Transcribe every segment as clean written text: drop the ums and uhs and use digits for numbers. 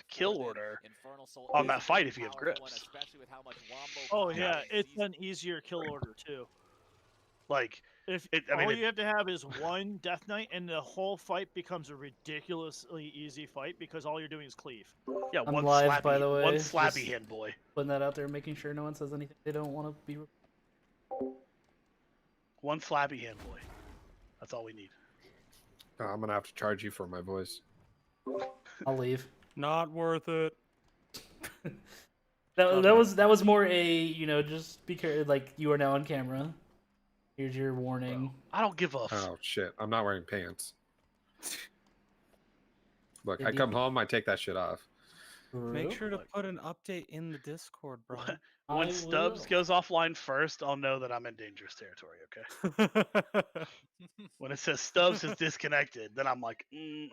kill order on that fight if you have grips. Oh yeah, it's an easier kill order too. Like, If you have to have is one Death Knight, and the whole fight becomes a ridiculously easy fight because all you're doing is cleave. Yeah, I'm one live, slappy, by the way. one slappy Just hand boy. putting that out there, making sure no one says anything they don't want to be. One slappy hand boy. That's all we need. Oh, I'm gonna have to charge you for my voice. I'll leave. Not worth it. that was more a just be careful. Like, you are now on camera. Here's your warning. I don't give a. Oh shit! I'm not wearing pants. Look, Did I you- come home, I take that shit off. Make sure to put an update in the Discord, bro. When Stubbs goes offline first, I'll know that I'm in dangerous territory. Okay. When it says Stubbs is disconnected, then I'm like,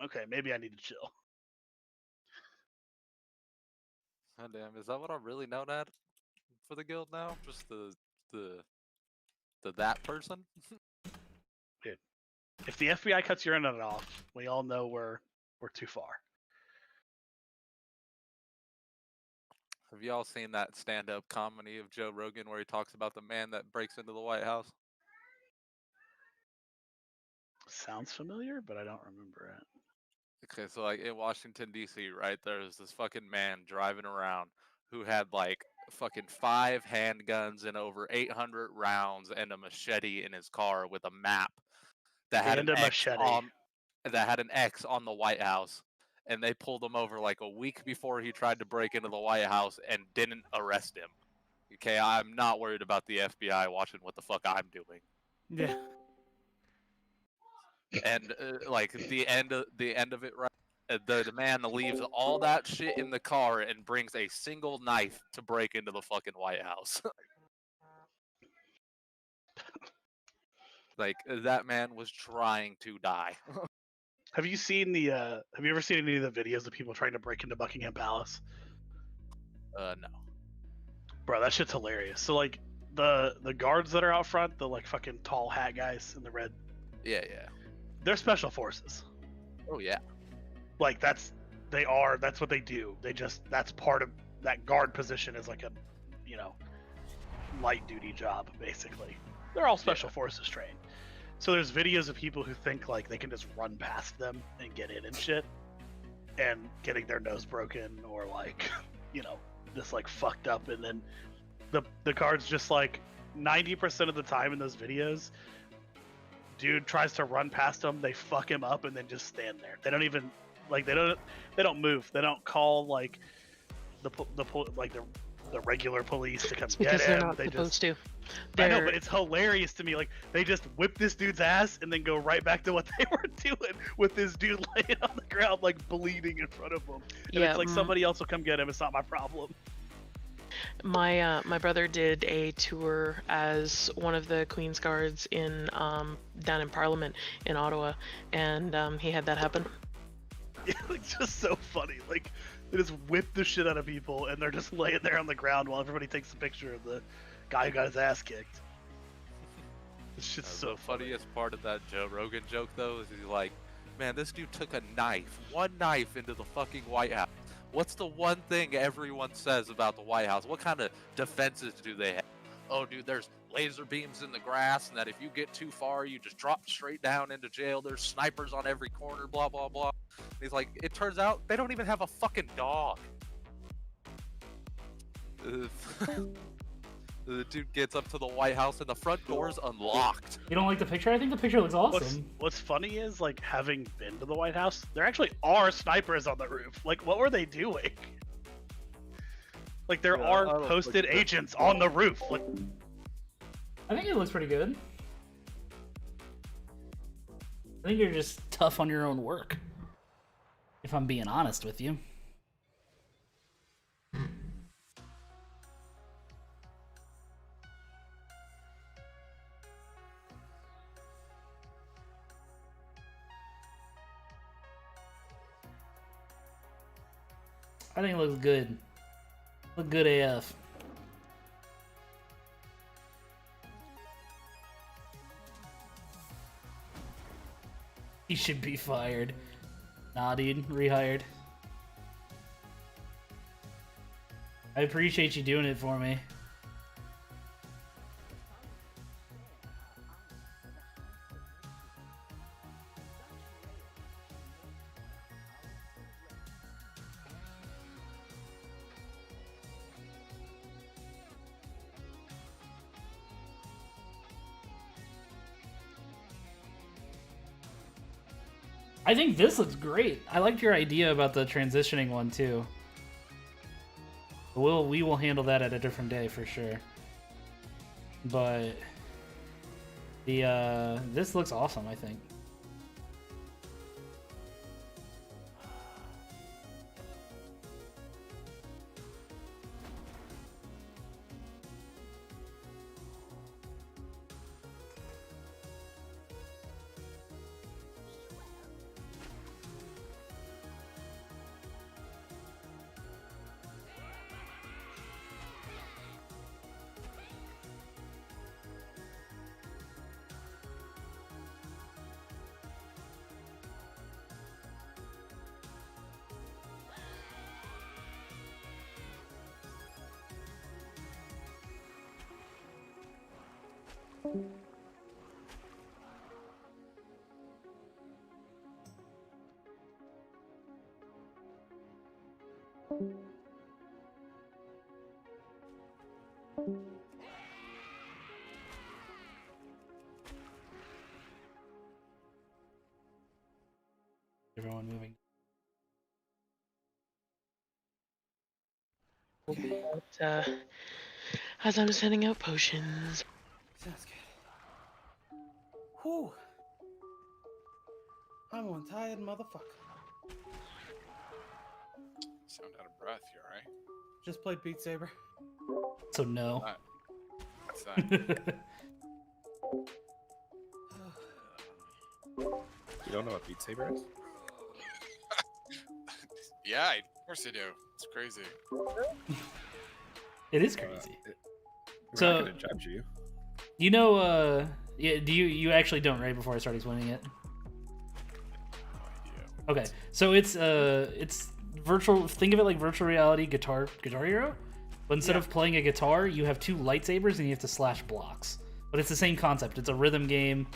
okay, maybe I need to chill. Oh, damn, is that what I'm really known at for the guild now? Just the that person? Dude, if the FBI cuts your internet off, we all know we're too far. Have y'all seen that stand-up comedy of Joe Rogan where he talks about the man that breaks into the White House? Sounds familiar, but I don't remember it. Okay, so like in Washington D.C., right? There's this fucking man driving around who had like fucking 5 handguns and over 800 rounds and a machete in his car with a map that had an X on the White House. And they pulled him over like a week before he tried to break into the White House and didn't arrest him. Okay, I'm not worried about the FBI watching what the fuck I'm doing. Yeah. And like the end of it, right? The man leaves all that shit in the car and brings a single knife to break into the fucking White House. Like, that man was trying to die. Have you ever seen any of the videos of people trying to break into Buckingham Palace? No. Bro, that shit's hilarious. So like the guards that are out front, the like fucking tall hat guys in the red. Yeah. They're special forces. Oh yeah. Like that's what they do. That's part of that guard position is like a, light duty job basically. They're all special forces trained. So there's videos of people who think like they can just run past them and get in and shit, and getting their nose broken or like, just like fucked up, and then the guards just like 90% of the time in those videos, dude tries to run past them, they fuck him up, and then just stand there. They don't even like they don't move. They don't call like the regular police to come get him. Because they're not supposed to. I know, but it's hilarious to me. Like, they just whip this dude's ass and then go right back to what they were doing with this dude laying on the ground, like, bleeding in front of them. And it's like, somebody else will come get him. It's not my problem. My brother did a tour as one of the Queen's Guards in down in Parliament in Ottawa, and he had that happen. Yeah, it's just so funny. Like, they just whip the shit out of people, and they're just laying there on the ground while everybody takes a picture of the guy who got his ass kicked. This shit's so the funniest part of that Joe Rogan joke, though, is he's like, man, this dude took one knife into the fucking White House. What's the one thing everyone says about the White House? What kind of defenses do they have? Oh, dude, there's laser beams in the grass, and that if you get too far, you just drop straight down into jail. There's snipers on every corner, blah, blah, blah. And he's like, it turns out they don't even have a fucking dog. The dude gets up to the White House, and the front door's unlocked. You don't like the picture? I think the picture looks awesome. What's funny is, like, having been to the White House, there actually are snipers on the roof. Like, what were they doing? Like, there are posted agents on the roof. Like, I think it looks pretty good. I think you're just tough on your own work, if I'm being honest with you. I think it looks good. Look good AF. He should be fired. Nah, dude, rehired. I appreciate you doing it for me. I think this looks great. I liked your idea about the transitioning one too. We will handle that at a different day for sure. But the this looks awesome, I think. Everyone moving. As I'm sending out potions. Sounds good. Whew. I'm one tired motherfucker. Sound out of breath, you alright? Just played Beat Saber. So no. What's that? You don't know what Beat Saber is? Yeah, of course I do. It's crazy. It is crazy. We're So- not gonna judge you. You know, yeah, you actually don't, right? Before I start explaining it. No idea. Okay, so it's virtual. Think of it like virtual reality Guitar Hero, but instead of playing a guitar, you have two lightsabers and you have to slash blocks. But it's the same concept. It's a rhythm game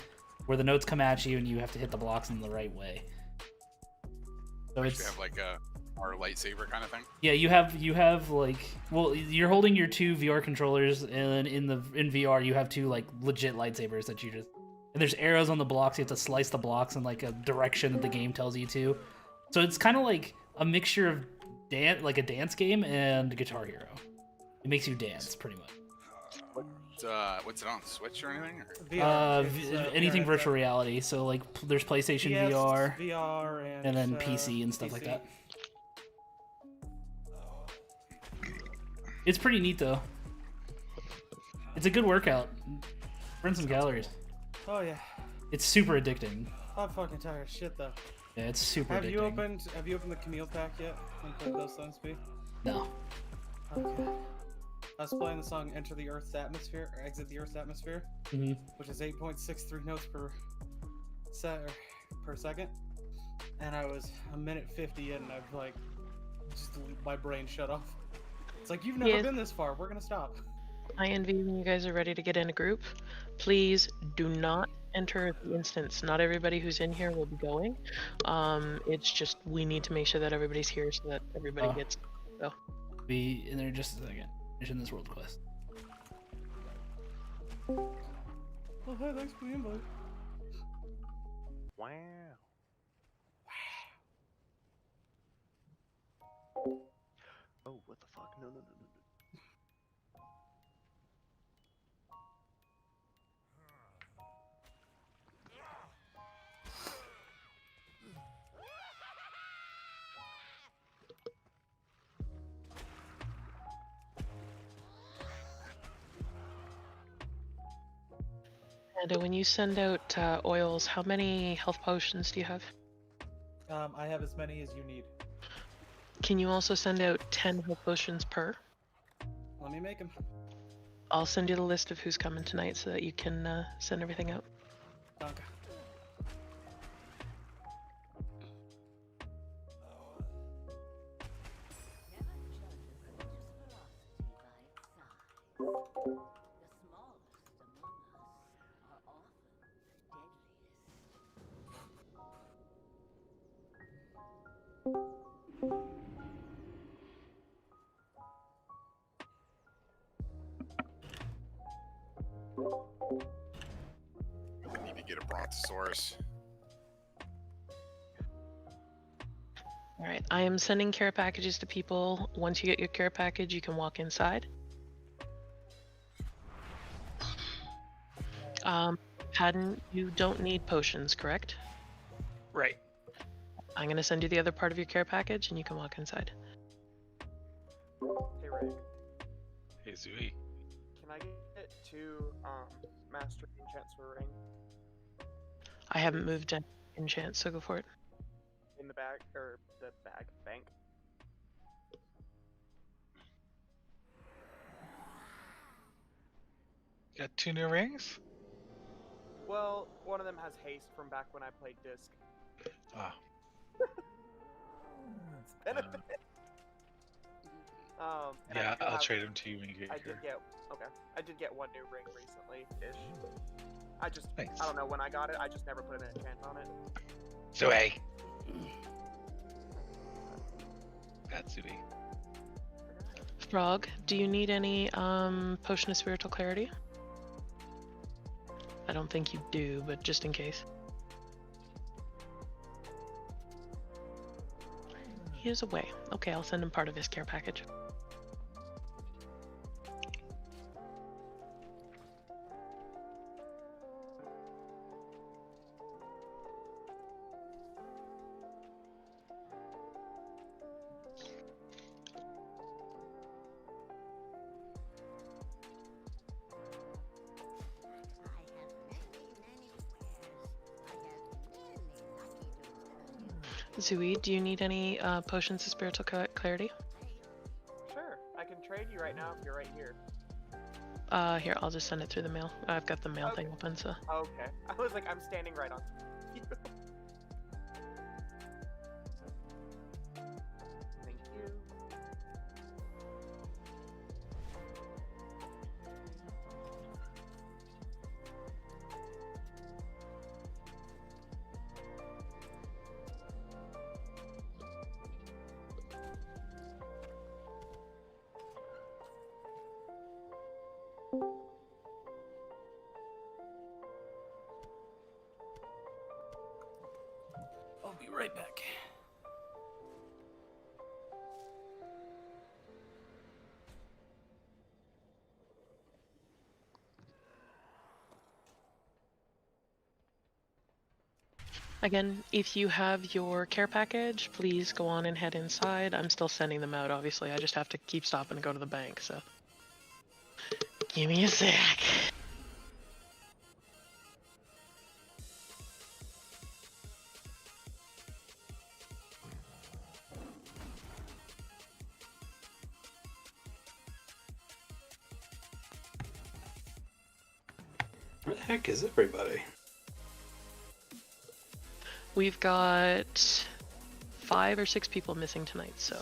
where the notes come at you and you have to hit the blocks in the right way. So We it's have like our lightsaber kind of thing. yeah, you have like, well, you're holding your two VR controllers, and in VR you have two like legit lightsabers that you just, and there's arrows on the blocks. You have to slice the blocks in like a direction that the game tells you to. So it's kind of like a mixture of like a dance game and Guitar Hero. It makes you dance pretty much. What's it on? Switch or anything? Or? VR. It's, Anything VR virtual reality. So like there's PlayStation PS, VR, VR, and then PC and stuff like that. It's pretty neat though. It's a good workout. Burn some calories. Oh yeah. It's super addicting. I'm fucking tired of shit though. Yeah, it's super Have addicting. you opened the Camille pack yet? And played those songs, B? No. Okay. I was playing the song "Enter the Earth's Atmosphere" or "Exit the Earth's Atmosphere," which is 8.63 notes per second, and I was a minute 50 in, and I've like, just my brain shut off. It's like, you've never been this far. We're gonna stop. I envy when you guys are ready to get in a group. Please do not enter the instance. Not everybody who's in here will be going. It's just we need to make sure that everybody's here so that everybody gets. So. Be in there just a second. Finishing this world quest. Oh, hey, thanks for the invite. Wow. Oh, what the fuck? No. And when you send out oils, how many health potions do you have? I have as many as you need. Can you also send out 10 health potions per? Let me make them. I'll send you the list of who's coming tonight so that you can send everything out. Danke. talk to Source. All right, I am sending care packages to people. Once you get your care package, you can walk inside. Hadden, you don't need potions, correct? Right. I'm gonna send you the other part of your care package, and you can walk inside. Hey Ray, Hey Zui. can I get 2 master enchants for ring I haven't moved an enchant, so go for it. in the bag or the bank? Got 2 new rings? Well, one of them has haste from back when I played disc. Oh. It's been a bit. And Yeah, I'll have- trade them to you when you get I here. did get I did get 1 new ring recently-ish. I just Thanks. I don't know when I got it. I just never put an enchant on it. Zui! Got Zui. Frog, do you need any potion of spiritual clarity? I don't think you do, but just in case. He is away. Okay, I'll send him part of his care package. Zui, do you need any potions of spiritual clarity? Sure, I can trade you right now if you're right here. Here, I'll just send it through the mail. I've got the mail Okay. thing open, so. Okay, I was like, I'm standing right on you. Thank you. I'll be right back. Again, if you have your care package, please go on and head inside. I'm still sending them out, obviously. I just have to keep stopping to go to the bank, so. Give me a sec. Where the heck is everybody? We've got 5 or 6 people missing tonight, so.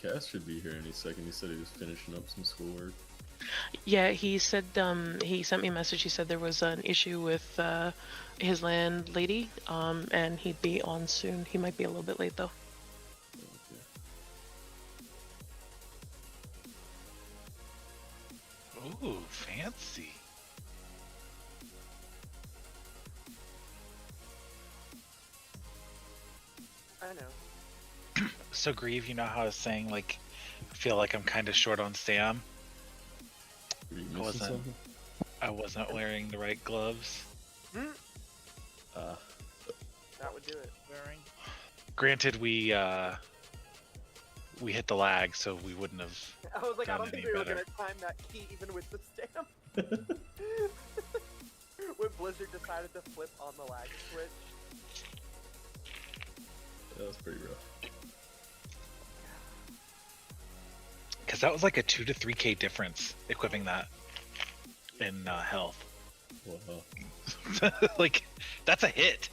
Cass should be here any second. He said he was finishing up some schoolwork. Yeah, he said, he sent me a message. He said there was an issue with his landlady, and he'd be on soon. He might be a little bit late, though. Ooh, fancy. I know. So Grieve, you know how I was saying, like, I feel like I'm kind of short on Sam? Are you missing something? I wasn't wearing the right gloves. That would do it. Wearing. Granted, we hit the lag, so we wouldn't have. I was like, I gotten don't think any we were better. gonna time that key even with the stamp. When Blizzard decided to flip on the lag switch. That was pretty rough. Because that was like a 2 to 3k difference equipping that in health. Wow. Like, that's a hit.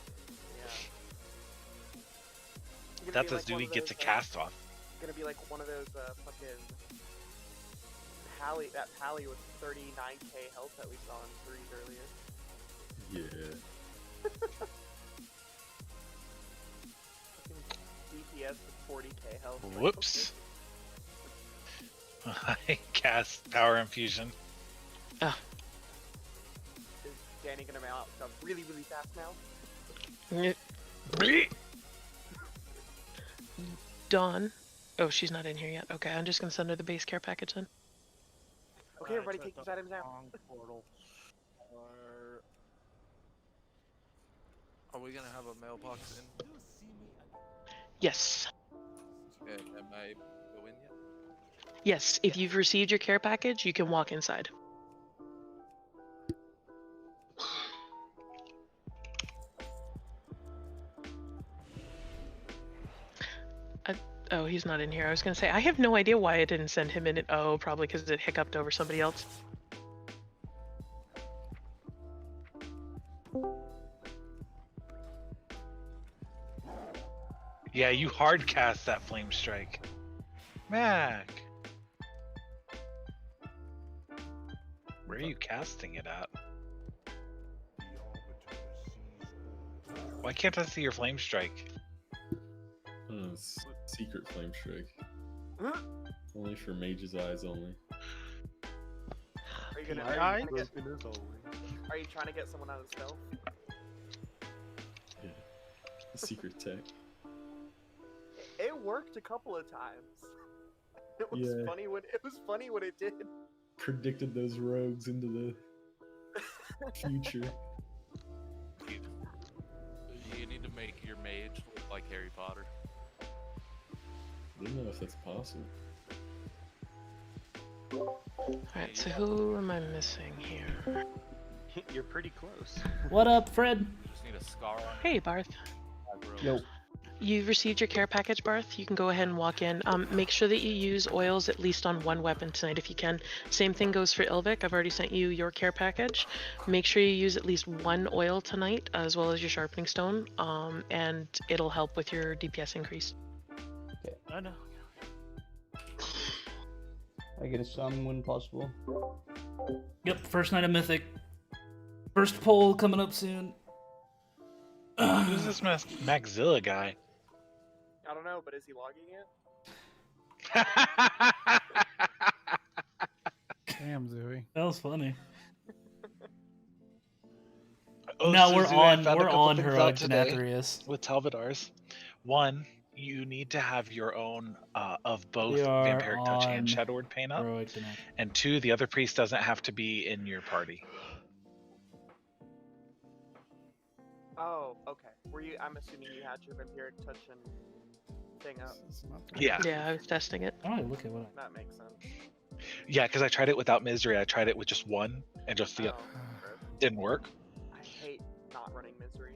Gonna That's be as like one Dewey of gets a those, cast off. Gonna be like one of those fucking Pally with 39k health that we saw in 3 earlier. Yeah. Fucking DPS with 40k health. Like, Whoops. I cast Power Infusion. Is Danny gonna mail out stuff really, really fast now? Dawn. Oh, she's not in here yet. Okay, I'm just gonna send her the base care package then. Okay, everybody take these items out. Portal. Are we gonna have a mailbox in? Yes. Am I go in yet? Yes, if you've received your care package, you can walk inside. Oh, he's not in here. I was gonna say, I have no idea why I didn't send him in it. Oh, probably because it hiccuped over somebody else. Yeah, you hard cast that Flame Strike. Mac. Where are you casting it at? Why can't I see your Flame Strike? Oh, it's secret flame strike. Only for mage's eyes only. Are you gonna? My Are you trying to get, broken as always. are you trying to get someone out of stealth? Yeah. Secret tech. It worked a couple of times. It was Yeah. funny when it did. Predicted those rogues into the future. You need to make your mage look like Harry Potter. I don't know if that's possible. Alright, so who am I missing here? You're pretty close. What up, Fred? Just need a scar on Hey, Barth. Yo. You've received your care package, Barth. You can go ahead and walk in. Make sure that you use oils at least on one weapon tonight if you can. Same thing goes for Ilvik. I've already sent you your care package. Make sure you use at least one oil tonight, as well as your sharpening stone, and it'll help with your DPS increase. I know. I get a summon when possible. Yep, first night of Mythic. First poll coming up soon. Who's this Maxilla guy? I don't know, but is he logging it? Damn, Zooey. That was funny. Oh, No, so we're Zoo, I on found a couple things Heroic out today Denathrius. with Talvadars. One, you need to have your own of both We are Vampiric Touch and on Shadowward Pain up. Heroic Denathrius. And two, the other priest doesn't have to be in your party. Oh, okay. I'm assuming you had your vampiric touch and thing up. Yeah. Yeah, I was testing it. Oh, look at what That makes sense. Yeah, because I tried it without Misery. I tried it with just one, and just the didn't work. I hate not running misery.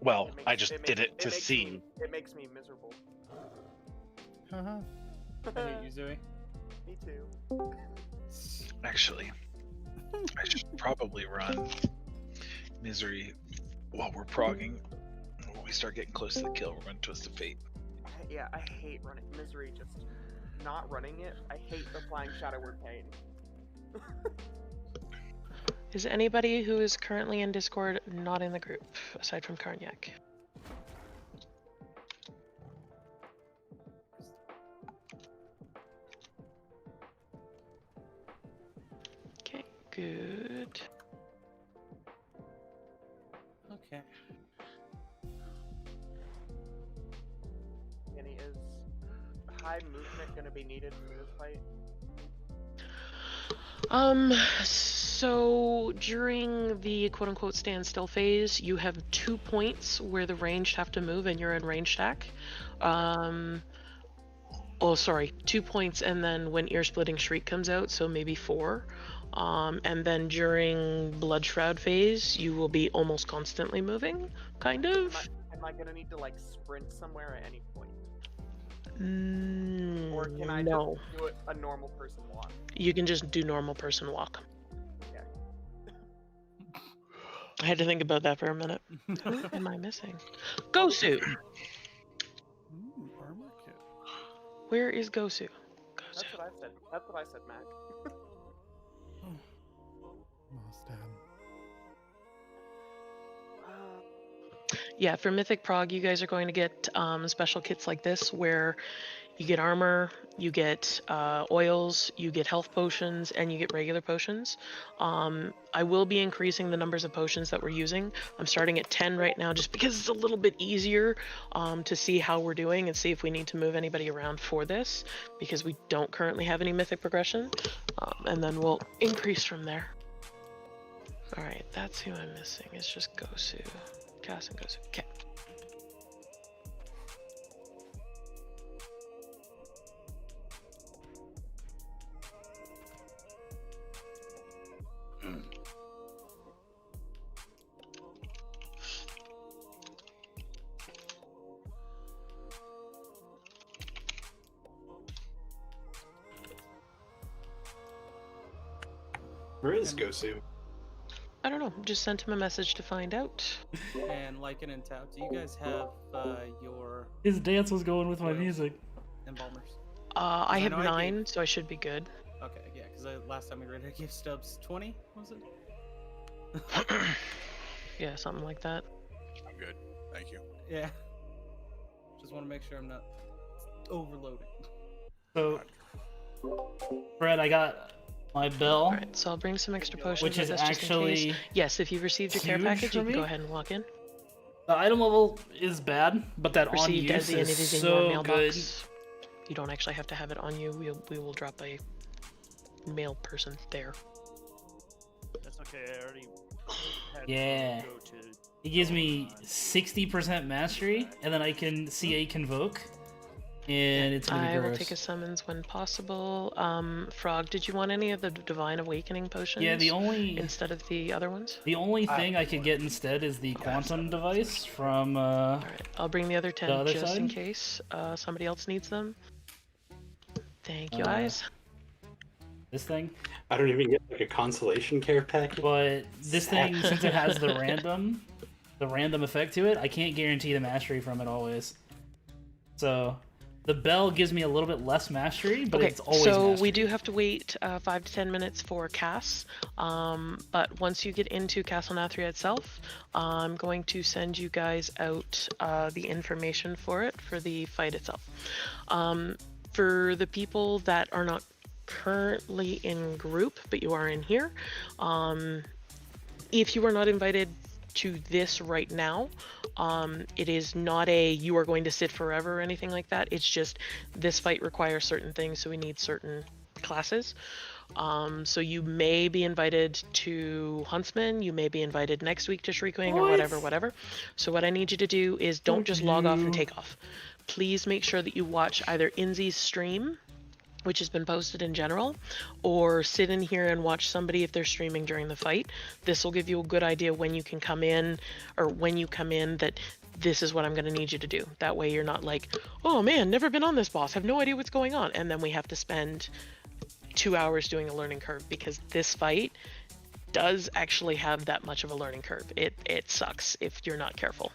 Well, I just did it to makes see. Me, it makes me miserable. I hate you, Zoe. Me too. Actually, I should probably run Misery while we're progging. When we start getting close to the kill, we're going to Twist of Fate. Yeah, I hate running misery. Just not running it. I hate applying Shadowward Pain. Is anybody who is currently in Discord not in the group, aside from Karnyak? Okay, good. Okay. Annie, is high movement going to be needed for this fight? So during the quote-unquote standstill phase, you have 2 points where the ranged have to move and you're in range stack. Oh, sorry, 2 points, and then when Ear-Splitting Shriek comes out, so maybe 4. And then during Blood Shroud phase, you will be almost constantly moving, kind of. Am I going to need to, like, sprint somewhere at any point? Mm, Or can I no. just do a normal person walk? You can just do normal person walk. Okay. I had to think about that for a minute. Who am I missing? Gosu! Armor kit. Where is Gosu? That's what I said. That's what I said, Mac. Yeah, for Mythic Prog, you guys are going to get special kits like this where You get armor, you get oils, you get health potions, and you get regular potions. I will be increasing the numbers of potions that we're using. I'm starting at 10 right now just because it's a little bit easier to see how we're doing and see if we need to move anybody around for this, because we don't currently have any mythic progression. And then we'll increase from there. Alright, that's who I'm missing. It's just Gosu. Cass and Gosu. Okay. Where is Gosu? I don't know. Just sent him a message to find out. And Lycan and Tau, do you guys have your His dance was going with my music. embalmers? I have 9, so I should be good. Okay, yeah, because last time we read it, I gave Stubbs 20, was it? Yeah, something like that. I'm good. Thank you. Yeah. Just want to make sure I'm not overloading. So, Brett, I got my bell. Alright, so I'll bring some extra potions. Which is with us just in actually case. Yes, if you've received your care huge package, for you can me. go ahead and walk in. The item level is bad, but that on Received use as it is is in so your mailbox. good. You don't actually have to have it on you. We will drop a mail person there. That's okay. I already had Yeah. to go to. It gives me 60% mastery, and then I can CA Convoke, and it's gonna be I will gross. take a summons when possible. Frog, did you want any of the Divine Awakening potions? Yeah, the only instead of the other ones. The only thing I could get instead is the Quantum device from I'll bring the other 10 the other just in side. case somebody else needs them. Thank you, Uh, guys. This thing. I don't even get like a consolation care package. But this thing, since it has the random effect to it, I can't guarantee the mastery from it always. So, the bell gives me a little bit less mastery, but Okay, it's always so mastery. we do have to wait 5 to 10 minutes for Cass. But once you get into Castle Nathria itself, I'm going to send you guys out the information for it, for the fight itself. For the people that are not currently in group, but you are in here, if you are not invited to this right now, it is not a you are going to sit forever or anything like that. It's just this fight requires certain things, so we need certain classes. So you may be invited to Huntsman, you may be invited next week to Shriekwing or whatever. So what I need you to do is don't just log off and take off. Please make sure that you watch either Inzi's stream, which has been posted in general, or sit in here and watch somebody if they're streaming during the fight. This will give you a good idea when you can come in, or when you come in, that this is what I'm going to need you to do. That way you're not like, oh man, never been on this boss, have no idea what's going on, and then we have to spend 2 hours doing a learning curve, because this fight does actually have that much of a learning curve. It sucks if you're not careful.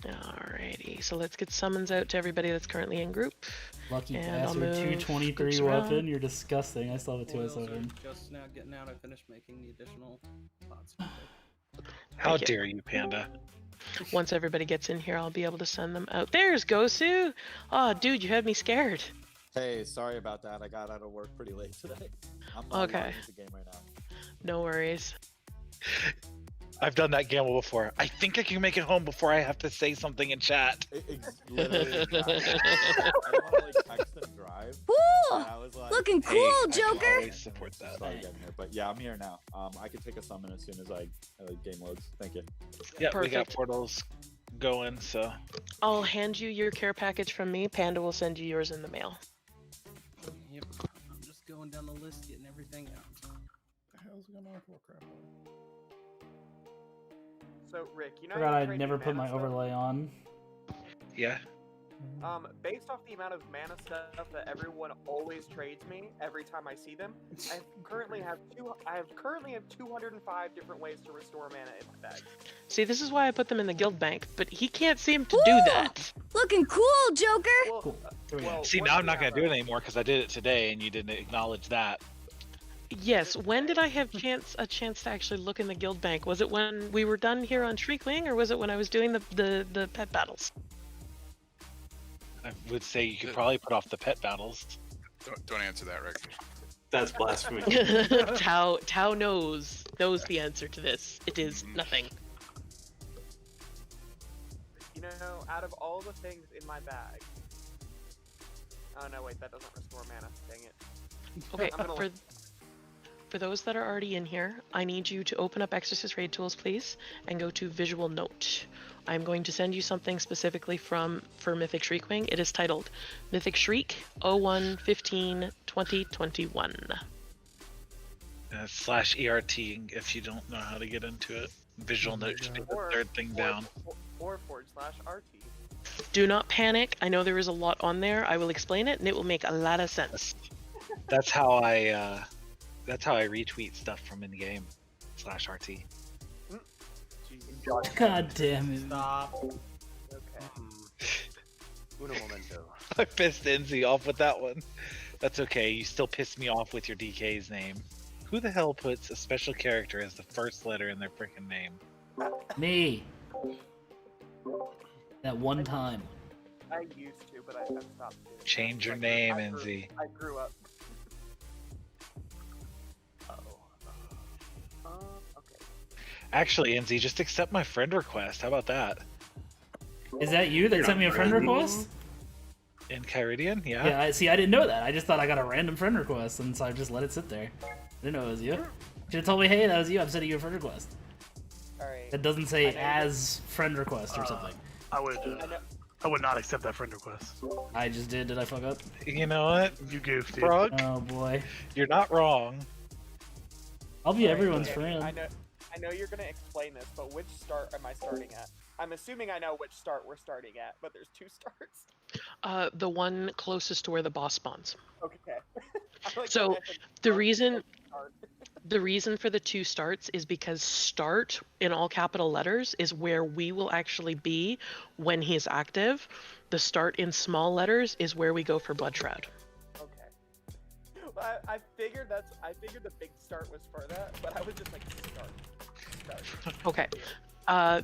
Alrighty, so let's get summons out to everybody that's currently in group. Lucky And I'll bastard, move 223 groups around. weapon. You're disgusting. I still have a Oils 207. are just now getting out. I finished making the additional pots. How Thank you. dare you, Panda? Once everybody gets in here, I'll be able to send them out. There's Gosu! Oh, dude, you had me scared. Hey, sorry about that. I got out of work pretty late today. I'm Okay. logging into the game right now. No worries. I've done that gamble before. I think I can make it home before I have to say something in chat. Literally, I didn't want to like text and drive. Cool! and I was like, Looking hey, cool, I can Joker! always support that. Start getting here. But yeah, I'm here now. I can take a summon as soon as I game loads. Thank you. Yeah, we got Perfect. portals going, so. I'll hand you your care package from me. Panda will send you yours in the mail. Yep. I'm just going down the list, getting everything out. What the hell's going on with Warcraft? So Rick, you know Forgot you I'd trade never your put my mana stuff? overlay on. Yeah. Based off the amount of mana stuff that everyone always trades me every time I see them, I currently have 205 different ways to restore mana in my bag. See, this is why I put them in the guild bank, but he can't seem to do that. Looking cool, Joker! Well, See, now I'm not going to do it anymore because I did it today and you didn't acknowledge that. Yes, when did I have a chance to actually look in the guild bank? Was it when we were done here on Shriekwing, or was it when I was doing the pet battles? would say you could probably put off the pet battles. Don't answer that, Rick. That's blasphemy. Tau knows the answer to this. It is nothing. You know, out of all the things in my bag. Oh no, wait, that doesn't restore mana. Dang it. Okay, I'm gonna for those that are already in here, I need you to open up Exorcist Raid Tools, please, and go to Visual Note. I'm going to send you something specifically for Mythic Shriekwing. It is titled Mythic Shriek 01/15/2021. /ERT if you don't know how to get into it. Visual Note should be the third thing down. Or /RT. Do not panic. I know there is a lot on there. I will explain it, and it will make a lot of sense. That's how I retweet stuff from in game /RT. God damn it. Stop. Okay. Uno momento. I pissed Inzi off with that one. That's okay. You still pissed me off with your DK's name. Who the hell puts a special character as the first letter in their freaking name? Me. That one time. I used to, but I stopped doing it. Change your Like, name, I grew- Inzi. I grew up. Okay. Actually, Inzi, just accept my friend request. How about that? Is that you that sent me a friend request? In Kyridian? Yeah. Yeah, see, I didn't know that. I just thought I got a random friend request, and so I just let it sit there. I didn't know it was you. You should have told me, hey, that was you. I'm sending you a friend request. Alright. It doesn't say as friend request or something. I would not accept that friend request. I just did. Did I fuck up? You know what? You goofed, dude. Frog? Oh boy. You're not wrong. I'll be everyone's Okay, friend. I know you're gonna explain this, but which start am I starting at? I'm assuming I know which start we're starting at, but there's 2 starts. The one closest to where the boss spawns. Okay. I like So that I said the start. reason for the 2 starts is because start in all capital letters is where we will actually be when he's active. The start in small letters is where we go for Blood Shroud. Okay. Well, I figured the big start was for that, but I was just like start. Okay.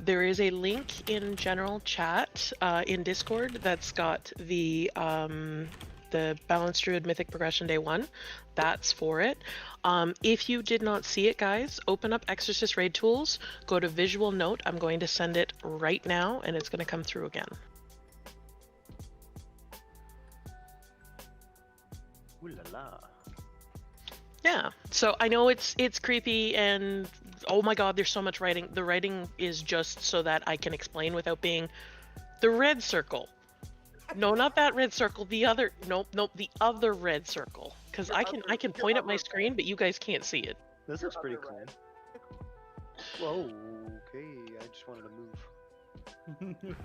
There is a link in general chat in Discord that's got the Balanced Druid Mythic Progression Day 1. That's for it. If you did not see it, guys, open up Exorcist Raid Tools, go to Visual Note. I'm going to send it right now, and it's going to come through again. Ooh la la. Yeah. So I know it's creepy and oh my god, there's so much writing. The writing is just so that I can explain without being the red circle. No, not that red circle. The other. Nope. The other red circle. Because I can point at my screen, but you guys can't see it. This looks pretty clean. Whoa, okay. I just wanted to move.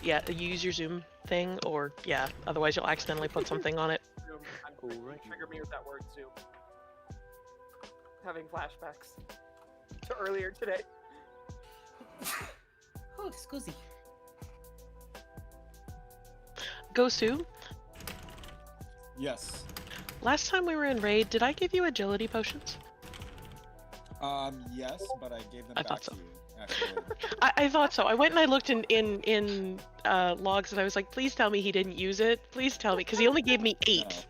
Yeah. Use your zoom thing, or yeah. Otherwise, you'll accidentally put something on it. Zoom. Trigger me with that word zoom. Having flashbacks to earlier today. Oh, scusi. Gosu, Yes. last time we were in raid, did I give you agility potions? Yes, but I gave them I back thought so. to you. Actually. I thought so. I went and I looked in logs, and I was like, please tell me he didn't use it. Please tell me, because he only gave me 8.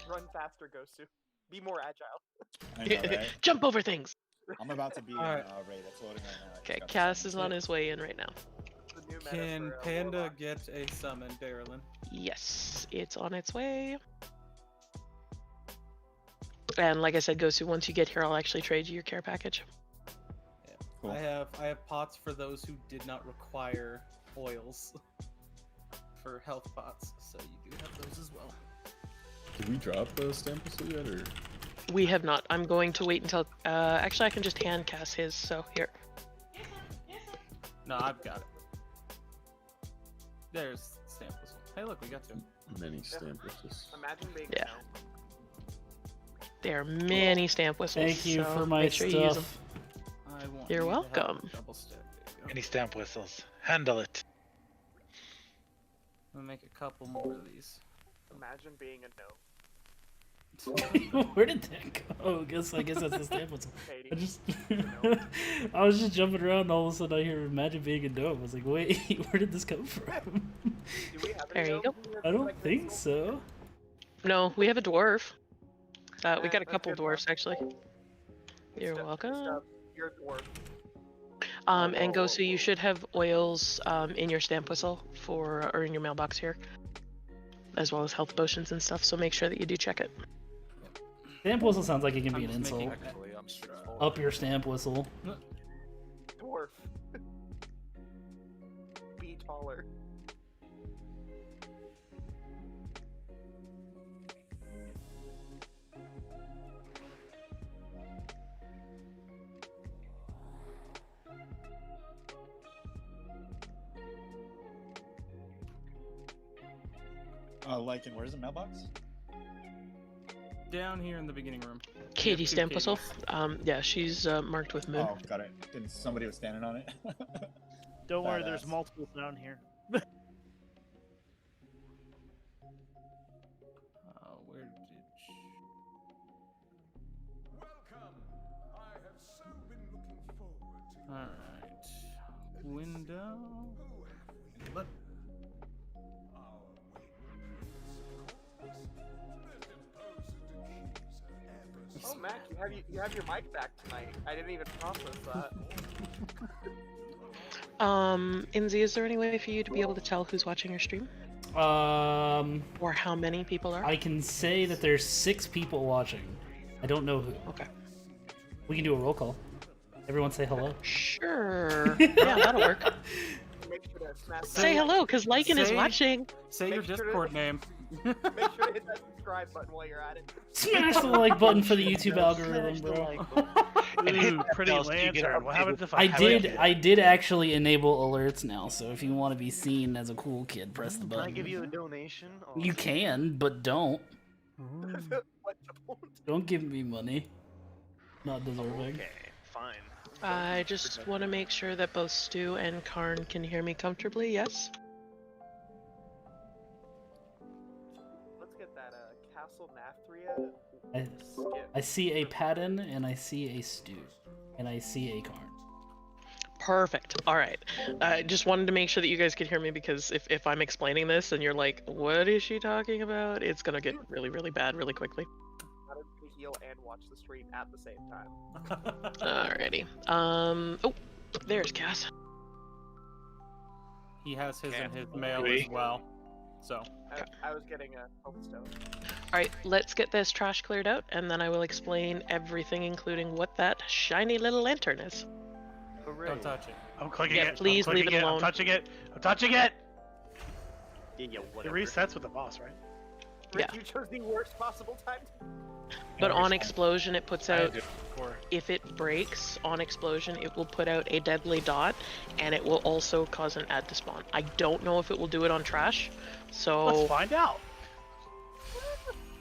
Run faster, Gosu. Be more agile. I know, right? Jump over things. I'm about to be in Alright. raid. That's loading right now. I Okay, just got Cass the is on his way in right now. The new meta Can for, Panda Warlock. get a summon, Darylin? Yes, it's on its way. And like I said, Gosu, once you get here, I'll actually trade you your care package. Cool. I have pots for those who did not require oils for health pots, so you do have those as well. Did we drop the stamp whistle yet, or? We have not. I'm going to wait until. Actually, I can just hand Cass his. So here. No, I've got it. There's stamp whistle. Hey, look, we got 2. Many stamp whistles. Imagine being Yeah. There are many stamp whistles. Thank you so for my make sure you use them. stuff. I want You're you to have welcome. double stack. There you go. Any stamp whistles? Handle it. I'm gonna make a couple more of these. Imagine being a gnome. Where did that go? Oh, I guess that's the stamp whistle. Katie. I just I was just jumping around and all of a sudden I hear Imagine Being a Dome. I was like, wait, where did this come from? Do we have There any you go. gnomes in this, I don't like, think minstrel? so. No, we have a dwarf. We got a That's couple good dwarfs enough. actually. You're Good welcome. stuff. You're a dwarf. And Gosu, you should have oils in your stamp whistle or in your mailbox here, as well as health potions and stuff. So make sure that you do check it. Stamp whistle sounds like it can be I'm an just making- insult. Actually, I'm straightforward. Up your stamp whistle. Dwarf. Be taller. Like, and where's the mailbox? Down here in the beginning room. Katie two stamp whistle. Katies. Yeah, she's marked with moon. Oh, got it. And somebody was standing on it. Don't worry, there's Badass. multiple down here. Where did Alright. Window. Look. Oh, Mac, you have your mic back tonight. I didn't even process that. Inzi, is there any way for you to be able to tell who's watching your stream? Or how many people are? I can say that there's 6 people watching. I don't know who. Okay. We can do a roll call. Everyone say hello. Sure. Yeah, that'll work. Make sure to smash Say that. hello, because Lycan is Say- watching. Say your Make sure to- Discord name. Make sure to hit that subscribe button while you're at it. Smash the like button for the YouTube algorithm, bro. And hit Ooh, pretty else do you get lantern. What happens if I haven't? did actually enable alerts now, so if you want to be seen as a cool kid, press the Can I button. give you a donation? You can, but don't. What don't? Don't give me money. Not deserving. Okay, fine. I just want to make sure that both Stu and Karn can hear me comfortably, yes? Let's get that Castle Nathria skip. I see a Patton, and I see a Stew, and I see a Karn. Perfect. All right. I just wanted to make sure that you guys could hear me because if I'm explaining this and you're like, what is she talking about? It's going to get really, really bad really quickly. How to heal and watch the stream at the same time. Alrighty. Oh, there's Cass. He has his in Can't his mail wait. as well. So. I was getting a hope stone. Alright, let's get this trash cleared out and then I will explain everything, including what that shiny little lantern is. Hooray. Don't touch it. I'm clicking Yeah, it. please I'm leave clicking it alone. I'm touching it. I'm touching it. Yeah, It whatever. resets with the boss, right? Rick, Yeah. you chose the worst possible time. But on explosion, it puts I out, did it before. if it breaks on explosion, it will put out a deadly dot and it will also cause an ad to spawn. I don't know if it will do it on trash, so Let's find out.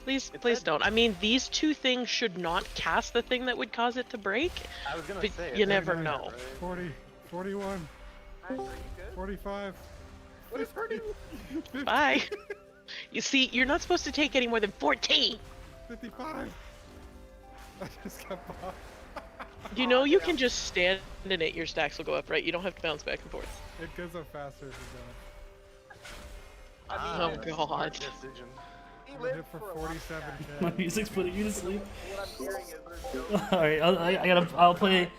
please don't. I mean, these two things should not cast the thing that would cause it to break, I was gonna but say. you it's never 39, know. 40, 41, Mac, are you good? 45. What is hurting? Bye. You see, you're not supposed to take any more than 14. 55. I just got popped. You know you can just stand in it, your stacks will go up, right? You don't have to bounce back and forth. It goes up faster if you I Oh mean, god. Smart decision. he don't. lived Hit for for a long 47k. My music's putting you to sleep. What I'm hearing is there's no All right, I'll play a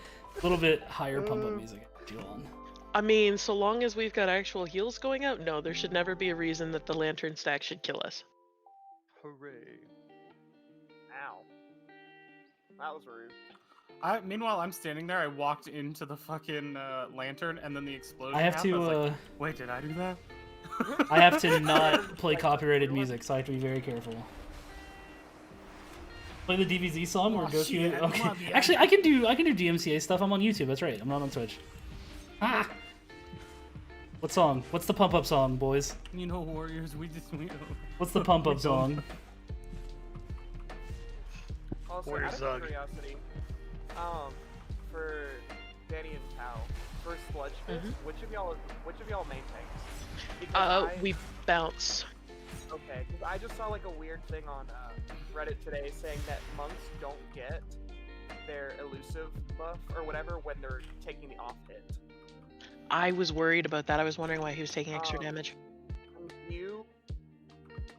little bit higher pump up music. Hold on. I mean, so long as we've got actual heals going out, no, there should never be a reason that the lantern stack should kill us. Hooray. Ow. That was rude. Meanwhile, I'm standing there. I walked into the fucking lantern, and then the explosion. I have happened. I was to. like, wait, did I do that? I have to not play copyrighted music, so I have to be very careful. Play the DBZ song or Oh, go shit, through. Okay. come on, yeah. Actually, I can do DMCA stuff. I'm on YouTube. That's right. I'm not on Twitch. Ah. What song? What's the pump up song, boys? You know, warriors, we What's the pump up We don't. song? Also, Warrior out of Zug. curiosity, for Danny and Tao, for Sludge Fist, which of y'all main tanks? Because We bounce. Okay, because I just saw like a weird thing on Reddit today saying that monks don't get their elusive buff or whatever when they're taking the off hit. I was worried about that. I was wondering why he was taking extra damage.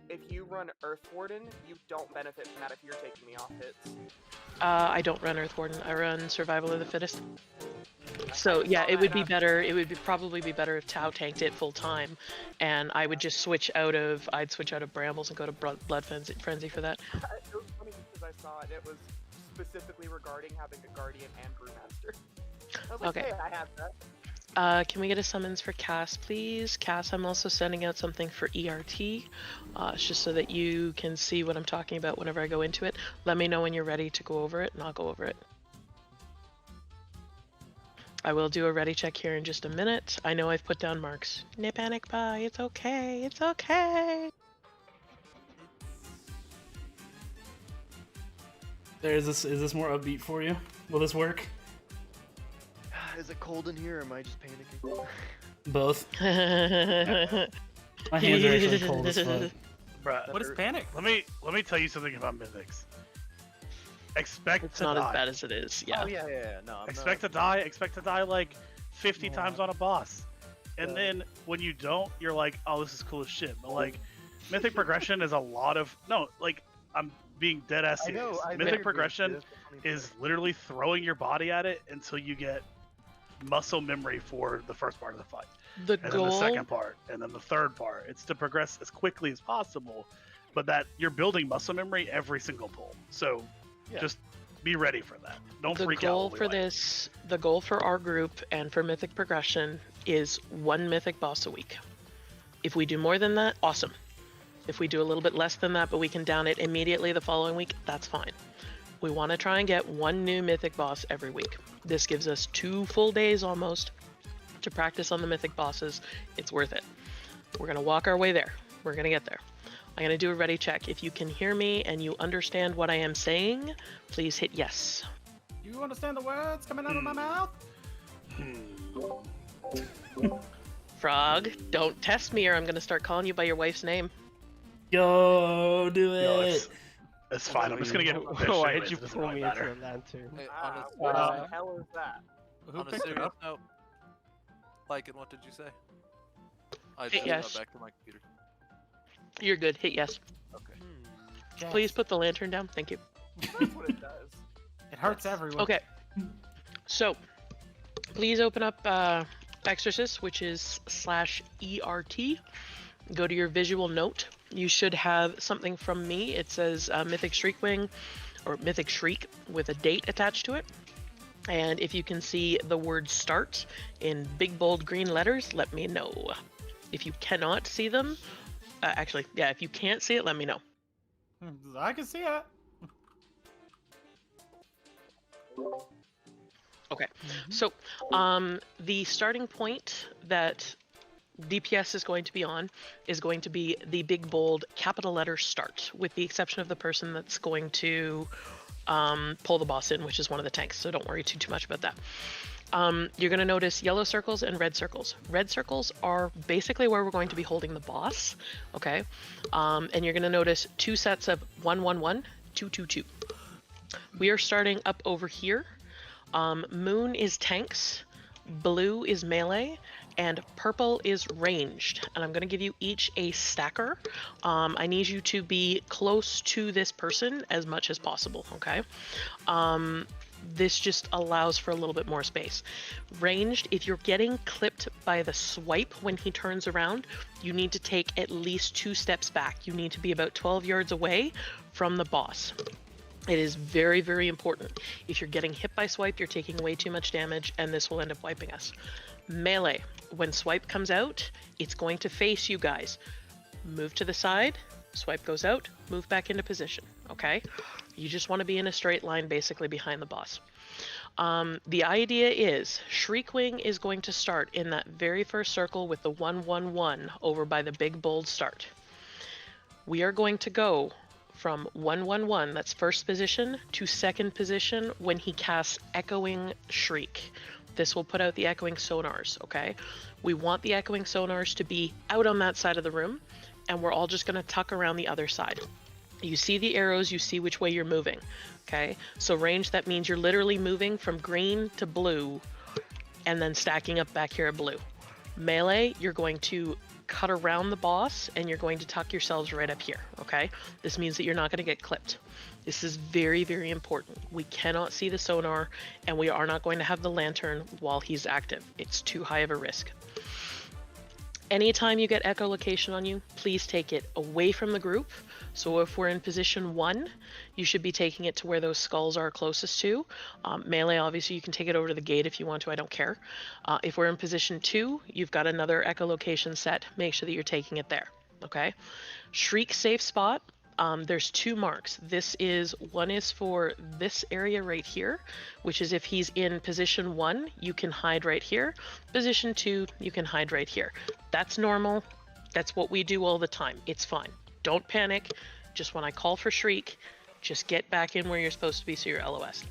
If you run Earth Warden, you don't benefit from that if you're taking the off hits. I don't run Earth Warden. I run Survival of the Fittest. So yeah, it would be better. It would probably be better if Tau tanked it full time, and I would just switch out of. I'd switch out of Brambles and go to Blood Frenzy for that. It was funny because I saw it. It was specifically regarding having a Guardian and Brewmaster. I was like, Okay. hey, I have that. Can we get a summons for Cass, please? Cass, I'm also sending out something for ERT, just so that you can see what I'm talking about whenever I go into it. Let me know when you're ready to go over it, and I'll go over it. I will do a ready check here in just a minute. I know I've put down marks. No panic, bye. It's okay. It's okay. Is this more upbeat for you? Will this work? Is it cold in here or am I just panicking? Both. My hands are actually cold as fuck. Bruh, What is panic? Let me tell you something about Mythics. Expect It's to not die. as bad as it is. Yeah. Oh yeah. No, I'm Expect not. to die. Expect to die like 50 times on a boss, and then when you don't, you're like, oh, this is cool as shit. But like, Mythic progression is a lot of I'm being dead ass serious. Mythic progression is literally throwing your body at it until you get muscle memory for the first part of the fight. The and goal. then the second part, and then the third part. It's to progress as quickly as possible, but that you're building muscle memory every single pull. So just be ready for that. Don't The freak out. goal for this, the goal for our group and for Mythic progression is 1 Mythic boss a week. If we do more than that, awesome. If we do a little bit less than that, but we can down it immediately the following week, that's fine. We want to try and get 1 new Mythic boss every week. This gives us 2 full days almost to practice on the Mythic bosses. It's worth it. We're going to walk our way there. We're going to get there. I'm going to do a ready check. If you can hear me and you understand what I am saying, please hit yes. You understand the words coming out of my mouth? Frog, don't test me or I'm going to start calling you by your wife's name. Yo, do it. No, it's fine. I'm just gonna get. Why did you pull me into a lantern? What the hell is that? On a serious note, and what did you say? I Hit just yes. got back to my computer. You're good. Hit yes. Okay. Please put the lantern down. Thank you. That's what it does. It hurts everyone. Okay. So, please open up Exorcist, which is /ERT. Go to your visual note. You should have something from me. It says Mythic Shriekwing, or Mythic Shriek, with a date attached to it. And if you can see the word start in big bold green letters, let me know. If you cannot see them, if you can't see it, let me know. I can see it. Okay, so the starting point that DPS is going to be on is going to be the big bold capital letter start, with the exception of the person that's going to pull the boss in, which is one of the tanks, so don't worry too much about that. You're going to notice yellow circles and red circles. Red circles are basically where we're going to be holding the boss, okay? And you're going to notice 2 sets of 1, 1, 1, 2, 2, 2. We are starting up over here. Moon is tanks, blue is melee, and purple is ranged. And I'm going to give you each a stacker. I need you to be close to this person as much as possible, okay? This just allows for a little bit more space. Ranged, if you're getting clipped by the swipe when he turns around, you need to take at least 2 steps back. You need to be about 12 yards away from the boss. It is very, very important. If you're getting hit by swipe, you're taking way too much damage, and this will end up wiping us. Melee, when swipe comes out, it's going to face you guys. Move to the side, swipe goes out, move back into position, okay? You just want to be in a straight line basically behind the boss. The idea is Shriekwing is going to start in that very first circle with the 1, 1, 1 over by the big bold start. We are going to go from 1, 1, 1, that's first position, to second position when he casts Echoing Shriek. This will put out the echoing sonars, okay? We want the echoing sonars to be out on that side of the room. and we're all just going to tuck around the other side. You see the arrows, you see which way you're moving. Okay, so range, that means you're literally moving from green to blue and then stacking up back here at blue. Melee, you're going to cut around the boss and you're going to tuck yourselves right up here. Okay, this means that you're not going to get clipped. This is very, very important. We cannot see the sonar and we are not going to have the lantern while he's active. It's too high of a risk. Anytime you get echolocation on you, please take it away from the group. So if we're in position 1, you should be taking it to where those skulls are closest to. Melee, obviously, you can take it over to the gate if you want to, I don't care. If we're in position 2, you've got another echolocation set. Make sure that you're taking it there, okay? Shriek safe spot. There's 2 marks. One is for this area right here, which is if he's in position 1, you can hide right here. Position 2, you can hide right here. That's normal. That's what we do all the time. It's fine. Don't panic. Just when I call for Shriek, just get back in where you're supposed to be so you're LOS.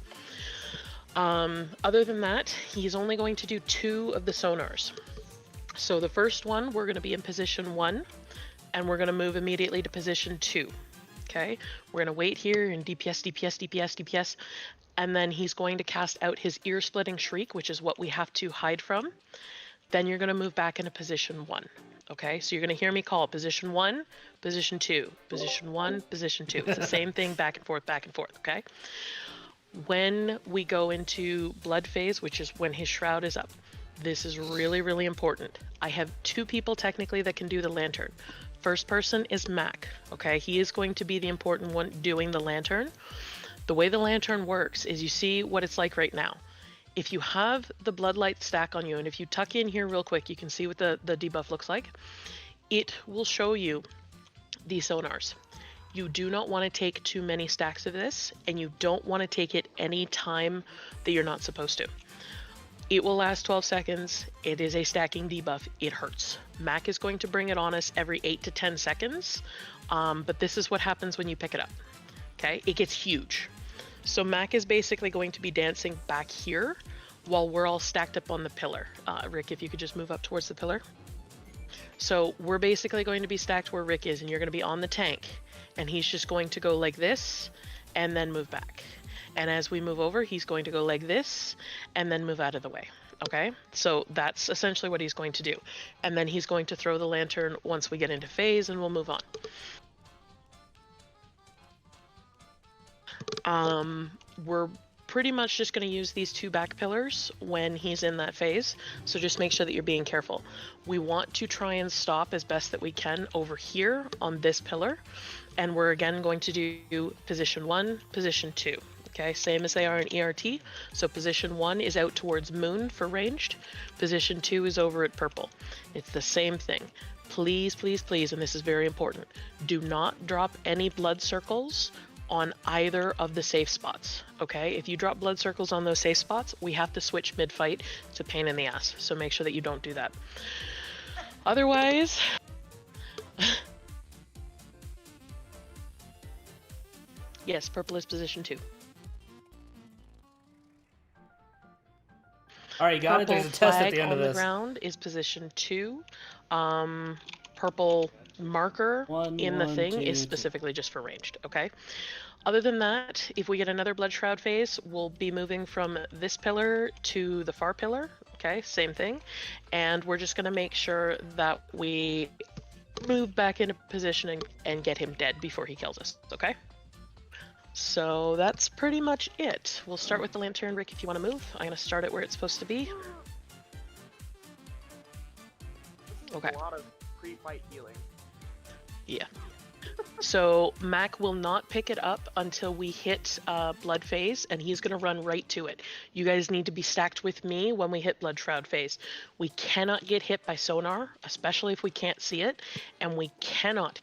Other than that, he's only going to do 2 of the sonars. So the first one, we're going to be in position 1, and we're going to move immediately to position 2. Okay, we're going to wait here and DPS, DPS, DPS, DPS, and then he's going to cast out his ear-splitting shriek, which is what we have to hide from. Then you're going to move back into position 1. Okay, so you're going to hear me call position 1, position 2, position 1, position 2. It's the same thing, back and forth, okay? When we go into blood phase, which is when his shroud is up, this is really, really important. I have 2 people technically that can do the lantern. First person is Mac, okay? He is going to be the important one doing the lantern. The way the lantern works is you see what it's like right now. If you have the bloodlight stack on you, and if you tuck in here real quick, you can see what the debuff looks like. It will show you the sonars. You do not want to take too many stacks of this, and you don't want to take it any time that you're not supposed to. It will last 12 seconds. It is a stacking debuff. It hurts. Mac is going to bring it on us every 8 to 10 seconds, but this is what happens when you pick it up. Okay, it gets huge. So Mac is basically going to be dancing back here while we're all stacked up on the pillar. Rick, if you could just move up towards the pillar. So we're basically going to be stacked where Rick is, and you're going to be on the tank, and he's just going to go like this and then move back. And as we move over, he's going to go like this and then move out of the way. Okay, so that's essentially what he's going to do. And then he's going to throw the lantern once we get into phase, and we'll move on. We're pretty much just going to use these 2 back pillars when he's in that phase, so just make sure that you're being careful. We want to try and stop as best that we can over here on this pillar, and we're again going to do position 1, position 2. Okay, same as they are in ERT. So position 1 is out towards moon for ranged. Position 2 is over at purple. It's the same thing. Please, please, please, and this is very important, do not drop any blood circles on either of the safe spots. Okay, if you drop blood circles on those safe spots, we have to switch mid-fight. It's a pain in the ass, so make sure that you don't do that. Otherwise, yes, purple is position 2. All right, you got it. There's a test at the end of this. On the ground is position 2. Purple marker in the thing is specifically just for ranged, okay? Other than that, if we get another blood shroud phase, we'll be moving from this pillar to the far pillar, okay? Same thing. And we're just going to make sure that we move back into position and get him dead before he kills us, okay? So that's pretty much it. We'll start with the lantern, Rick, if you want to move. I'm going to start it where it's supposed to be. Okay. A lot of pre-fight healing. Yeah. So Mac will not pick it up until we hit blood phase, and he's going to run right to it. You guys need to be stacked with me when we hit blood shroud phase. We cannot get hit by sonar, especially if we can't see it, and we cannot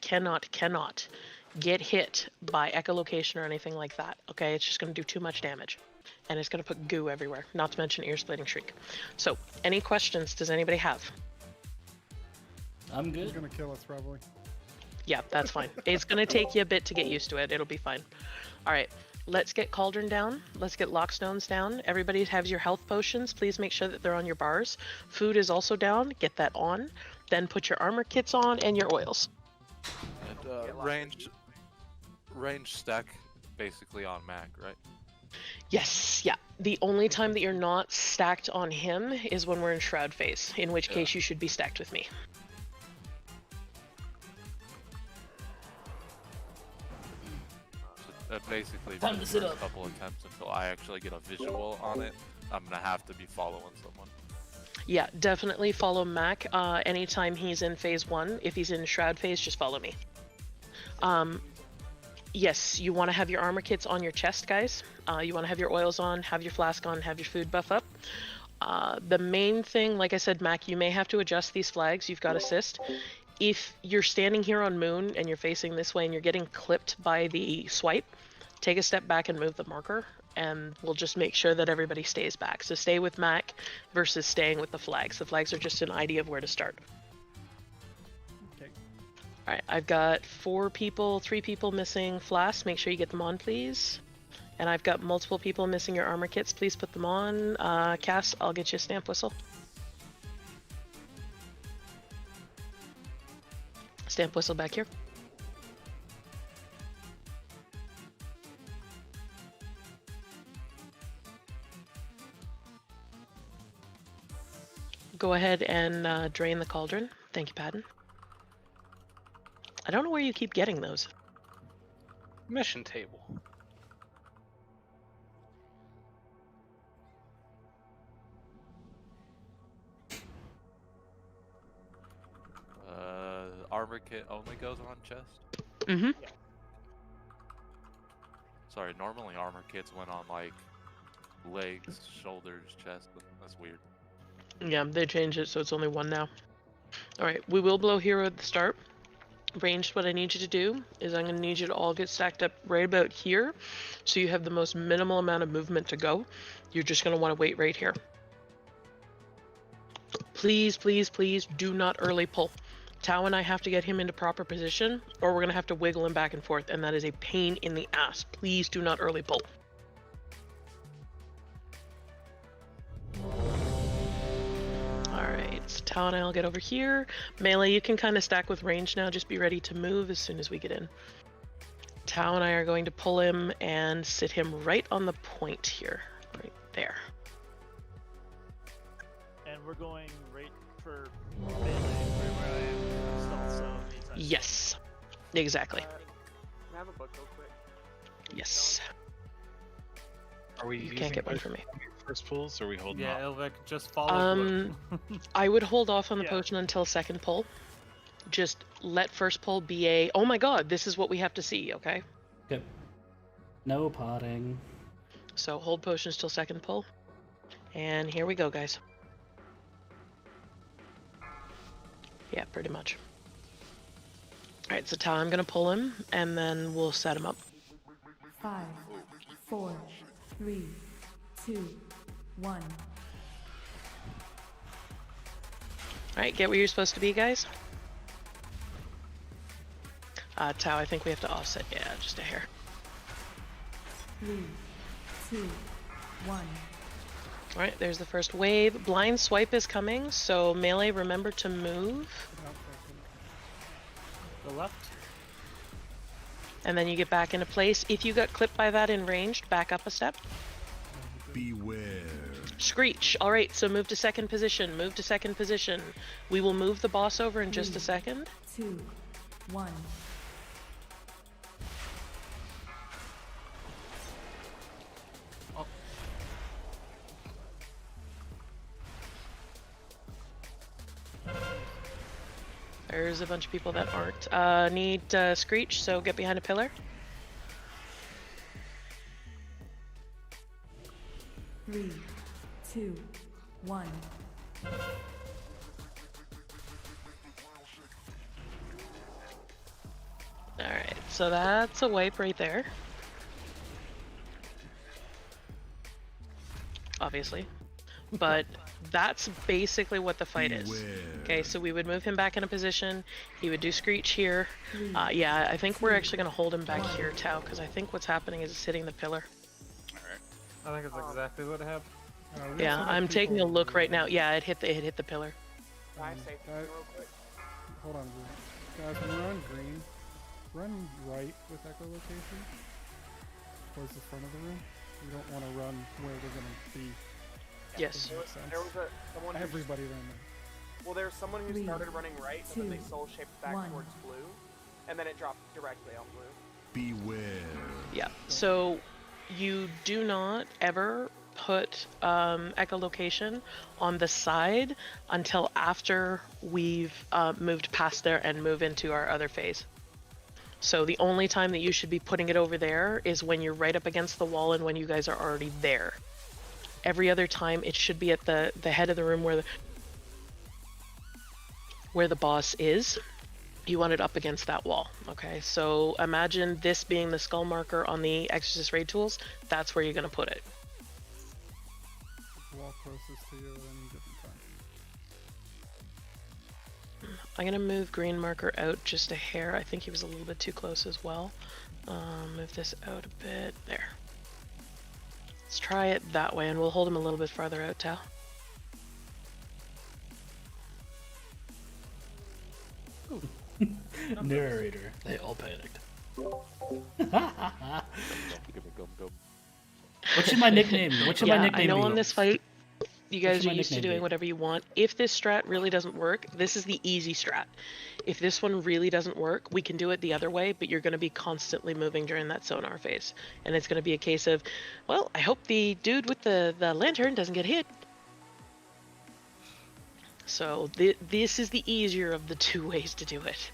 get hit by echolocation or anything like that. Okay, it's just going to do too much damage, and it's going to put goo everywhere, not to mention ear-splitting shriek. So any questions does anybody have? I'm good. He's gonna kill us probably. Yeah, that's fine. It's going to take you a bit to get used to it. It'll be fine. All right, let's get Cauldron down. Let's get Lockstones down. Everybody has your health potions. Please make sure that they're on your bars. Food is also down. Get that on. Then put your armor kits on and your oils. get locked in. range stack basically on Mac, right? Yes, yeah. The only time that you're not stacked on him is when we're in Shroud phase, in which case you should be stacked with me. So, basically, Time for to the sit first up. couple attempts until I actually get a visual on it, I'm gonna have to be following someone. Yeah, definitely follow Mac anytime he's in phase 1. If he's in Shroud phase, just follow me. Yes, you want to have your armor kits on your chest, guys. You want to have your oils on, have your flask on, have your food buff up. The main thing, like I said, Mac, you may have to adjust these flags. You've got assist. If you're standing here on Moon and you're facing this way and you're getting clipped by the swipe, take a step back and move the marker, and we'll just make sure that everybody stays back. So stay with Mac versus staying with the flags. The flags are just an idea of where to start. Okay. Alright, I've got 3 people missing flasks. Make sure you get them on, please. And I've got multiple people missing your armor kits. Please put them on. Cass, I'll get you a stamp whistle. Stamp whistle back here. Go ahead and drain the cauldron. Thank you, Patton. I don't know where you keep getting those. Mission table. Armor kit only goes on chest? Mm-hmm. Sorry, normally armor kits went on like legs, shoulders, chest. That's weird. Yeah, they changed it so it's only 1 now. Alright, we will blow hero at the start. Ranged, what I need you to do is I'm going to need you to all get stacked up right about here so you have the most minimal amount of movement to go. You're just going to want to wait right here. Please, please, please do not early pull. Tau and I have to get him into proper position or we're going to have to wiggle him back and forth, and that is a pain in the ass. Please do not early pull. Alright, so Tau and I will get over here. Melee, you can kind of stack with range now. Just be ready to move as soon as we get in. Tau and I are going to pull him and sit him right on the point here. Right there. And we're going right for melee, right where I am. Stealth, so anytime. Yes. Exactly. Can I have a book real quick? Yes. Are we You using can't get one both for me. first pulls, or are we holding Yeah, off? Elvic, just follow. I would hold off on the Yeah. potion until second pull. Just let first pull be a, oh my god, this is what we have to see, okay? Okay. No potting. So hold potions till second pull. And here we go, guys. Yeah, pretty much. Alright, so Tau, I'm gonna pull him, and then we'll set him up. 5, 4, 3, 2, 1. Alright, get where you're supposed to be, guys. Tau, I think we have to offset, yeah, just a hair. 3, 2, 1. Alright, there's the first wave. Blind swipe is coming, so melee, remember to move. The left. And then you get back into place. If you got clipped by that in ranged, back up a step. Beware. Screech. Alright, so move to second position. Move to second position. We will move the boss over in just a second. 2, 1. There's a bunch of people that aren't. Need Screech, so get behind a pillar. 3, 2, 1. Alright, so that's a wipe right there. Obviously. But that's basically what the fight is. Okay, so we would move him back into position. He would do Screech here. Yeah, I think we're actually going to hold him back here, Tau, because I think what's happening is it's hitting the pillar. I think it's exactly what happened. Yeah, I'm taking a look right now. Yeah, it hit the pillar. Can I say something real quick? Hold on, guys. When we're on green, run right with echolocation towards the front of the room. We don't want to run where we're going to be. Yes. There was someone who Everybody ran there. Well, there's someone who 3, started running right, and then they 2, soul shaped back 1. towards blue, and then it dropped directly on blue. Beware. Yeah. So you do not ever put echolocation on the side until after we've moved past there and move into our other phase. So the only time that you should be putting it over there is when you're right up against the wall and when you guys are already there. Every other time it should be at the head of the room where the boss is. You want it up against that wall. Okay, so imagine this being the skull marker on the Exorcist raid tools. That's where you're going to put it. The wall closest to you at any given time. I'm going to move green marker out just a hair. I think he was a little bit too close as well. Move this out a bit. There. Let's try it that way, and we'll hold him a little bit farther out, Tal. Narrator. They all panicked. What should my nickname? What should my nickname I know be? on this fight, you guys should are my used to nickname doing be? whatever you want. If this strat really doesn't work, this is the easy strat. If this one really doesn't work, we can do it the other way, but you're going to be constantly moving during that sonar phase. And it's going to be a case of, well, I hope the dude with the lantern doesn't get hit. So this is the easier of the two ways to do it.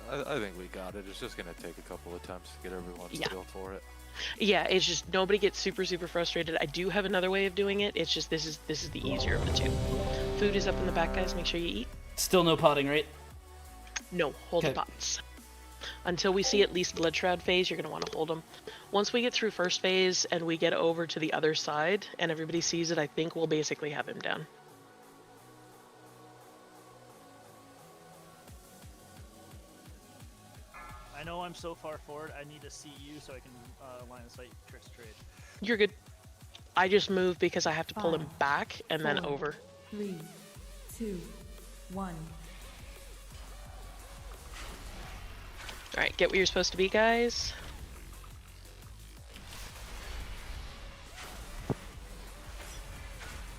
I think we got it. It's just gonna take a couple of times to get everyone's feel for it. Yeah, it's just nobody gets super frustrated. I do have another way of doing it. It's just this is the easier of the two. Food is up in the back, guys. Make sure you eat. Still no potting, right? No, hold the Okay. pots. Until we see at least Blood Shroud phase, you're going to want to hold them. Once we get through first phase and we get over to the other side and everybody sees it, I think we'll basically have him down. I know I'm so far forward, I need to see you so I can line of sight tricks trade. You're good. I just moved because I have to pull him 5, back and then 4, over. 3, 2, 1. Alright, get where you're supposed to be, guys.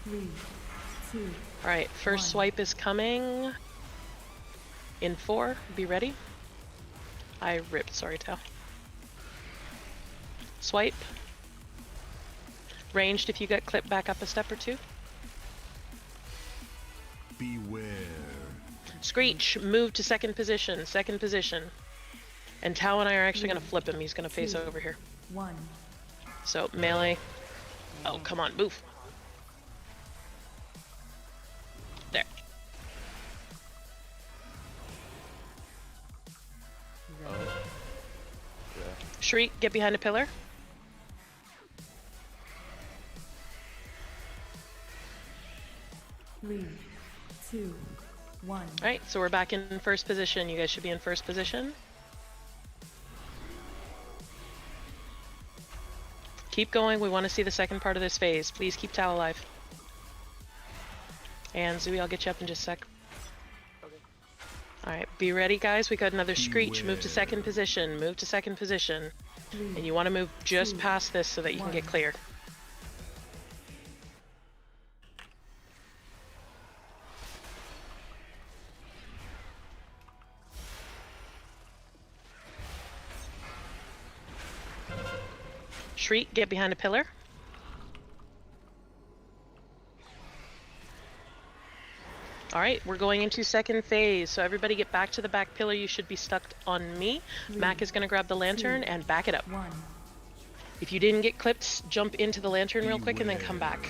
Three, 2. Alright, first 1. swipe is coming. In 4, be ready. I ripped, sorry, Tao. Swipe. Ranged if you got clipped back up a step or two. Beware. Screech, move to second position, And Tao and I are actually going to flip him. He's going to face 2, over here. 1. So, melee. Oh, come on, move. There. Shriek, get behind a pillar. Three, 2, 1. Alright, so we're back in first position. You guys should be in first position. Keep going. We want to see the second part of this phase. Please keep Tao alive. And Zooey, I'll get you up in just a sec. Alright, be ready, guys. We got another Screech. Move to second position. Move to second position. 3, And you want to move just 2, past this so that you can get 1. clear. Shriek, get behind a pillar. Alright, we're going into second phase, so everybody get back to the back pillar. You should be stuck on me. 3, Mac is going to grab the lantern 2, and back it up. 1. If you didn't get clipped, jump into the lantern real quick and then come back.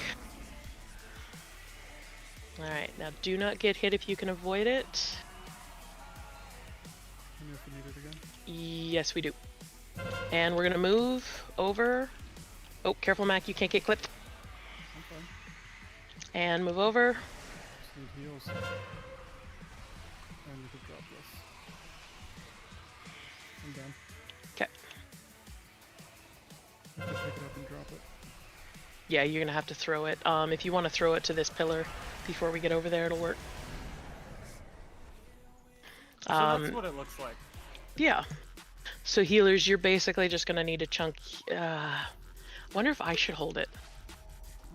Alright, now do not get hit if you can avoid it. Let me know if you need it again. Yes, we do. And we're going to move over. Oh, careful, Mac, you can't get clipped. I'm fine. And move over. Just need heals. And you could drop this. I'm done. Okay. You can pick it up and drop it. Yeah, you're going to have to throw it. If you want to throw it to this pillar before we get over there, it'll work. So that's what it looks like. Yeah. So healers, you're basically just gonna need a chunk. Wonder if I should hold it.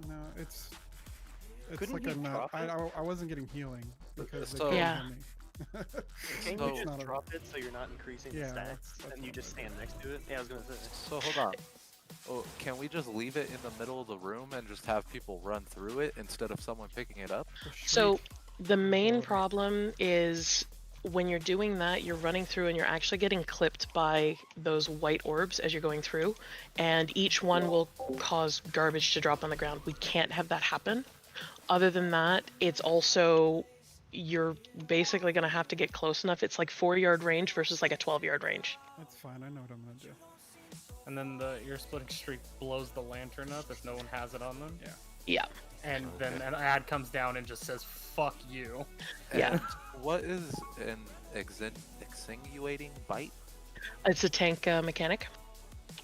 No, it's Couldn't like you I'm not. drop I wasn't getting healing because they So- couldn't Yeah. heal me. Can't So- you It's not just a- drop it so you're not increasing the Yeah, stats, that's and you what just I'm stand next to it? Yeah, I was gonna say. So hold on. Oh, can we just leave it in the middle of the room and just have people run through it instead of someone picking it up? So the main problem is when you're doing that, you're running through and you're actually getting clipped by those white orbs as you're going through, and each one will cause garbage to drop on the ground. We can't have that happen. Other than that, it's also, you're basically going to have to get close enough. It's like 4-yard range versus like a 12-yard range. That's fine. I know what I'm gonna do. And then your splitting streak blows the lantern up if no one has it on them. Yeah. Yeah. And then an ad comes down and just says "fuck you." Yeah. And what is an exsanguinating bite? It's a tank mechanic.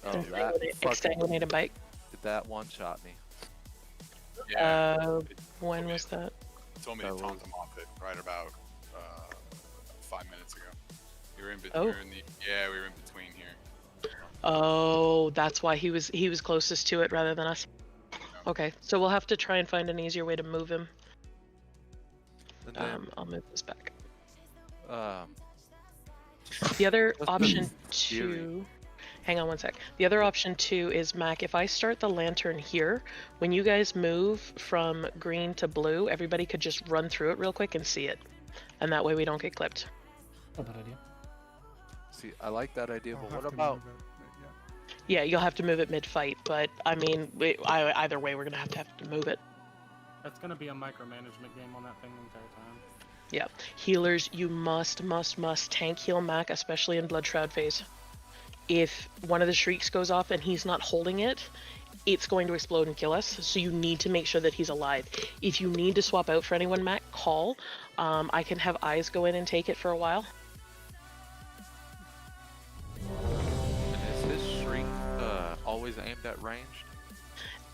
Oh, that Exsanguinated bite. that one shot me. When was that? Told me to taunt them off it right about 5 minutes ago. We were in Oh. we were in between here. Oh, that's why he was closest to it rather than us. Okay, so we'll have to try and find an easier way to move him. And then, I'll move this back. just The other a option theory. two. Hang on one sec. The other option too is, Mac, if I start the lantern here, when you guys move from green to blue, everybody could just run through it real quick and see it. And that way we don't get clipped. Not a bad idea. See, I like that idea, I'll but have what to about? move it, but Yeah, you'll have to move it mid-fight, but I mean, either way, we're gonna have to move it. That's gonna be a micromanagement game on that thing the entire time. Yeah, healers, you must tank heal Mac, especially in Blood Shroud phase. If one of the shrieks goes off and he's not holding it, it's going to explode and kill us, so you need to make sure that he's alive. If you need to swap out for anyone, Mac, call. I can have Eyes go in and take it for a while. And is his shriek always aimed at ranged?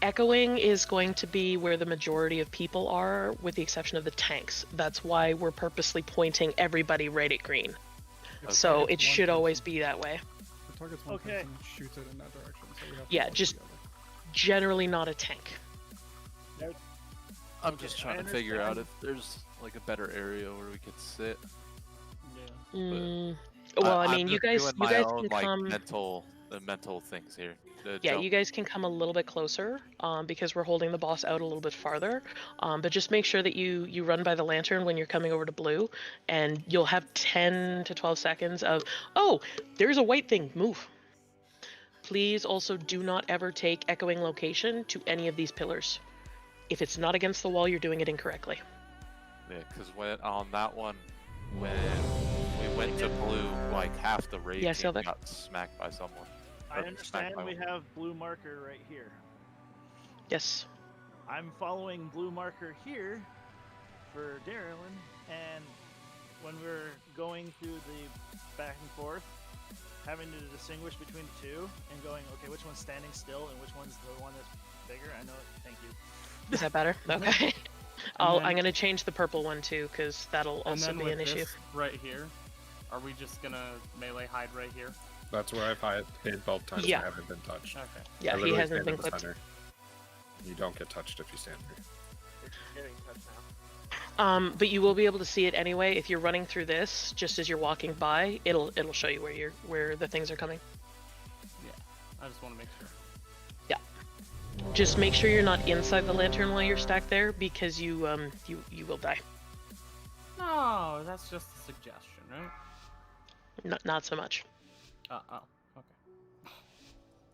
Echoing is going to be where the majority of people are, with the exception of the tanks. That's why we're purposely pointing everybody right at green. Okay. So It's it should always be that way. the target's one Okay. person shoots it in that direction, so we have to Yeah, work just together. generally not a tank. I'm just I trying to figure out understand. if there's like a better area where we could sit. Mm, well, I mean, I'm you just guys, doing you my guys own, can like, come. mental things here. Yeah, you guys can come a little bit closer, because we're holding the boss out a little bit farther. But just make sure that you run by the lantern when you're coming over to blue, and you'll have 10 to 12 seconds of, oh, there's a white thing, move. Please also do not ever take echoing location to any of these pillars. If it's not against the wall, you're doing it incorrectly. Yeah, because when on that one, when we went to blue, like half the raid Yeah, team Sylvain. got smacked by someone. I Or understand smacked by we one. have blue marker right here. Yes. I'm following blue marker here for Darylin, and when we're going through the back and forth, having to distinguish between the two and going, okay, which one's standing still and which one's the one that's bigger? I know it. Thank you. Is that better? Okay. I'm gonna change the purple one too, because that'll And also then be with an issue. this right here, are we just gonna melee hide right here? That's where I've hid both times Yeah. I haven't been touched. Okay. Yeah, I he literally hasn't stand in been the clipped. center. You don't get touched if you stand here. It's getting touched now. But you will be able to see it anyway. If you're running through this, just as you're walking by, it'll show you where the things are coming. Yeah. I just want to make sure. Yeah. Just make sure you're not inside the lantern while you're stacked there, because you will die. No, that's just a suggestion, right? Not so much. Oh, okay.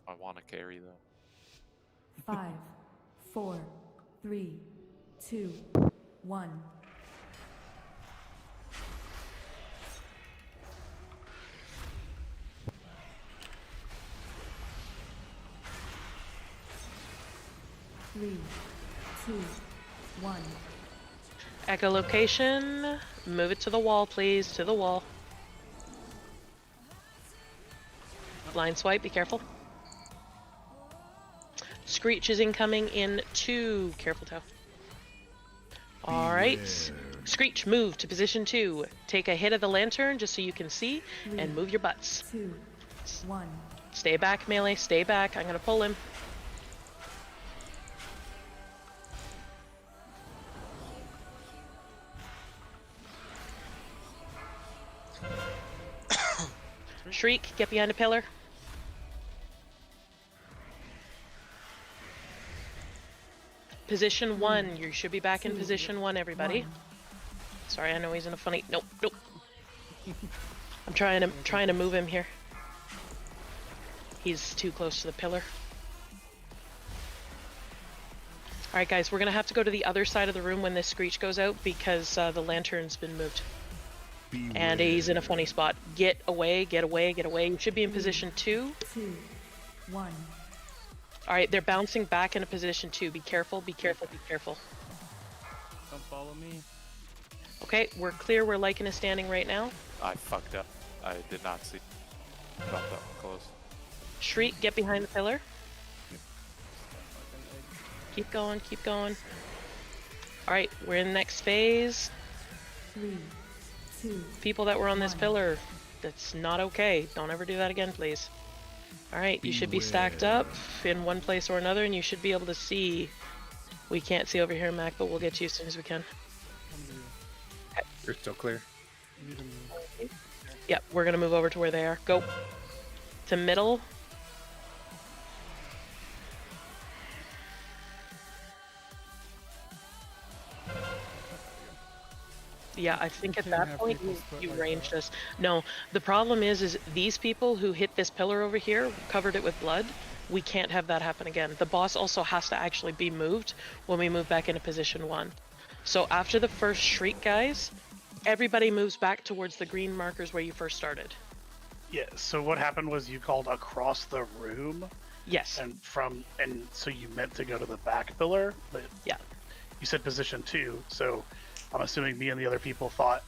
I want to carry though. 5, 4, 3, 2, 1. Three, 2, 1. Echolocation. Move it to the wall, please. To the wall. Blind swipe. Be careful. Screech is incoming in 2. Careful, Toe. Alright. Screech, move to position 2. Take a hit of the lantern just so you can see, and move your butts. 2, 1. Stay back, Melee. Stay back. I'm gonna pull him. Shriek, get behind a pillar. Position 1. You should be back in position 1, everybody. Sorry, I know he's in a funny. Nope, nope. I'm trying to move him here. He's too close to the pillar. All right, guys, we're gonna have to go to the other side of the room when this Screech goes out because the lantern's been moved. And he's in a funny spot. Get away, get away, get away. You should be in position 2. 2, 1. Alright, they're bouncing back into position 2. Be careful, be careful, be careful. Don't follow me. Okay, we're clear where Lycan is standing right now. I fucked up. I did not see. Got that one close. Shriek, get behind the pillar. Keep going, keep going. Alright, we're in the next phase. 3, 2. People that were on this pillar, that's not okay. Don't ever do that again, please. Alright, you should be stacked up in one place or another, and you should be able to see. We can't see over here, Mac, but we'll get to you as soon as we can. You're still clear. Yep, we're gonna move over to where they are. Go. To middle. Yeah, I think at that point you ranged us. No, the problem is these people who hit this pillar over here, covered it with blood, we can't have that happen again. The boss also has to actually be moved when we move back into position 1. So after the first Shriek, guys, everybody moves back towards the green markers where you first started. Yeah, so what happened was you called across the room. Yes. And so you meant to go to the back pillar, but yeah, you said position 2, so I'm assuming me and the other people thought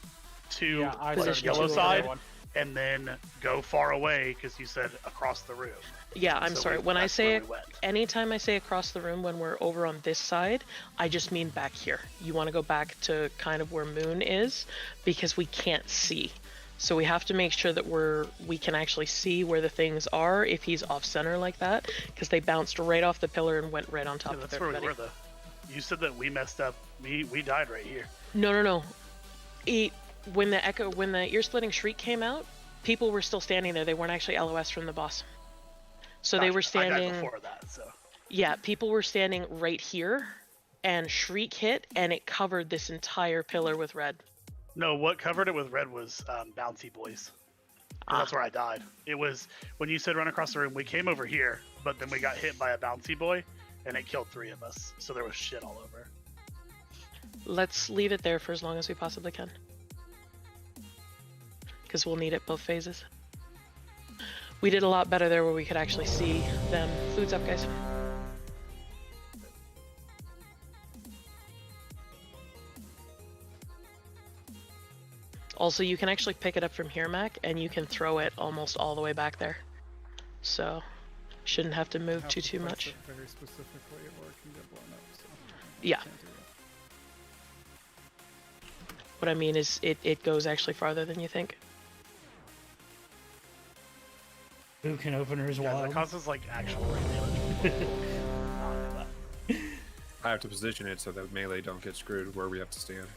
2 was the yellow side, and then go far away because you said across the room. Yeah, I'm sorry. When I say anytime I say across the room when we're over on this side, I just mean back here. You want to go back to kind of where Moon is because we can't see. So we have to make sure that we can actually see where the things are if he's off center like that, because they bounced right off the pillar and went right on top of everybody. That's where we were though. You said that we messed up. We died right here. No. When the ear-splitting Shriek came out, people were still standing there. They weren't actually LOS from the boss. So they were standing. I died before that, so. Yeah, people were standing right here, and Shriek hit, and it covered this entire pillar with red. No, what covered it with red was Bouncy Boys. That's where I died. It was when you said run across the room. We came over here, but then we got hit by a Bouncy Boy, and it killed 3 of us. So there was shit all over. Let's leave it there for as long as we possibly can, because we'll need it both phases. We did a lot better there where we could actually see them. Food's up, guys. Also, you can actually pick it up from here, Mac, and you can throw it almost all the way back there. So, shouldn't have to move too much. Very specifically, or it can get blown up. So yeah. What I mean is, it goes actually farther than you think. Who can openers wild? That causes like actual rain damage. I have to position it so that melee don't get screwed where we have to stand.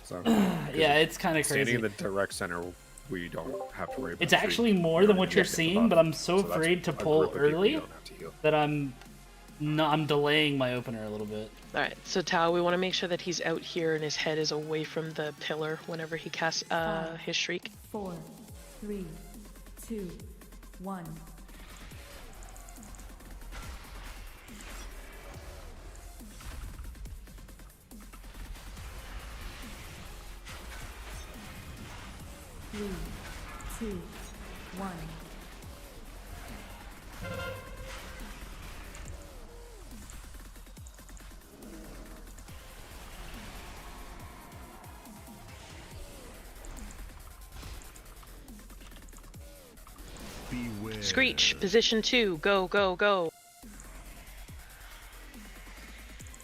So yeah, it's kind of crazy. Standing in the direct center, we don't have to worry about. It's actually more than what you're seeing, but I'm so afraid to pull early that I'm delaying my opener a little bit. All right, so Tao, we want to make sure that he's out here and his head is away from the pillar whenever he casts his Shriek. 4, 3, 2, 1. Three, 2, 1. Beware. Screech, position 2, go, go, go.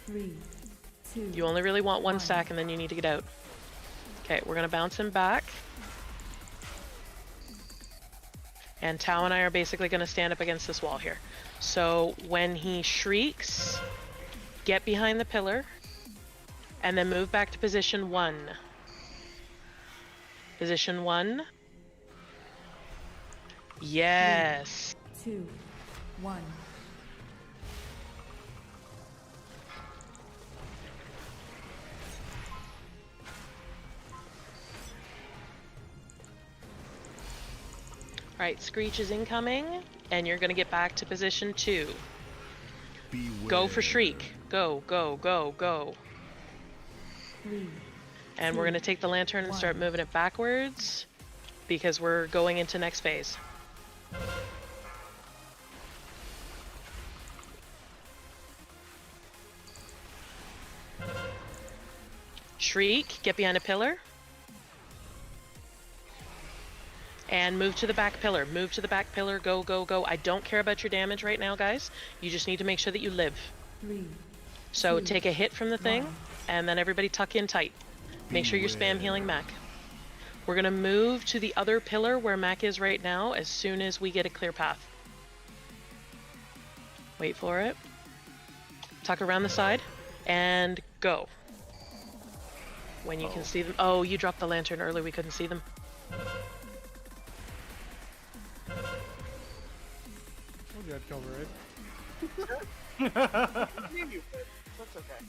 3, You only really want one stack and then you need to get out. Okay, we're gonna bounce him back. And Tao and I are basically gonna stand up against this wall here. So when he shrieks, get behind the pillar and then move back to position 1. Position 1. Yes. 2, 1. Alright, Screech is incoming, and you're gonna get back to position 2. Beware. Go for Shriek. Go, go, go, go. 3. And we're gonna take the lantern and start moving it backwards, because we're going into next phase. Shriek, get behind a pillar. And move to the back pillar. Move to the back pillar. Go, go, go. I don't care about your damage right now, guys. You just need to make sure that you live. 3. So 2, take a hit from the thing, and then everybody tuck in tight. Make sure you're spam healing Mac. We're gonna move to the other pillar where Mac is right now as soon as we get a clear path. Wait for it. Tuck around the side, and go. When you can see them. Oh, you dropped the lantern early, we couldn't see them. Told you I'd cover it. That's okay.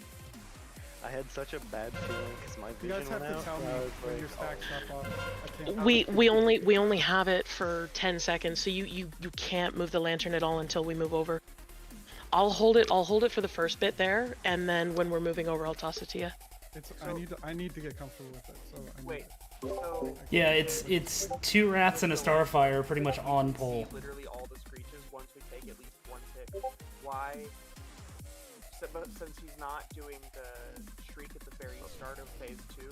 I had such a bad feeling because my You guys vision have went to out. tell me and I was when like, your stack's up off. I can't. We only have it for 10 seconds, so you can't move the lantern at all until we move over. I'll hold it for the first bit there, and then when we're moving over, I'll toss it to you. I need to get comfortable with it. So I Wait. So Yeah, it's 2 rats and a starfire pretty much on pole. literally all the screeches once we take at least 1 tick. Why? But since he's not doing the shriek at the very start of phase 2,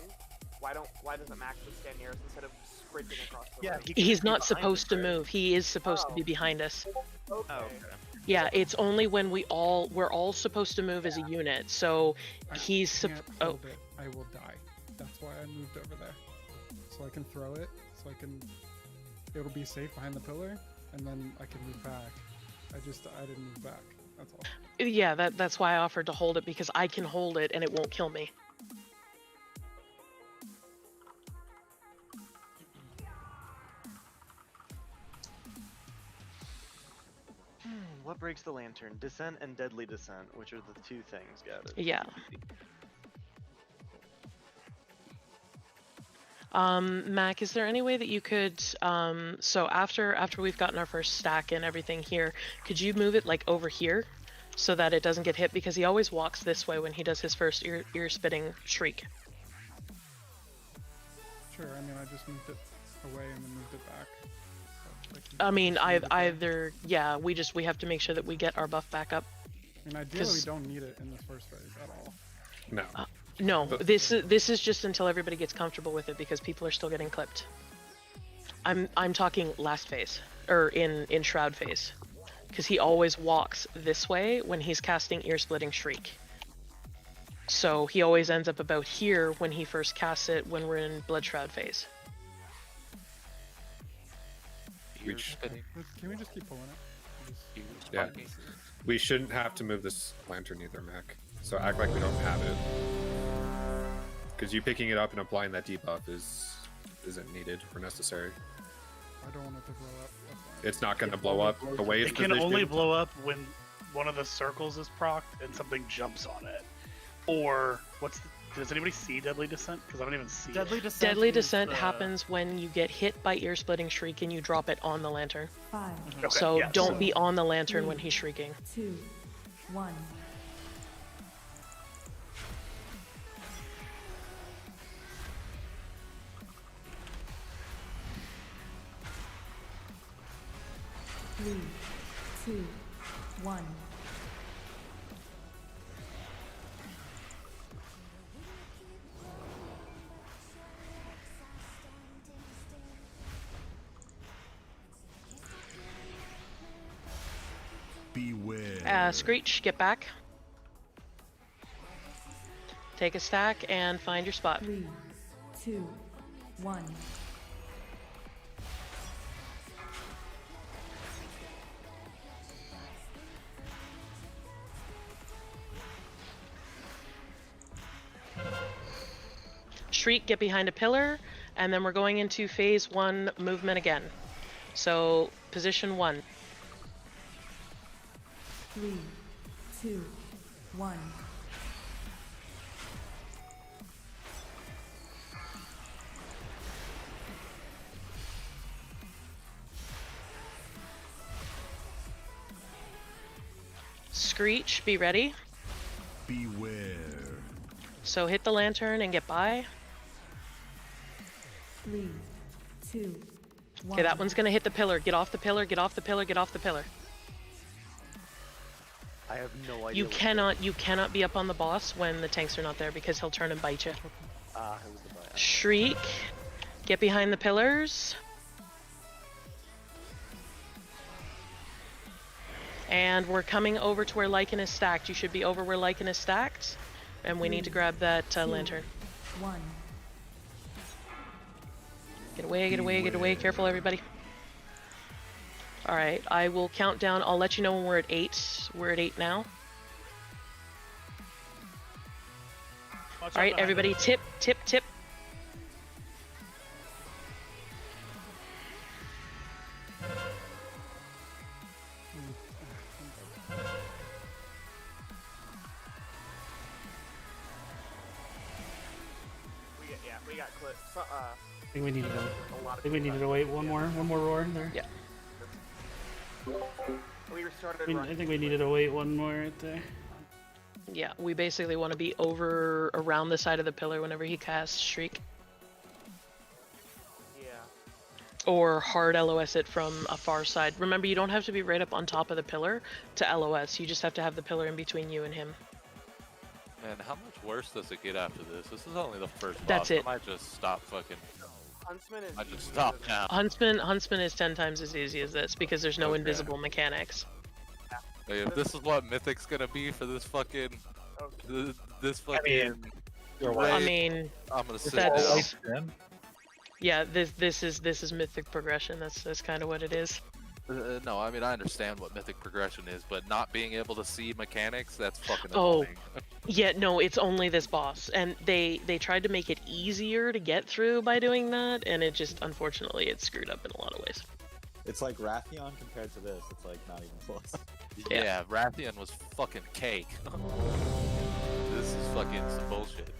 why doesn't Max just stand near us instead of sprinting across the room? He's not supposed to move. He is supposed to be behind us. Okay. Yeah, it's only when we're all supposed to move as a unit. So he's can't hold it. I will die. That's why I moved over there, so I can throw it. So it'll be safe behind the pillar, and then I can move back. I didn't move back. That's all. Yeah, that's why I offered to hold it, because I can hold it and it won't kill me. What breaks the lantern? Descent and deadly descent, which are the 2 things, got it. Yeah. Mac, is there any way that you could, so after we've gotten our first stack and everything here, could you move it like over here so that it doesn't get hit? Because he always walks this way when he does his first ear-spitting shriek. Sure. I mean, I just moved it away and then moved it back. I mean, yeah, we have to make sure that we get our buff back up. I mean, ideally, we don't need it in this first phase at all. No. No, this is just until everybody gets comfortable with it, because people are still getting clipped. I'm talking last phase, or in Shroud phase, because he always walks this way when he's casting Ear-Splitting Shriek. So he always ends up about here when he first casts it when we're in Blood Shroud phase. Can we just keep pulling it? Yeah. We shouldn't have to move this lantern either, Mac. So act like we don't have it. Because you picking it up and applying that debuff isn't needed or necessary. I don't want it to blow up. It's not going to blow up. The way it's It can positioned. only blow up when one of the circles is procced and something jumps on it. Or does anybody see Deadly Descent? Because I don't even see it. Deadly Descent happens when you get hit by Ear-Splitting Shriek and you drop it on the lantern. 5. Okay, So yes. don't be on the lantern when he's shrieking. 2, 1. Three, 2, 1. Beware. Screech, get back. Take a stack and find your spot. 3, 2, 1. Shriek, get behind a pillar, and then we're going into phase 1 movement again. So, position 1. 3, 2, 1. Screech, be ready. Beware. So hit the lantern and get by. 3, 2, 1. Okay, that one's gonna hit the pillar. Get off the pillar, get off the pillar, get off the pillar. I have no idea. You cannot be up on the boss when the tanks are not there because he'll turn and bite you. It was the bite. Shriek, get behind the pillars. And we're coming over to where Lycan is stacked. You should be over where Lycan is stacked. And we need to grab that lantern. 1. Get away, get away, get away. Careful, everybody. Alright, I will count down. I'll let you know when we're at 8. We're at 8 now. Alright, everybody, tip, tip, tip. We got clips. I think we needed to wait one more roar there. Yeah. We restarted. I think we needed to wait one more right there. Yeah, we basically want to be over around the side of the pillar whenever he casts Shriek. Yeah. Or hard LOS it from a far side. Remember, you don't have to be right up on top of the pillar to LOS. You just have to have the pillar in between you and him. Man, how much worse does it get after this? This is only the first boss. That's it. I might just stop fucking. Huntsman is. I just stop now. Huntsman is 10 times as easy as this because there's no invisible mechanics. Like, if this is what Mythic's gonna be for this fucking, this fucking. I mean, I'm gonna sit that's, down. yeah, this is Mythic progression. That's kind of what it is. No, I mean I understand what Mythic progression is, but not being able to see mechanics, that's fucking Oh, annoying. yeah, no, it's only this boss, and they tried to make it easier to get through by doing that, and it just unfortunately it's screwed up in a lot of ways. It's like Rathion compared to this. It's like not even close. Yeah, Rathion was fucking cake. This is fucking some bullshit.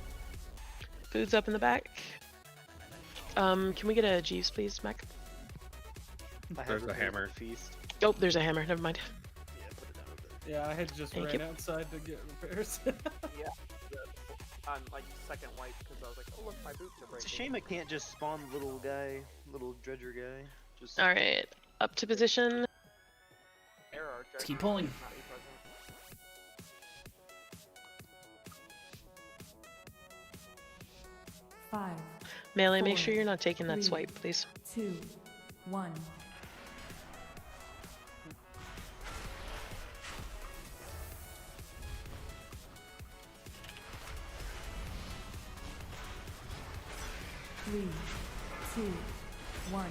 Food's up in the back. Can we get a Jeeves, please, Mac? There's the hammer. Feast. Oh, there's a hammer. Never mind. Yeah, put it down a bit. Yeah, I had just Thank ran you. outside to get repairs. Yeah. On like second wipe because I was like, oh look, my boots are breaking. It's a shame I can't just spawn little guy, little dredger guy. Just. All right, up to position. Error. Let's keep pulling. Not be present. 5, Melee, make 4, sure you're not taking that 3, swipe, please. 2, 1. Three, 2, 1.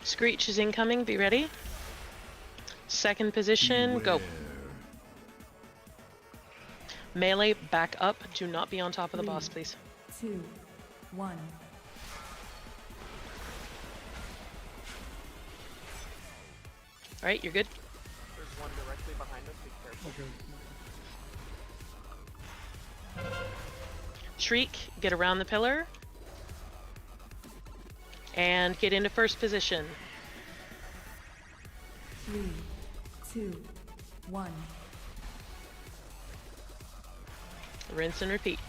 Screech is incoming. Be ready. Second position. Go. Melee, back up. Do not be on top of the boss, please. 2, 1. All right, you're good. There's one directly behind us. Be careful. Shriek, get around the pillar. And get into first position. 3, 2, 1. Rinse and repeat.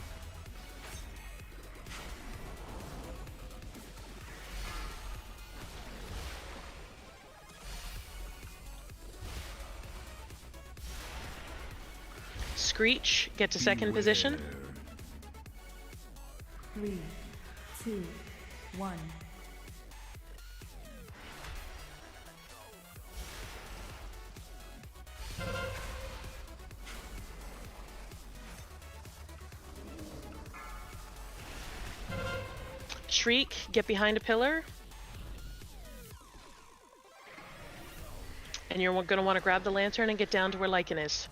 Screech, get to second position. 3, 2, 1. Shriek, get behind a pillar. And you're going to want to grab the lantern and get down to where Lycan is.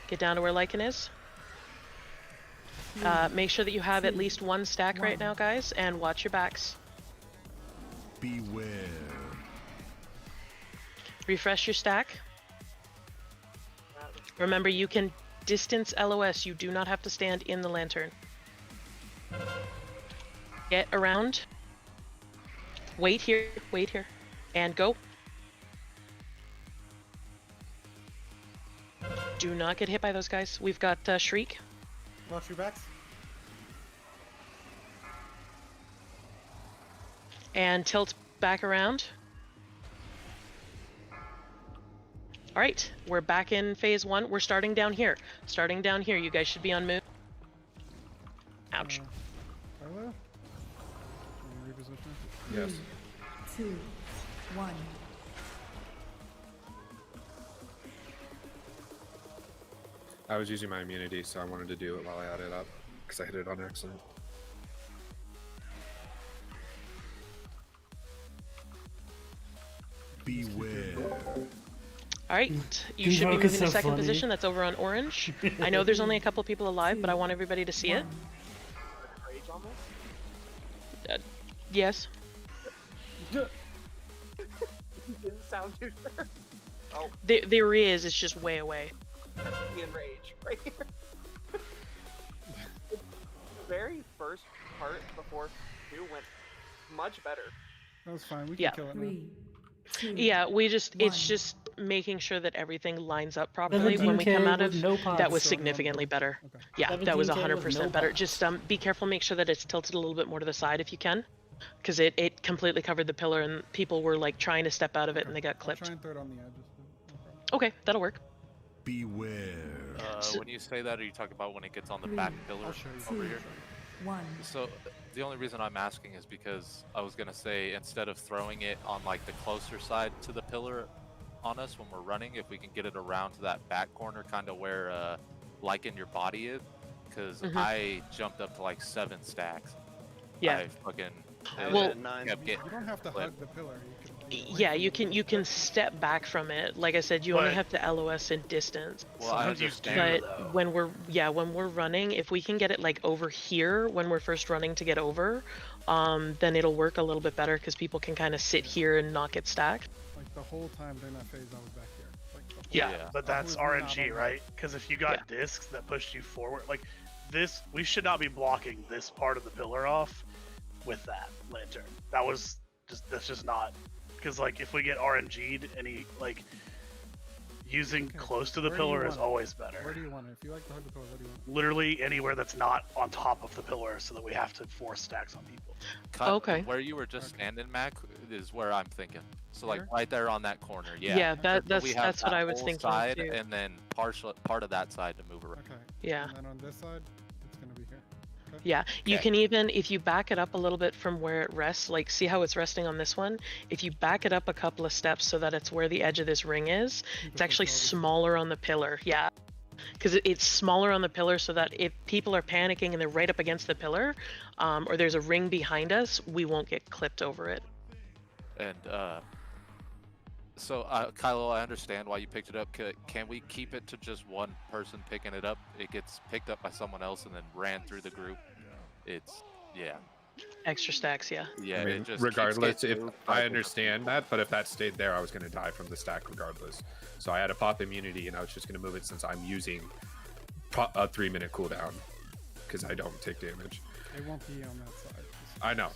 Get down to where Lycan is. Make sure that you have at least one stack right now, guys, and watch your backs. Beware. Refresh your stack. Remember, you can distance LOS. You do not have to stand in the lantern. Get around. Wait here, and go. Do not get hit by those guys. We've got Shriek. Watch your backs. And tilt back around. All right, we're back in phase 1. We're starting down here. You guys should be on move. Ouch. Carlo? Reposition? Yes. 2, 1. I was using my immunity, so I wanted to do it while I had it up, because I hit it on accident. Beware. All right, you should be moving to second position. That's over on orange. I know there's only a couple people alive, but I want everybody to see it. Rage on this? Yes. Didn't sound too sure. Oh, There is. It's just way away. me and Rage right here. The very first part before 2 went much better. That was fine. We can Yeah. kill it now. 3, 2. Yeah, it's 1. just making sure that everything lines up properly when we come out of. That was significantly better. Okay. Yeah, that was 17K with 100% no better. pots. Just be careful, make sure that it's tilted a little bit more to the side if you can, because it completely covered the pillar and people were like trying to step out of it and they got I'll clipped. try and throw it on the edges. No problem. Okay, that'll work. Beware. When you say that, are you talking about when it gets on the 3, back pillar I'll show you. over 2, here? 1. So the only reason I'm asking is because I was gonna say instead of throwing it on like the closer side to the pillar on us when we're running, if we can get it around to that back corner, kind of where like in your body is, because I jumped up to like 7 stacks. Yeah. I fucking Well- kept getting You don't have to clipped. hug the pillar. Yeah, you can step back from it. Like I said, you only But- have to LOS in distance. Well, I Sometimes you understand. But when we're running, if we can get it like over here when we're first running to get over, then it'll work a little bit better because people can kind of sit here and not get stacked. Like the whole time during that phase, I was back here. Like the whole Yeah, Yeah. but that's I was not RNG, on right? Because if you got discs that pushed you forward, like this, we should not be blocking this part of the pillar off with that lantern. That's just not. Because like if we get RNG'd, any like using Okay, close to the where do you pillar is want it? always better. Where do you want it? If you like to hug the pillar, where do you want it? Literally anywhere that's not on top of the pillar, so that we have to force stacks on people. Okay. Where you were just standing, Mac, is where I'm thinking. So like Here? right there on that corner. Yeah. Yeah, So that's we have what that I was whole thinking side, too. and then part of that side to move around. Okay. Yeah. And then on this side, it's gonna be here. Okay. Yeah, you Okay. can even, if you back it up a little bit from where it rests, like see how it's resting on this one? If you back it up a couple of steps so that it's where the edge of this ring is, it's actually smaller on the pillar. Yeah, because it's smaller on the pillar so that if people are panicking and they're right up against the pillar, or there's a ring behind us, we won't get clipped over it. And so Kylo, I understand why you picked it up. Can we keep it to just one person picking it up? It gets picked up by someone else and then ran through the group. It's Extra stacks, yeah. Yeah, I mean, it just keeps regardless, getting if moved by I the- understand that, but if that stayed there, I was going to die from the stack regardless. So I had to pop immunity, and I was just going to move it since I'm using a 3-minute cooldown because I don't take damage. It won't be on that side. I know.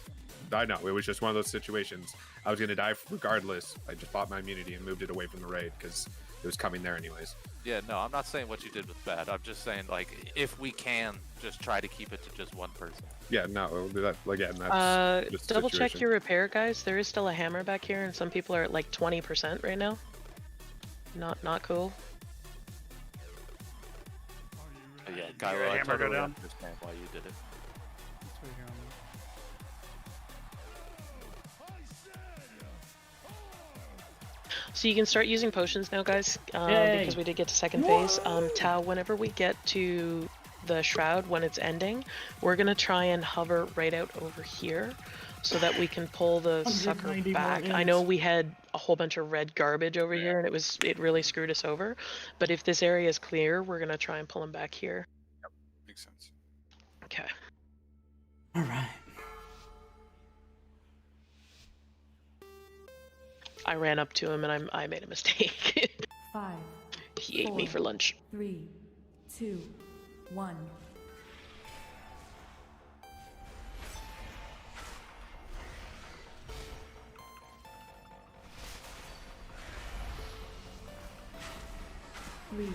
It was just one of those situations. I was going to die regardless. I just bought my immunity and moved it away from the raid because it was coming there anyways. Yeah, no, I'm not saying what you did was bad. I'm just saying, like, if we can, just try to keep it to just one person. Yeah, no, that, again, that's just the Double check situation. your repair, guys. There is still a hammer back here, and some people are at like 20% right now. Not cool. Yeah, Your Kylo, I hammer go totally down? understand why you did it. That's what you're on. So you can start using potions now, guys, Yay. because we did get to second phase. Tao, whenever we get to the shroud, when it's ending, we're gonna try and hover right out over here so that we can pull the sucker 190 more back. I ints. know we had a whole bunch of red garbage over here, and it really screwed us over. But if this area is clear, we're gonna try and pull him back here. Makes sense. Okay. All right. I ran up to him and I made a mistake. 5, He ate me 4, for lunch. 3, 2, 1. Three,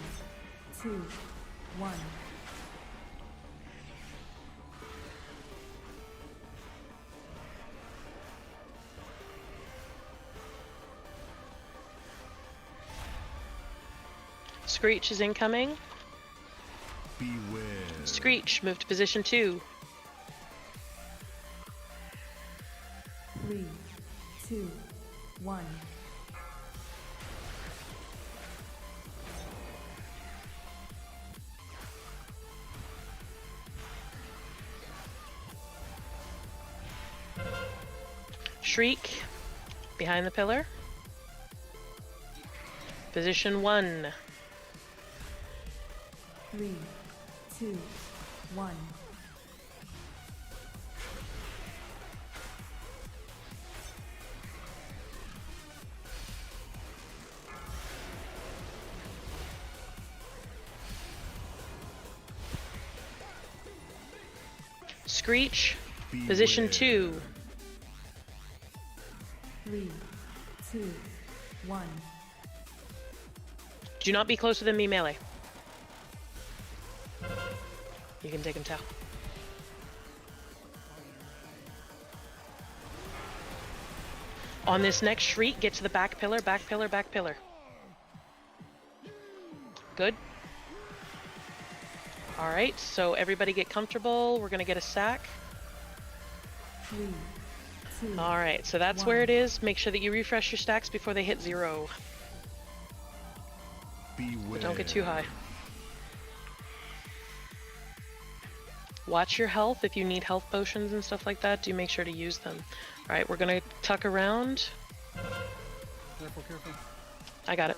2, 1. Screech is incoming. Beware. Screech, move to position 2. 3, 2, 1. Shriek, behind the pillar. Position 1. 3, 2, 1. Screech, position 2. 3, 2, 1. Do not be closer than me melee. You can take him, Tao. On this next shriek, get to the back pillar, back pillar, back pillar. Good. Alright, so everybody get comfortable. We're gonna get a sack. 3, 2. Alright, so that's where it is. Make sure that you refresh your stacks before they hit 0. Beware. But don't get too high. Watch your health. If you need health potions and stuff like that, do make sure to use them. Alright, we're gonna tuck around. Careful, careful. I got it.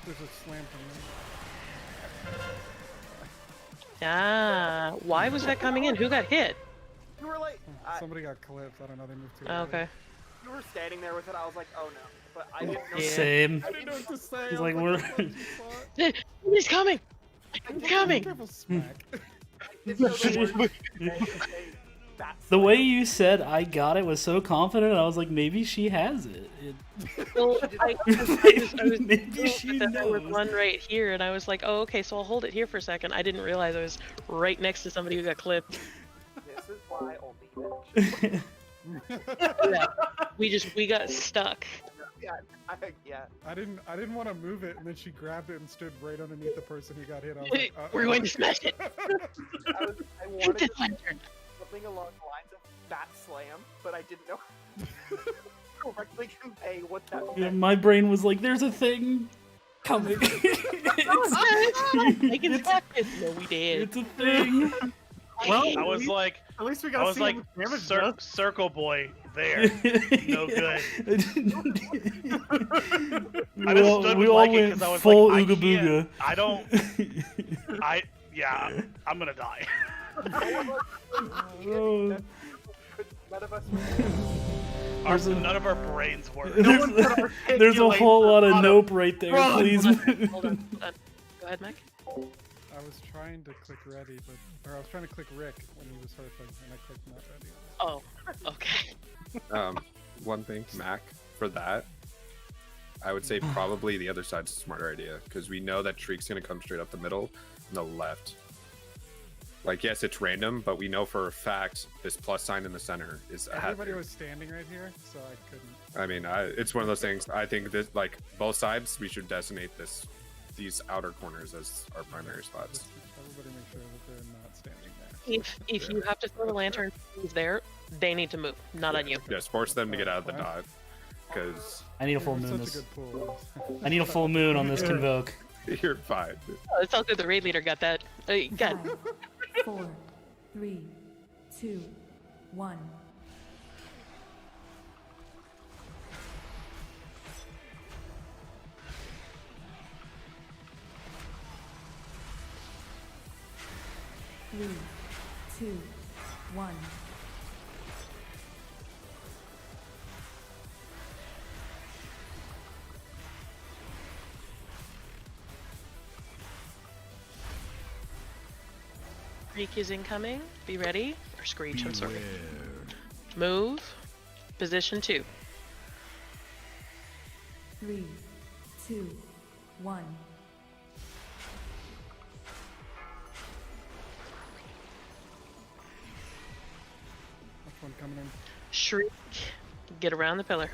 There's a slam from there. Ah, why was that coming in? Who got hit? You were like, Somebody got clipped. I don't know. They moved too Oh, okay. you were standing there with it. I was like, oh no. But I didn't know. Same. I didn't know what to say. He's I like, was we're. He's coming! He's coming! Careful, smack. The way you said I got it was so confident. I was like, maybe she has it. Well, I was Maybe she there was knows. one right here, and I was like, oh, okay, so I'll hold it here for a second. I didn't realize I was right next to somebody who got clipped. This is why only Yeah, we got stuck. Yeah, yeah. I didn't want to move it, and then she grabbed it and stood right underneath the person who got hit. I was like, We're going to smash it. I wanted to do something along the lines of bat slam, but I didn't know correctly convey what that Yeah, meant. my brain was like, there's a thing coming. I can attack it. No, we did. It's a thing. Well, I was like, At least we I got to was see like, how much damage does. circle boy there, no good. I just stood we with all Mikey went because I was full like, Ooga Booga. I don't, yeah, I'm gonna die. Oh. None of us. None of our brains work. There's a whole lot of nope right there. Please. Hold on. Go ahead, Mike. I was trying to click ready, or I was trying to click Rick when he was hurting, and I clicked not ready. Oh, okay. One thing, Mac, for that, I would say probably the other side's a smarter idea, because we know that Shriek's going to come straight up the middle and the left. Like, yes, it's random, but we know for a fact this plus sign in the center is a Everybody was standing right here, so I couldn't. I mean, it's one of those things. I think that, like, both sides, we should designate these outer corners as our primary spots. Everybody make sure that they're not standing there. If you have to throw the lantern there, they need to move, not on you. Yes, force them to get out of the dot. because I need a full You're moon. such a This. good pool. I need a full moon on this convoke. you're fine. Oh, it's all good. The raid leader got that. Got. 5, 4, 3, 2, 1. Three, 2, 1. Creek is incoming. Be ready. Or Screech, I'm sorry. Move. Position 2. 3, 2, 1. Which one coming in? Shriek. Get around the pillar.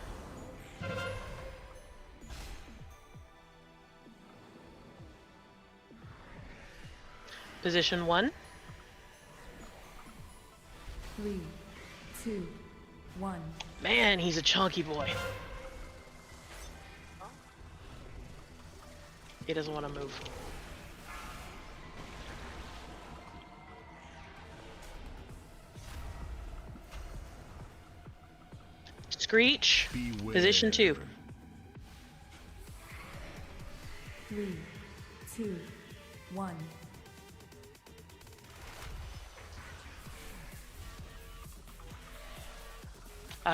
Position 1. 3, 2, 1. Man, he's a chunky boy. He doesn't want to move. Screech. Position 2. 3, 2, 1.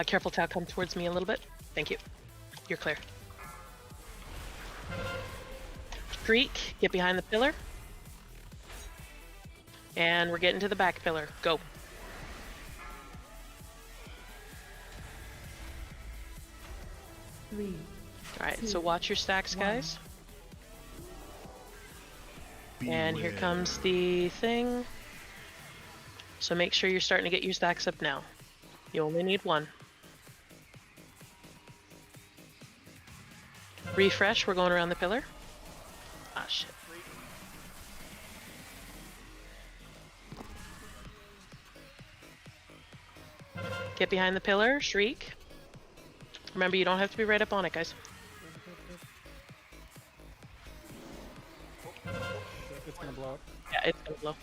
Careful, Tao, come towards me a little bit. Thank you. You're clear. Shriek, get behind the pillar. And we're getting to the back pillar. Go. Three. Alright, so watch your stacks, guys. And here comes the thing. So make sure you're starting to get your stacks up now. You only need 1. Refresh, we're going around the pillar. Ah, shit. Get behind the pillar, Shriek. Remember, you don't have to be right up on it, guys. It's gonna blow up. Yeah, it's gonna blow.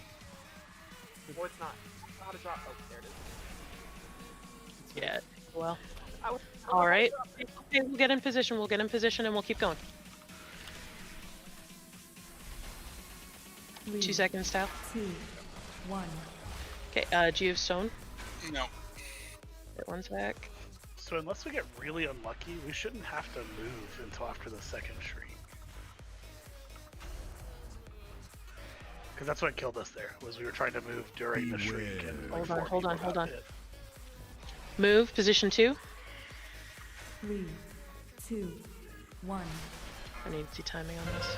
Or it's not. It's not a drop. Oh, there it is. Yeah, it takes a while. I was- Alright. Okay, we'll get in position, and we'll keep going. 2 seconds, Tao. 2, 1. Okay, do you have stone? No. Wait 1 sec. So unless we get really unlucky, we shouldn't have to move until after the second shriek. Because that's what killed us there, was we were trying to move during the shriek. And like Hold on. got hit. Move, position 2. 3, 2, 1. I need to see timing on this.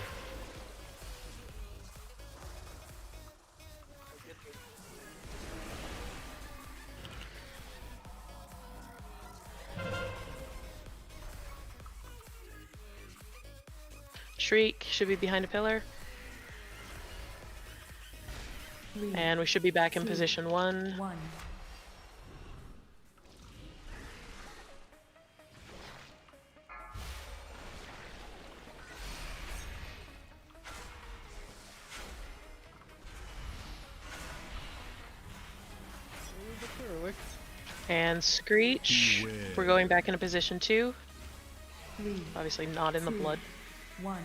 Shriek should be behind a pillar. 3, And we should be back in 2, position 1. 1. And Screech. We're going back into position 2. 3, Obviously not in the 2, blood. 1.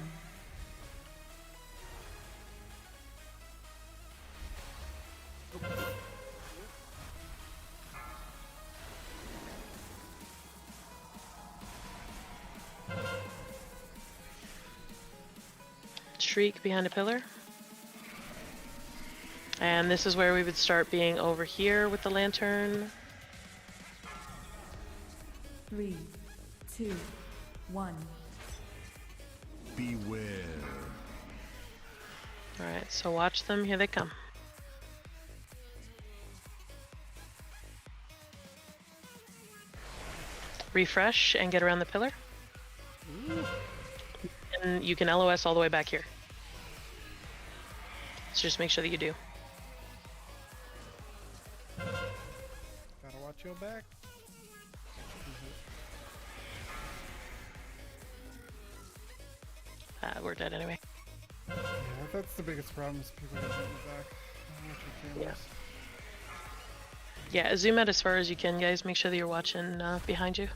Shriek behind a pillar. And this is where we would start being over here with the lantern. 3, 2, 1. Beware. Alright, so watch them. Here they come. Refresh and get around the pillar. And you can LOS all the way back here. So just make sure that you do. Gotta watch your back. We're dead anyway. Yeah, that's the biggest problem is people getting in the back. I want your cameras. Yeah, zoom out as far as you can, guys. Make sure that you're watching behind you.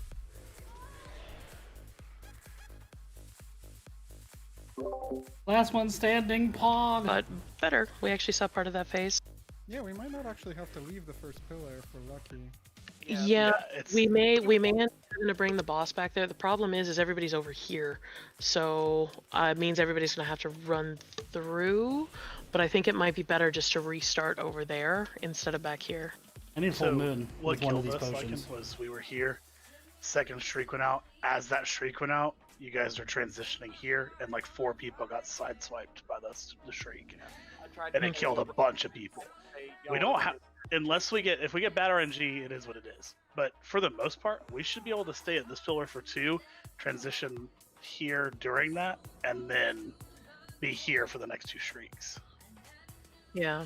Last one standing, Pog. But better. We actually saw part of that phase. Yeah, we might not actually have to leave the first pillar if we're lucky. Yeah, we may end up having to bring the boss back there. The problem is everybody's over here, so it means everybody's gonna have to run through. But I think it might be better just to restart over there instead of back here. I need full moon What with one of killed these us potions. was we were here. Second streak went out. As that streak went out, you guys are transitioning here, and like 4 people got sideswiped by the shriek, and it killed a bunch of people. We don't have, unless we get, if we get bad RNG, it is what it is. But for the most part, we should be able to stay at this pillar for 2, transition here during that, and then be here for the next 2 shrieks. Yeah,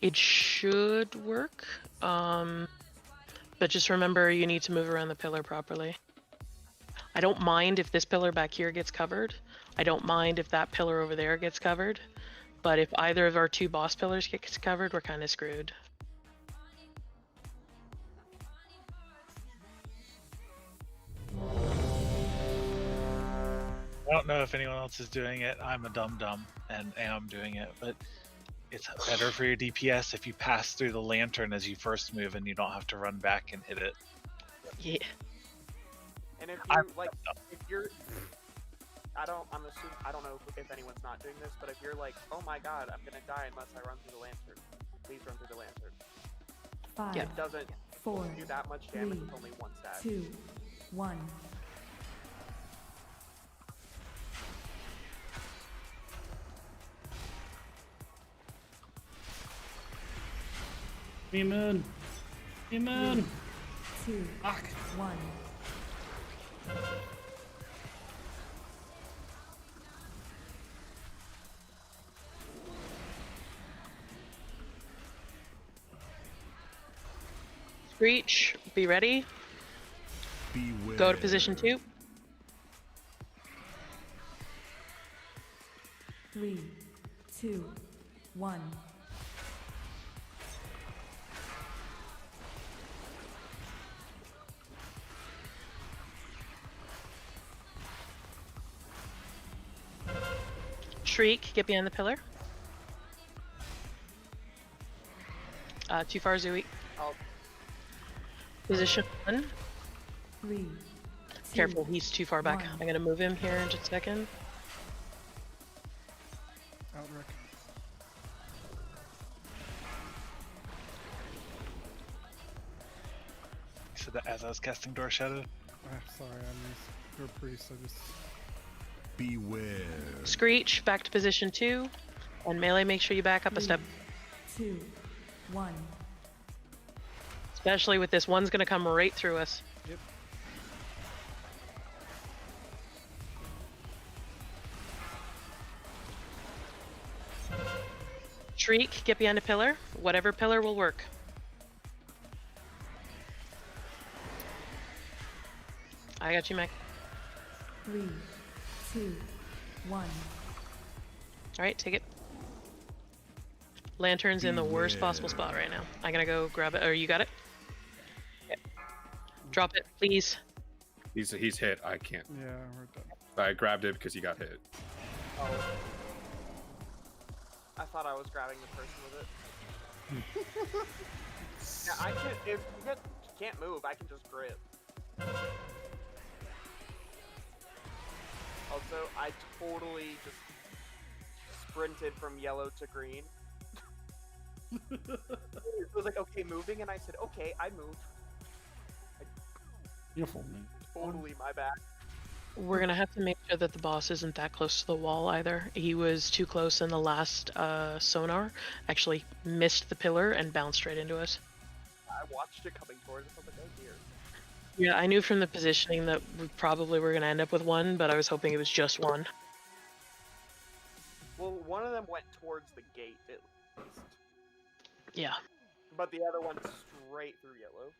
it should work. But just remember, you need to move around the pillar properly. I don't mind if this pillar back here gets covered. I don't mind if that pillar over there gets covered. But if either of our 2 boss pillars gets covered, we're kind of screwed. I don't know if anyone else is doing it. I'm a dum-dum and am doing it, but it's better for your DPS if you pass through the lantern as you first move and you don't have to run back and hit it. Yeah. And if you if you're, I don't know if anyone's not doing this, but if you're like, oh my god, I'm gonna die unless I run through the lantern, please run through the lantern. 5, It doesn't 4, do that much damage with only 1 stat. 2, 1. Be moon. Be moon. 2, 1. Screech, be ready. Beware. Go to position 2. 3, 2, 1. Shriek, get behind the pillar. Too far, Zooey. Position 1. 3. Careful, he's too far back. 1. I'm gonna move him here in just a second. Out, Rick. So that as I was casting Door Shadow. Sorry, you're a priest, I just... Beware. Screech, back to position 2. And melee, make sure you back up a step. 2, 1. Especially with this, one's gonna come right through us. Yep. Shriek, get behind a pillar. Whatever pillar will work. I got you, Mac. 3, 2, 1. Alright, take it. Lantern's in the worst possible spot right now. I'm gonna go grab it. Or you got it? Okay. Drop it, please. He's hit. I can't. Yeah, we're done. I grabbed it because he got hit. Oh. I thought I was grabbing the person with it. Yeah, I can. If you can't move, I can just grip. Also, I totally just sprinted from yellow to green. It was like, okay, moving, and I said, okay, I moved. Beautiful, man. Totally my bad. We're gonna have to make sure that the boss isn't that close to the wall either. He was too close in the last sonar. Actually missed the pillar and bounced right into us. I watched it coming towards us. I was like, oh dear. Yeah, I knew from the positioning that we probably were gonna end up with one, but I was hoping it was just one. Well, one of them went towards the gate at least. Yeah. But the other one straight through yellow.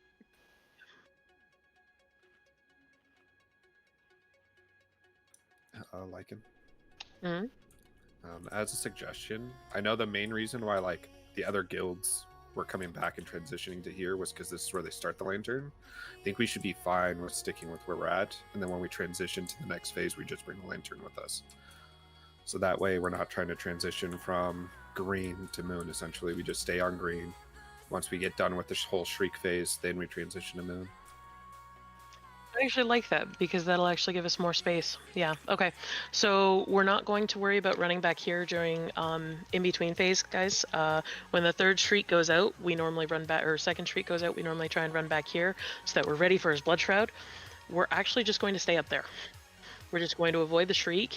Lycan. Mhm. As a suggestion, I know the main reason why like the other guilds were coming back and transitioning to here was because this is where they start the lantern. I think we should be fine with sticking with where we're at, and then when we transition to the next phase, we just bring the lantern with us. So that way, we're not trying to transition from green to moon. Essentially, we just stay on green. Once we get done with this whole shriek phase, then we transition to moon. I actually like that because that'll actually give us more space. Yeah. Okay. So we're not going to worry about running back here during in between phase, guys. When the third shriek goes out, we normally run back, or second shriek goes out, we normally try and run back here so that we're ready for his blood shroud. We're actually just going to stay up there. We're just going to avoid the shriek,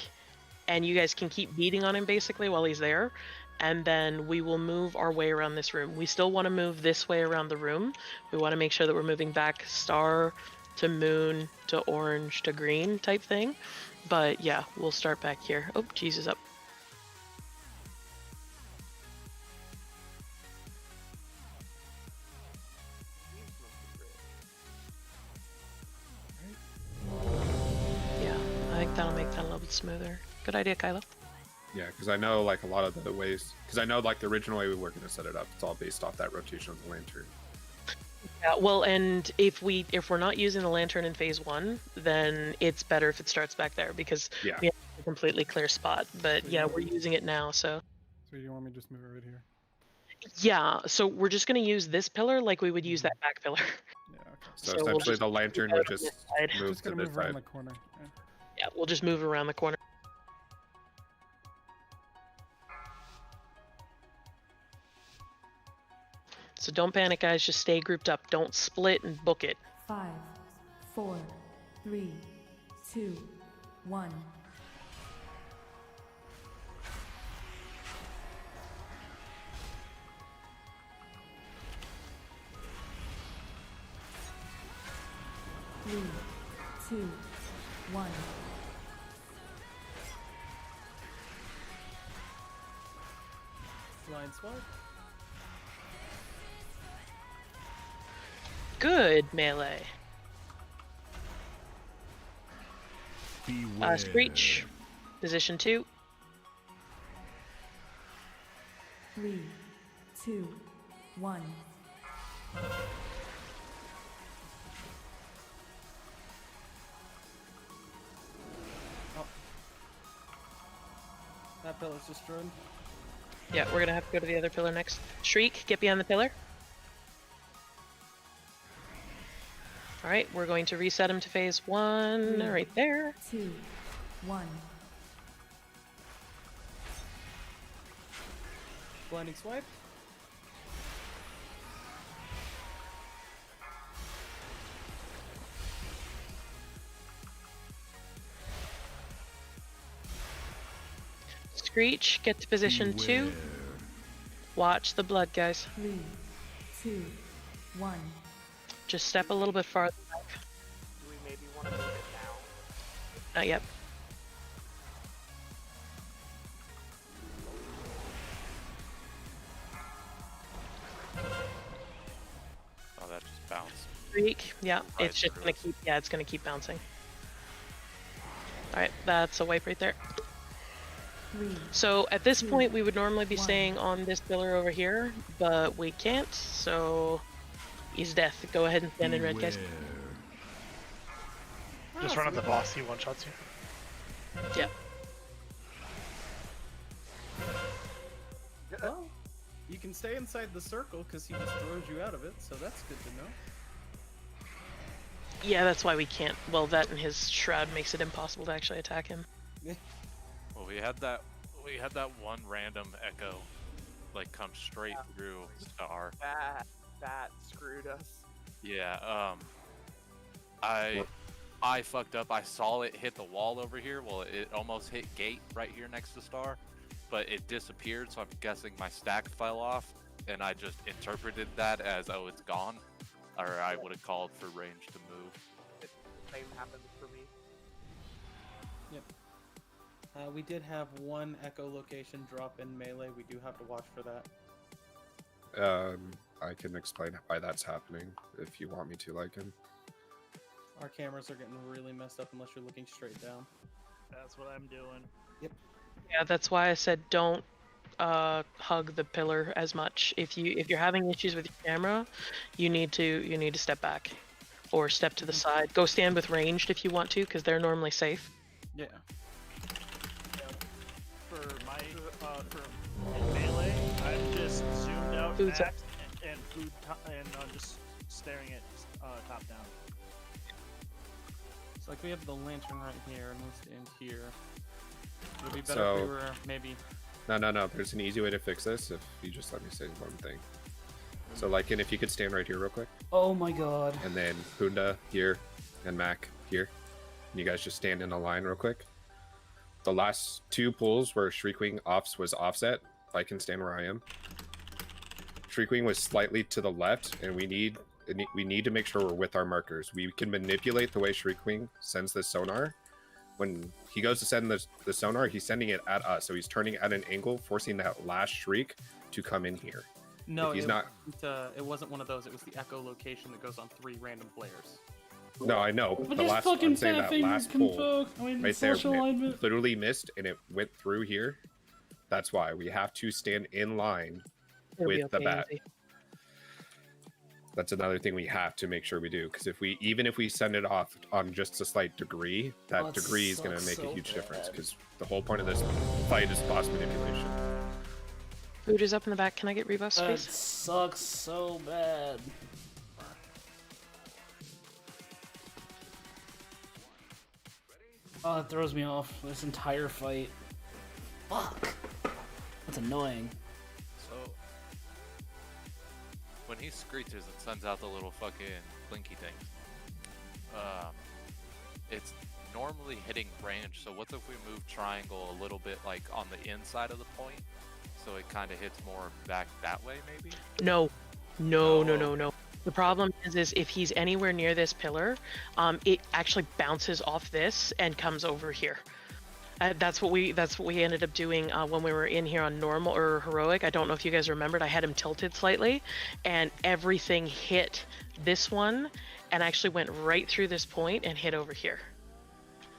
and you guys can keep beating on him basically while he's there. And then we will move our way around this room. We still want to move this way around the room. We want to make sure that we're moving back star to moon to orange to green type thing. But yeah, we'll start back here. Oh, Jesus up. Yeah, I think that'll make that a little bit smoother. Good idea, Kylo. Yeah, because I know like a lot of the ways, because I know like the original way we were going to set it up, it's all based off that rotation of the lantern. Yeah, well, and if we're not using the lantern in phase 1, then it's better if it starts back there because Yeah. we have a completely clear spot. But yeah, we're using it now, so. So you want me to just move it right here? Yeah, so we're just going to use this pillar like we would use that back pillar. Yeah, okay. So, we'll essentially just the move lantern out would on just this side. move Just to gonna this move around side. the corner. Yeah. Yeah, we'll just move around the corner. So don't panic, guys. Just stay grouped up. Don't split and book it. 5, 4, 3, 2, 1. Three, 2, 1. Line swipe. Good melee. Beware. Screech. Position 2. 3, 2, 1. Oh. That pillar's destroyed. Yeah, we're gonna have to go to the other pillar next. Shriek, get behind the pillar. Alright, we're going to reset him to phase 1 right there. 2, 1. Blinding swipe. Screech, get to position 2. Watch the blood, guys. 3, 2, 1. Just step a little bit farther back. Do we maybe want to move it now? Not yet. Oh, that just bounced. Shriek, yeah, Right it's just through gonna us. keep, yeah, it's gonna keep bouncing. Alright, that's a wipe right there. 3, So at this 2, point, we would normally be 1. staying on this pillar over here, but we can't, so he's death. Go ahead and stand in red, guys. Just run at the boss, he one-shots you. Yeah. Well, you can stay inside the circle because he just throws you out of it, so that's good to know. Yeah, that's why we can't. Well, that and his shroud makes it impossible to actually attack him. Well, we had that one random echo, like come straight through Star. That screwed us. Yeah. I fucked up. I saw it hit the wall over here. Well, it almost hit gate right here next to Star, but it disappeared. So I'm guessing my stack fell off, and I just interpreted that as, oh, it's gone, or I would have called for range to move. Same happened for me. Yep. We did have one echo location drop in melee. We do have to watch for that. I can explain why that's happening if you want me to, like him. Our cameras are getting really messed up unless you're looking straight down. That's what I'm doing. Yep. Yeah, that's why I said don't hug the pillar as much. If you're having issues with your camera, you need to step back or step to the side. Go stand with ranged if you want to, because they're normally safe. Yeah. For my for melee, I'm just zoomed out Food's max and food and just staring at top down. It's like we have the lantern right here, and we'll stand here. It would be better So- if we were maybe. No. There's an easy way to fix this if you just let me say one thing. So, Lycan, if you could stand right here real quick. Oh my god. And then Punda here and Mac here. And you guys just stand in a line real quick. The last two pulls where Shriekwing offs was offset. Lycan, stand where I am. Shriekwing was slightly to the left, and we need to make sure we're with our markers. We can manipulate the way Shriekwing sends the sonar. When he goes to send the sonar, he's sending it at us. So he's turning at an angle, forcing that last shriek to come in here. No, If he's it wasn't one of those. It was the echolocation that goes on 3 random flares. No, I know. But The there's last, fucking I'm saying fat that fingers last can pull, fuck. I mean, right there, social it alignment. literally missed and it went through here. That's why we have to stand in line It'll be with the okay, bat. Inzi. That's another thing we have to make sure we do, because even if we send it off on just a slight degree, that Oh, it degree is going to sucks make a so huge difference. bad. Because the whole point of this fight is boss manipulation. Food is up in the back. Can I get rebuffs, That please? sucks so bad. Oh, that throws me off this entire fight. Fuck. That's annoying. So when he screeches and sends out the little fucking blinky things, it's normally hitting range. So what if we move triangle a little bit like on the inside of the point, so it kind of hits more back that way, maybe? No. The problem is if he's anywhere near this pillar, it actually bounces off this and comes over here. That's what we ended up doing when we were in here on normal or heroic. I don't know if you guys remembered. I had him tilted slightly, and everything hit this one, and actually went right through this point and hit over here.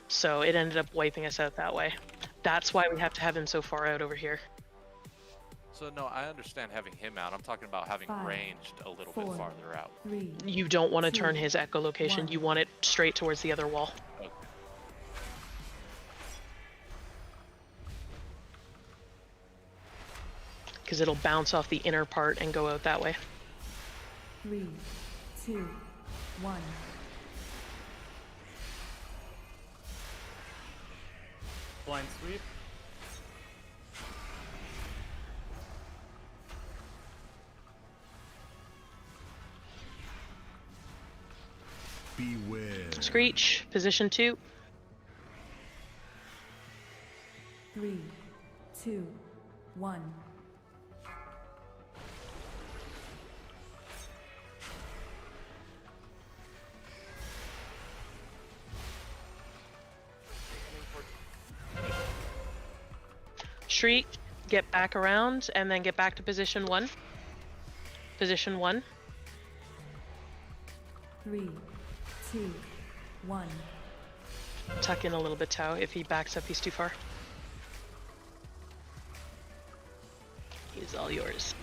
So it ended up wiping us out that way. That's why we have to have him so far out over here. So no, I understand having him out. I'm talking about having 5, ranged a little bit 4, farther out. 3. You don't want to 2, turn his echolocation. 1. You want it straight towards the other wall. Okay. Because it'll bounce off the inner part and go out that way. 3, 2, 1. Blind sweep. Beware. Screech, position 2. 3, 2, 1. Shriek, get back around, and then get back to position 1. Position 1. 3, 2, 1. Tuck in a little bit, Tau. If he backs up, he's too far. He's all yours.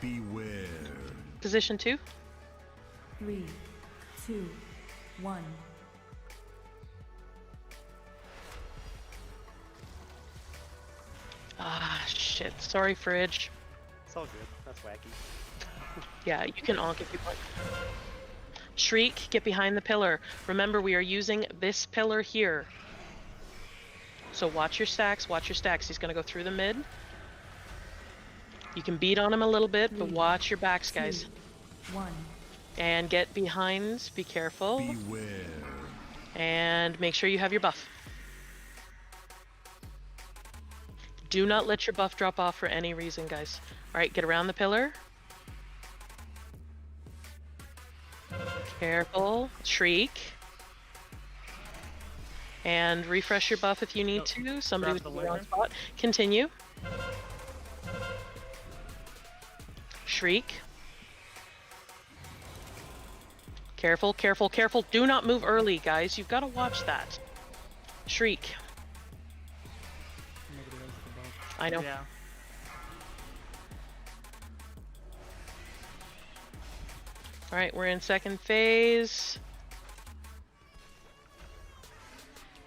Beware. Position 2. 3, 2, 1. Ah, shit. Sorry, Fridge. It's all good. That's wacky. Yeah, you can onk if you want. Shriek, get behind the pillar. Remember, we are using this pillar here. So watch your stacks, watch your stacks. He's gonna go through the mid. You can beat on him a little bit, but watch your backs, guys. 1. And get behind, be careful. Beware. And make sure you have your buff. Do not let your buff drop off for any reason, guys. Alright, get around the pillar. Careful. Shriek. And refresh your buff if you need to. Somebody was grab in the the wrong lantern. spot. Continue. Shriek. Careful, careful, careful. Do not move early, guys. You've got to watch that. Shriek. Nobody has the buff. I know. Yeah. All right, we're in second phase.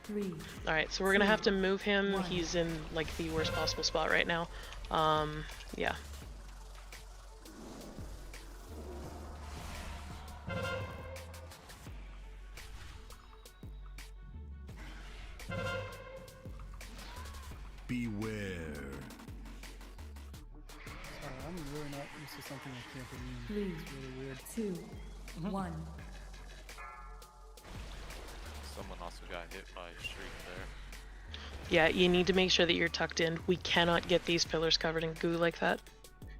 3. All right, so we're gonna have to move him. 1. He's in like the worst possible spot right now. Yeah. Beware. Sorry, I'm really not used to something I can't believe. 3, It's really weird. 2, 1. Someone also got hit by a shriek there. Yeah, you need to make sure that you're tucked in. We cannot get these pillars covered in goo like that.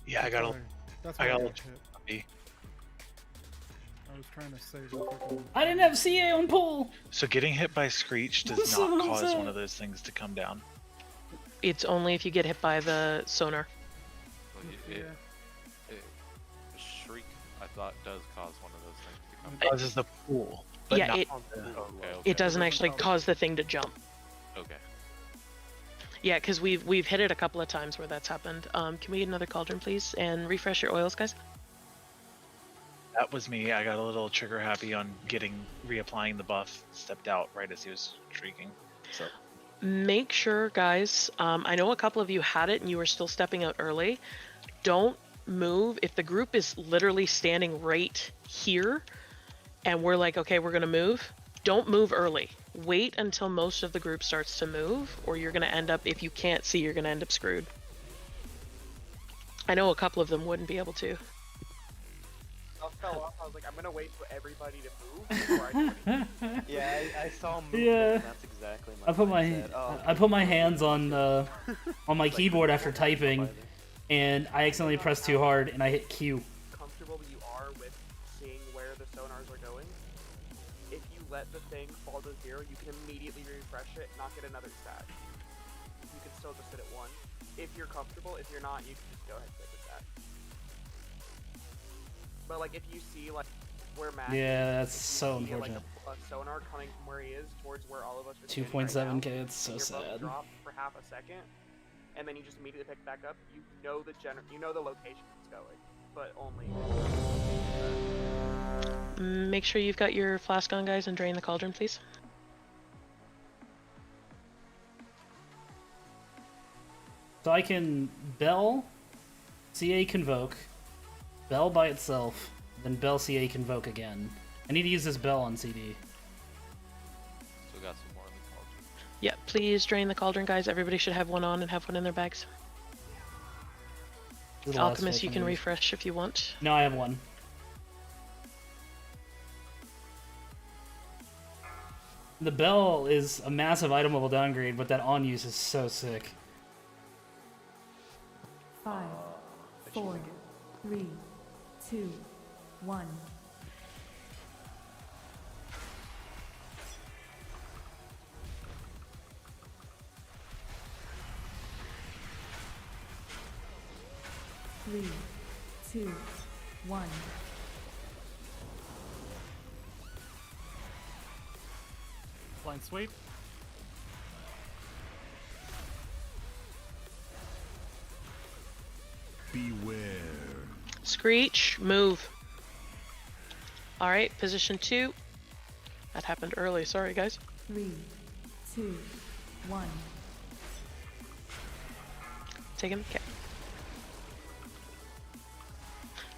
Yeah, I got a. That's I why got a. got hit. I was trying to save if I could. I didn't have CA on pull. So getting hit by Screech does So not cause upset. one of those things to come down. It's only if you get hit by the sonar. Well, shriek, I thought, does cause one of those things to come It causes the pool. But Yeah, not it the- it doesn't actually cause the thing to jump. Okay. Yeah, because we've hit it a couple of times where that's happened. Can we get another cauldron, please, and refresh your oils, guys? That was me. I got a little trigger happy on reapplying the buff. Stepped out right as he was shrieking. So Make sure, guys. I know a couple of you had it and you were still stepping out early. Don't move if the group is literally standing right here, and we're like, okay, we're gonna move. Don't move early. Wait until most of the group starts to move, or you're gonna end up, if you can't see, you're gonna end up screwed. I know a couple of them wouldn't be able to. I fell off. I was like, I'm gonna wait for everybody to move before I do anything. Yeah, I saw movement, Yeah. and that's exactly my I put my mindset. Oh, I put my hands on my keyboard after typing, and I accidentally pressed too hard and I hit Q. Comfortable you are with seeing where the sonars are going. If you let the thing fall to 0, you can immediately refresh it, not get another stat. You can still just sit at 1. If you're comfortable, if you're not, you can just go ahead and take the stat. But like if you see like where Matt Yeah, is, that's if so you see, like, unfortunate. a sonar coming from where he is towards where all of us are 2.7K, right now, it's so and your buff sad. drops for half a second, and then you just immediately pick back up. You know the location it's going, but only. Make sure you've got your flask on, guys, and drain the cauldron, please. So I can Bell, CA Convoke, Bell by itself, then Bell CA Convoke again. I need to use this Bell on CD. Still got some more in the cauldron. Yeah, please drain the cauldron, guys. Everybody should have one on and have one in their bags. This is the last Alchemist, you fish I can need. refresh if you want. No, I have one. The Bell is a massive itemable downgrade, but that on use is so sick. 5, 4, 3, 2, 1. Three, 2, 1. Blind sweep. Beware. Screech, move. Alright, position 2. That happened early, sorry guys. 3, 2, 1. Take him, okay.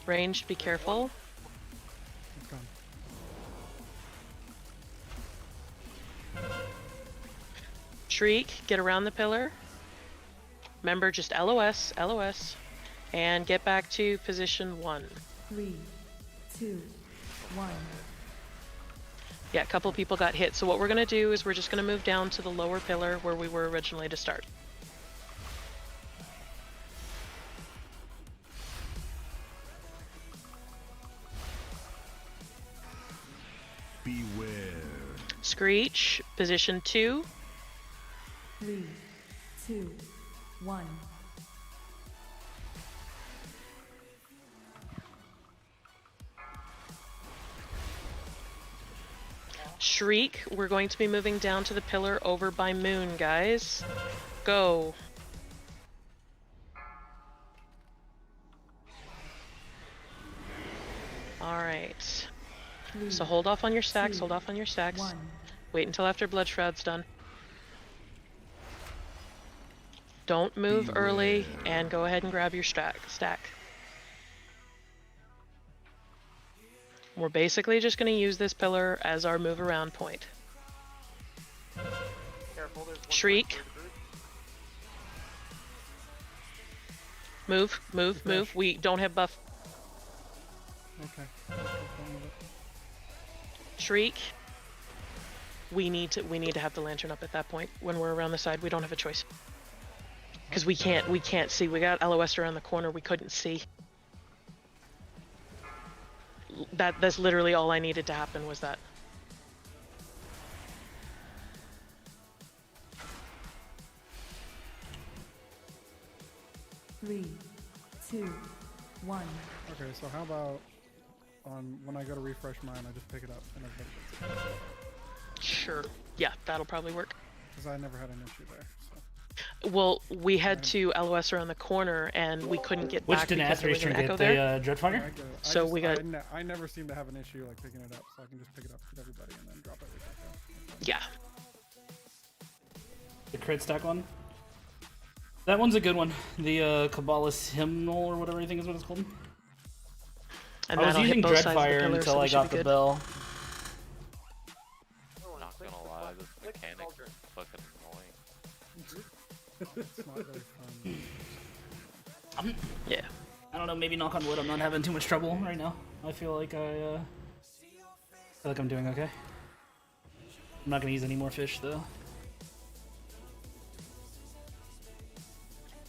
Ranged, be careful. It's gone. Shriek, get around the pillar. Remember, just LOS, LOS. And get back to position 1. 3, 2, 1. Yeah, a couple people got hit. So what we're going to do is we're just going to move down to the lower pillar where we were originally to start. Beware. Screech, position 2. 3, 2, 1. Shriek, we're going to be moving down to the pillar over by Moon, guys. Go. Alright. So hold off on your stacks, hold off on your stacks. Wait until after Blood Shroud's done. Don't move early, and go ahead and grab your stack. We're basically just going to use this pillar as our move around point. Careful, there's one Shriek. Move, move, move. We don't have buff. Okay. Shriek. We need to have the lantern up at that point. When we're around the side, we don't have a choice. Because we can't see. We got LOS around the corner. We couldn't see. That's literally all I needed to happen was that. Three, two, one. Okay, so how about on when I go to refresh mine, I just pick it up and everybody gets it. Sure. Yeah, that'll probably work. Because I never had an issue there. So. Well, we had to LOS around the corner and we couldn't get Which back because there was an Denathrace echo get there. the Dreadfire? So we got. I never seem to have an issue like picking it up, so I can just pick it up with everybody and then drop it right back down. Yeah. The crit stack one? That one's a good one. The Kabbalist Hymnal or whatever I think is what it's called. And I was that'll hit using both sides of the Dreadfire pillar, until so we I should got be the good. bell. Not gonna lie, this mechanic is fucking annoying. It's not very fun. Yeah. I don't know, maybe knock on wood, I'm not having too much trouble right now. I feel like I'm doing okay. I'm not gonna use any more fish though.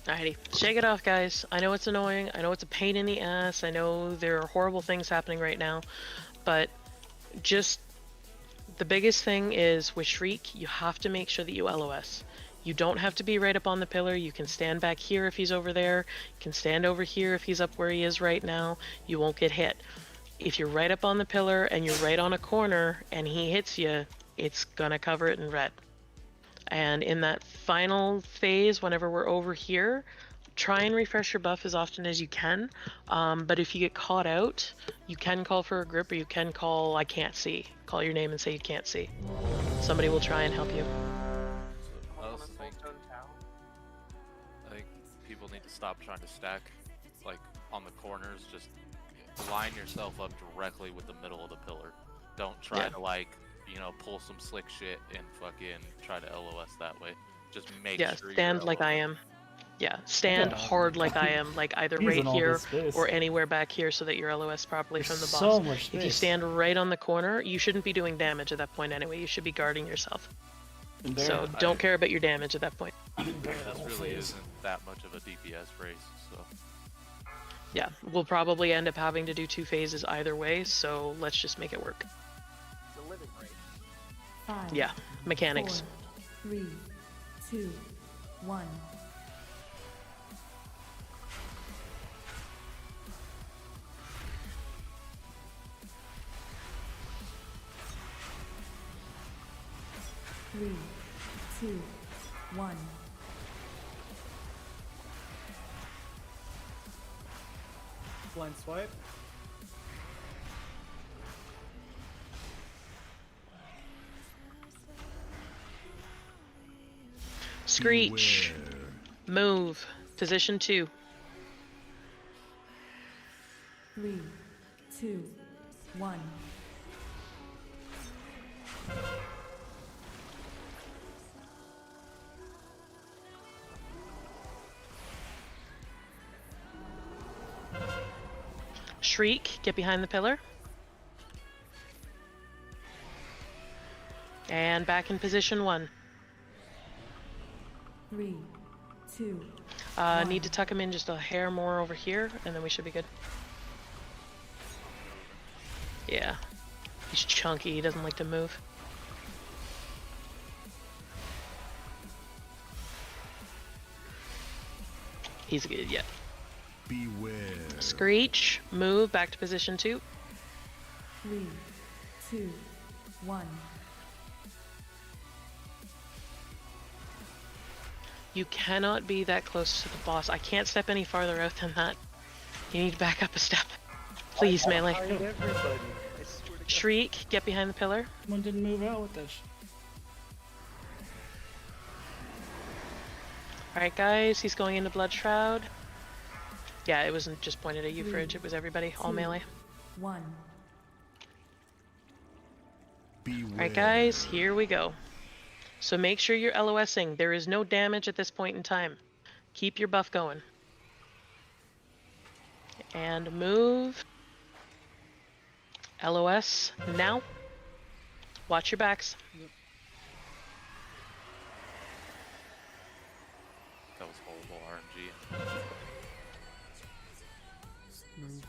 Alrighty, shake it off, guys. I know it's annoying. I know it's a pain in the ass. I know there are horrible things happening right now, but just the biggest thing is with Shriek, you have to make sure that you LOS. You don't have to be right up on the pillar. You can stand back here if he's over there. You can stand over here if he's up where he is right now. You won't get hit. If you're right up on the pillar and you're right on a corner and he hits you, it's gonna cover it in red. And in that final phase, whenever we're over here, try and refresh your buff as often as you can. But if you get caught out, you can call for a grip or you can call I can't see. Call your name and say you can't see. Somebody will try and help you. I also think people need to stop trying to stack like on the corners. Just line yourself up directly with the middle of the pillar. Don't try to pull some slick shit and fucking try to LOS that way. Just make sure stand like I am. Yeah, stand hard like I am, like either right here or anywhere back here so that you're LOS properly from the boss. So much space. If you stand right on the corner, you shouldn't be doing damage at that point anyway. You should be guarding yourself. So don't care about your damage at that point. This really isn't that much of a DPS race, so. Yeah, we'll probably end up having to do 2 phases either way, so let's just make it work. It's a living rate. 5, Yeah, mechanics. 4, 3, 2, 1. Three, 2, 1. Blind swipe. Screech. Move. Position 2. 3, 2, 1. Shriek, get behind the pillar. And back in position 1. 3, 2. Need to tuck him in just a hair more over here, and then we should be good. Yeah. He's chunky, he doesn't like to move. He's good, yeah. Beware. Screech, move back to position 2. 3, 2, 1. You cannot be that close to the boss. I can't step any farther out than that. You need to back up a step. Please, melee. Behind everybody. I swear to God. Shriek, get behind the pillar. Someone didn't move out with that. Alright, guys, he's going into Blood Shroud. Yeah, it wasn't just pointed at you, Fridge. It was everybody. All melee. 1. Alright, guys, here we go. So make sure you're LOSing. There is no damage at this point in time. Keep your buff going. And move. LOS now. Watch your backs. That was horrible RNG. Move.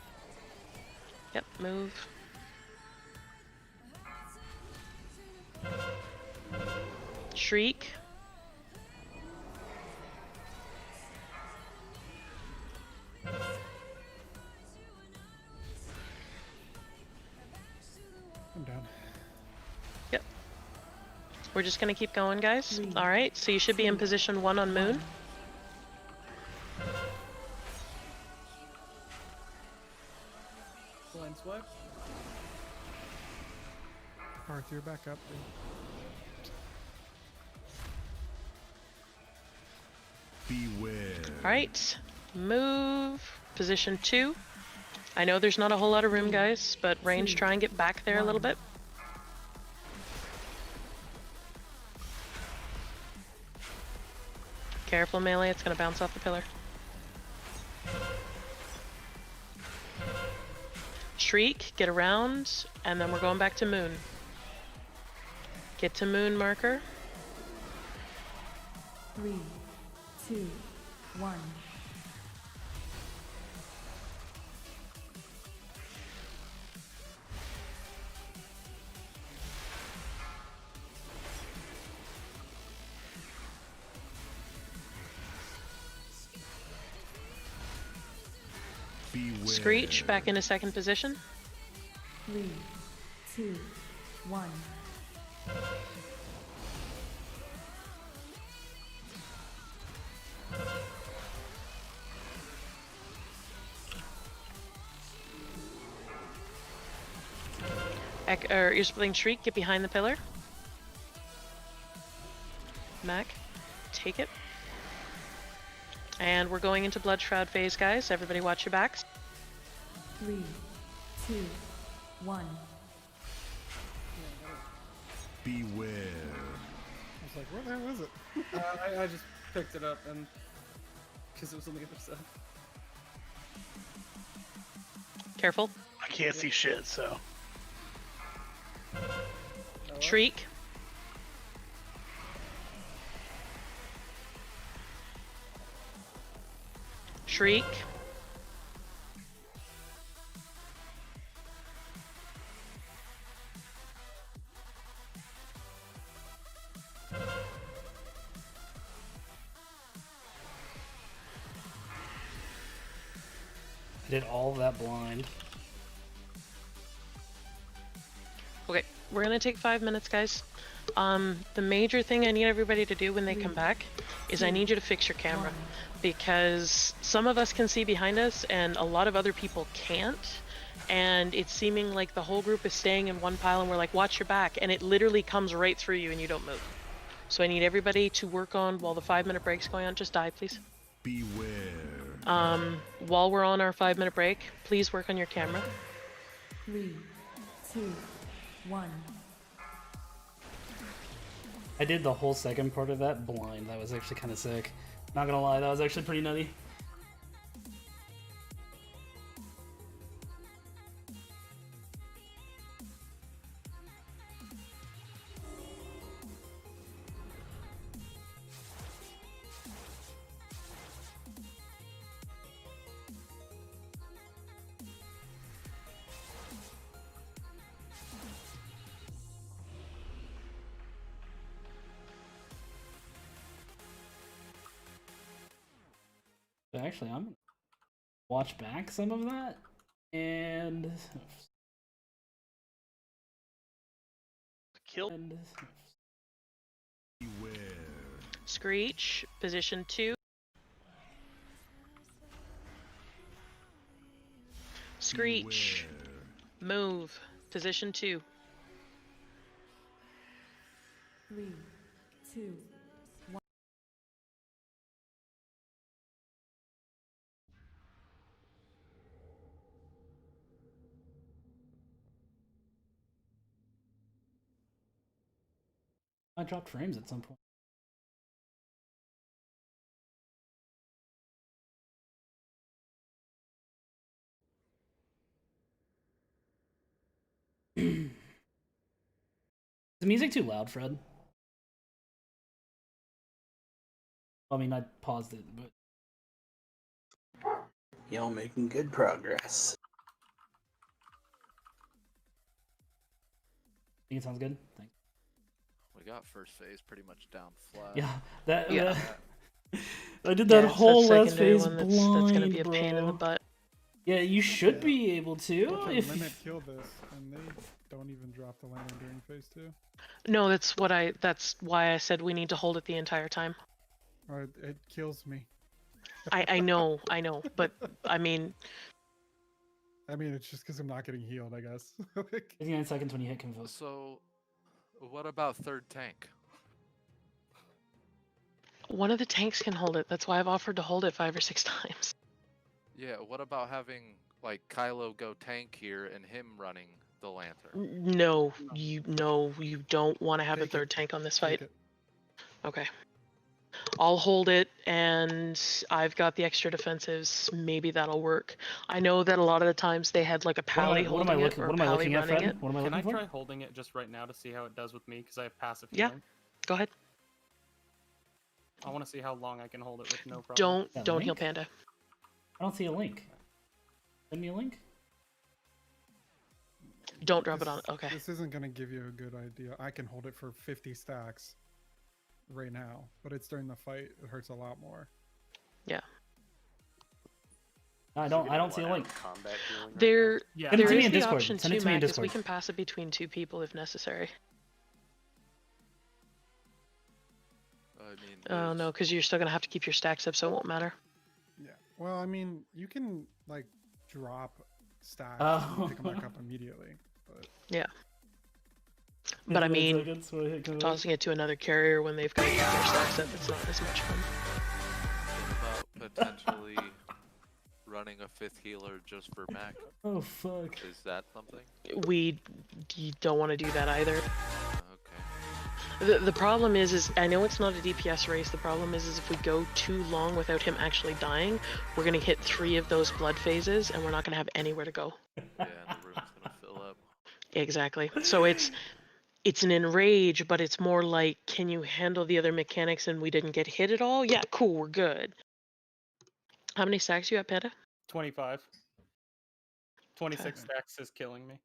Yep, move. Shriek. I'm down. Yep. We're just gonna keep going, guys. Alright, so you should be in position 1 on Moon. Blind swipe. Arthur, back up. Beware. Alright, move. Position 2. I know there's not a whole lot of room, guys, but range, try and get back there a little bit. Careful, melee, it's gonna bounce off the pillar. Shriek, get around, and then we're going back to Moon. Get to Moon marker. 3, 2, 1. Beware. Screech, back into second position. 3, 2, 1. Ear splitting Shriek, get behind the pillar. Mac, take it. And we're going into Blood Shroud phase, guys. Everybody watch your backs. 3, 2, 1. Beware. I was like, where the hell is it? I just picked it up and because it was on the other side. Careful. I can't see shit, so. Shriek. Shriek. I did all of that blind. Okay, we're gonna take 5 minutes, guys. The major thing I need everybody to do when they come back is I need you to fix your camera, because some of us can see behind us and a lot of other people can't, and it's seeming like the whole group is staying in one pile and we're like, watch your back, and it literally comes right through you and you don't move. So I need everybody to work on, while the 5-minute break's going on, just die, please. Beware. While we're on our 5-minute break, please work on your camera. 3, 2, 1. I did the whole second part of that blind. That was actually kind of sick. Not gonna lie, that was actually pretty nutty. Actually, I'm gonna watch back some of that and Kill. Beware. Screech, position 2. Screech, move, position 2. 3, 2, 1. I dropped frames at some point. Is the music too loud, Fred? I mean, I paused it, but Y'all making good progress. I think it sounds good. Thanks. We got first phase pretty much down flat. Yeah, that. Yeah. I did that whole last secondary phase one that's blind, gonna be a bro. pain in the butt. Yeah, you should be able to. Watch a If limit kill this, and they don't even drop the lantern during phase 2. No, that's why I said we need to hold it the entire time. It kills me. I know, but I mean, it's just because I'm not getting healed, I guess. 59 seconds when you hit convulse. So, what about third tank? one of the tanks can hold it. That's why I've offered to hold it 5 or 6 times. Yeah, what about having like Kylo go tank here and him running the lantern? No, you don't want to have a third tank on this fight. Okay. I'll hold it, and I've got the extra defensives. Maybe that'll work. I know that a lot of the times they had like a pally holding it or a pally running it. What am I Can looking I for? try holding it just right now to see how it does with me? Because I have passive Yeah. healing. Go ahead. I want to see how long I can hold it with no problem. Don't heal Panda. I don't see a link. Send me a link. Don't drop it on. Okay. This isn't going to give you a good idea. I can hold it for 50 stacks right now, but it's during the fight. It hurts a lot more. Yeah. I don't see a link. There Send it to me is in the Discord. option Send it too, to me in Matt, 'cause we Discord. can pass it between 2 people if necessary. I mean, Oh no, because you're still gonna have to keep your stacks up, so it won't matter. Yeah. Well, you can like drop stacks Oh. and pick them back up immediately. But Yeah. But I 59 mean, seconds, so I hit convulse. tossing it to another carrier when they've got to keep their stacks up, it's not as much fun. What about potentially running a 5th healer just for Mac? Oh fuck. Is that something? You don't want to do that either. Okay. The problem is I know it's not a DPS race. The problem is if we go too long without him actually dying, we're gonna hit 3 of those blood phases, and we're not gonna have anywhere to go. Yeah, and the room's gonna fill up. Exactly. So it's an enrage, but it's more like, can you handle the other mechanics and we didn't get hit at all? Yeah, cool, we're good. How many stacks you have, Panda? 25. 26 stacks is killing me.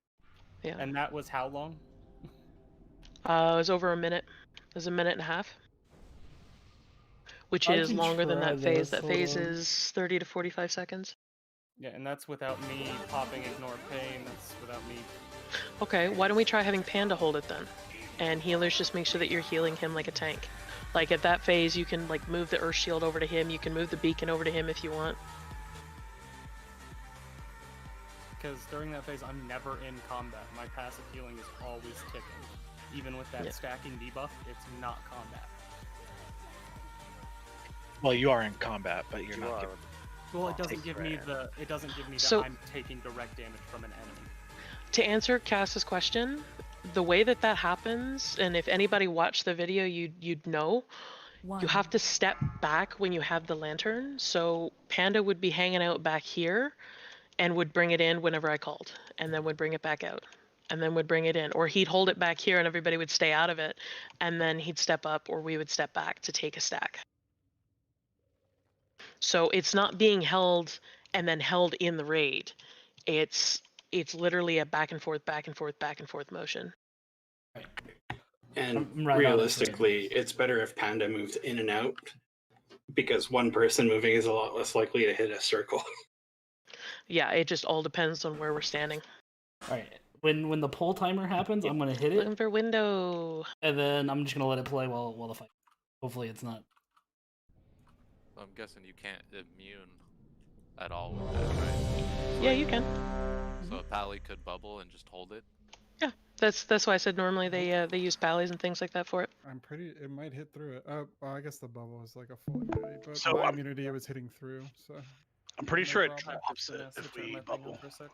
Yeah. And that was how long? It was over a minute. It was a minute and a half. Which I is can longer than try that phase. this, That hold phase on. is 30 to 45 seconds. Yeah, and that's without me popping ignore pain. That's without me. Okay, why don't we try having Panda hold it then? And healers just make sure that you're healing him like a tank. Like at that phase, you can like move the Earth Shield over to him. You can move the beacon over to him if you want. Because during that phase, I'm never in combat. My passive healing is always ticking. Even with that Yeah. stacking debuff, it's not combat. Well, you are in combat, but you're not. Giving... Well, it doesn't Take give me that. the. It doesn't give me that So- I'm taking direct damage from an enemy. To answer Cass's question, the way that happens, and if anybody watched the video, you'd know, you have to step back when you have the lantern. So Panda would be hanging out back here and would bring it in whenever I called, and then would bring it back out, and then would bring it in. Or he'd hold it back here and everybody would stay out of it, and then he'd step up or we would step back to take a stack. So it's not being held and then held in the raid. It's literally a back and forth, back and forth, back and forth motion. And I'm right on it, realistically, it's better if Panda moves in and out because one person moving is a lot less likely to hit a circle. Yeah, it just all depends on where we're standing. All right. When the pull timer happens, I'm gonna hit it, Looking for window. and then I'm just gonna let it play while the fight. Hopefully it's not. So I'm guessing you can't immune at all with that, right? Yeah, you can. So a pally could bubble and just hold it. Yeah, that's why I said normally they use pallies and things like that for it. I'm pretty. It might hit through it. Well, I guess the bubble is like a full immunity, but So, my immunity was hitting through. So I'm pretty sure it I'll have to drops it finesse to if turn we my thing on bubble. for a sec.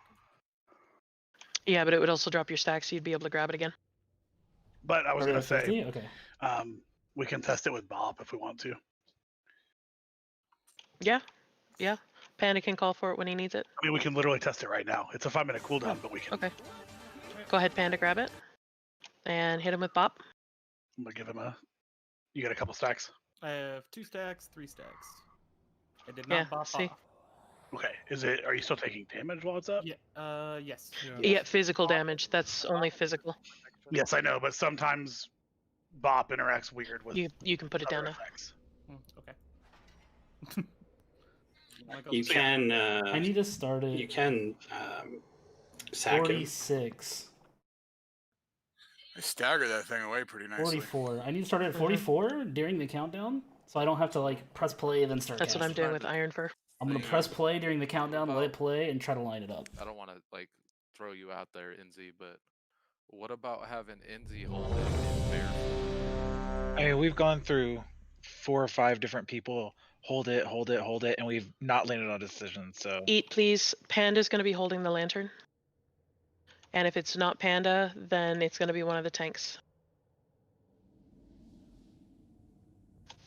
Yeah, but it would also drop your stack, so you'd be able to grab it again. But I was Are we gonna at 50? say, Okay. we can test it with Bob if we want to. Yeah, yeah. Panda can call for it when he needs it. I mean, we can literally test it right now. It's a 5-minute cooldown, but we can. Okay. Go ahead, Panda, grab it. And hit him with Bop. I'm gonna give him a. You got a couple stacks. I have 2 stacks, 3 stacks. I did not Yeah, bop see. off. Okay. Are you still taking damage while it's up? Yeah. Yes. Yeah, physical damage. That's only physical. Yes, I know, but sometimes Bop interacts weird with. You can put it down other now. effects. Okay. You can. I need to start it. You can sack him. 46. I stagger that thing away pretty nicely. 44. I need to start it at 44 during the countdown, so I don't have to like press play and then start. That's what I'm casting. doing with Iron Fur. I'm gonna press play during the countdown, let it play, and try to line it up. I don't want to like throw you out there, Inzi, but what about having Inzi hold it in bear form? I mean, we've gone through 4 or 5 different people. Hold it, and we've not landed on a decision. So Eat, please. Panda's going to be holding the lantern. And if it's not Panda, then it's going to be one of the tanks.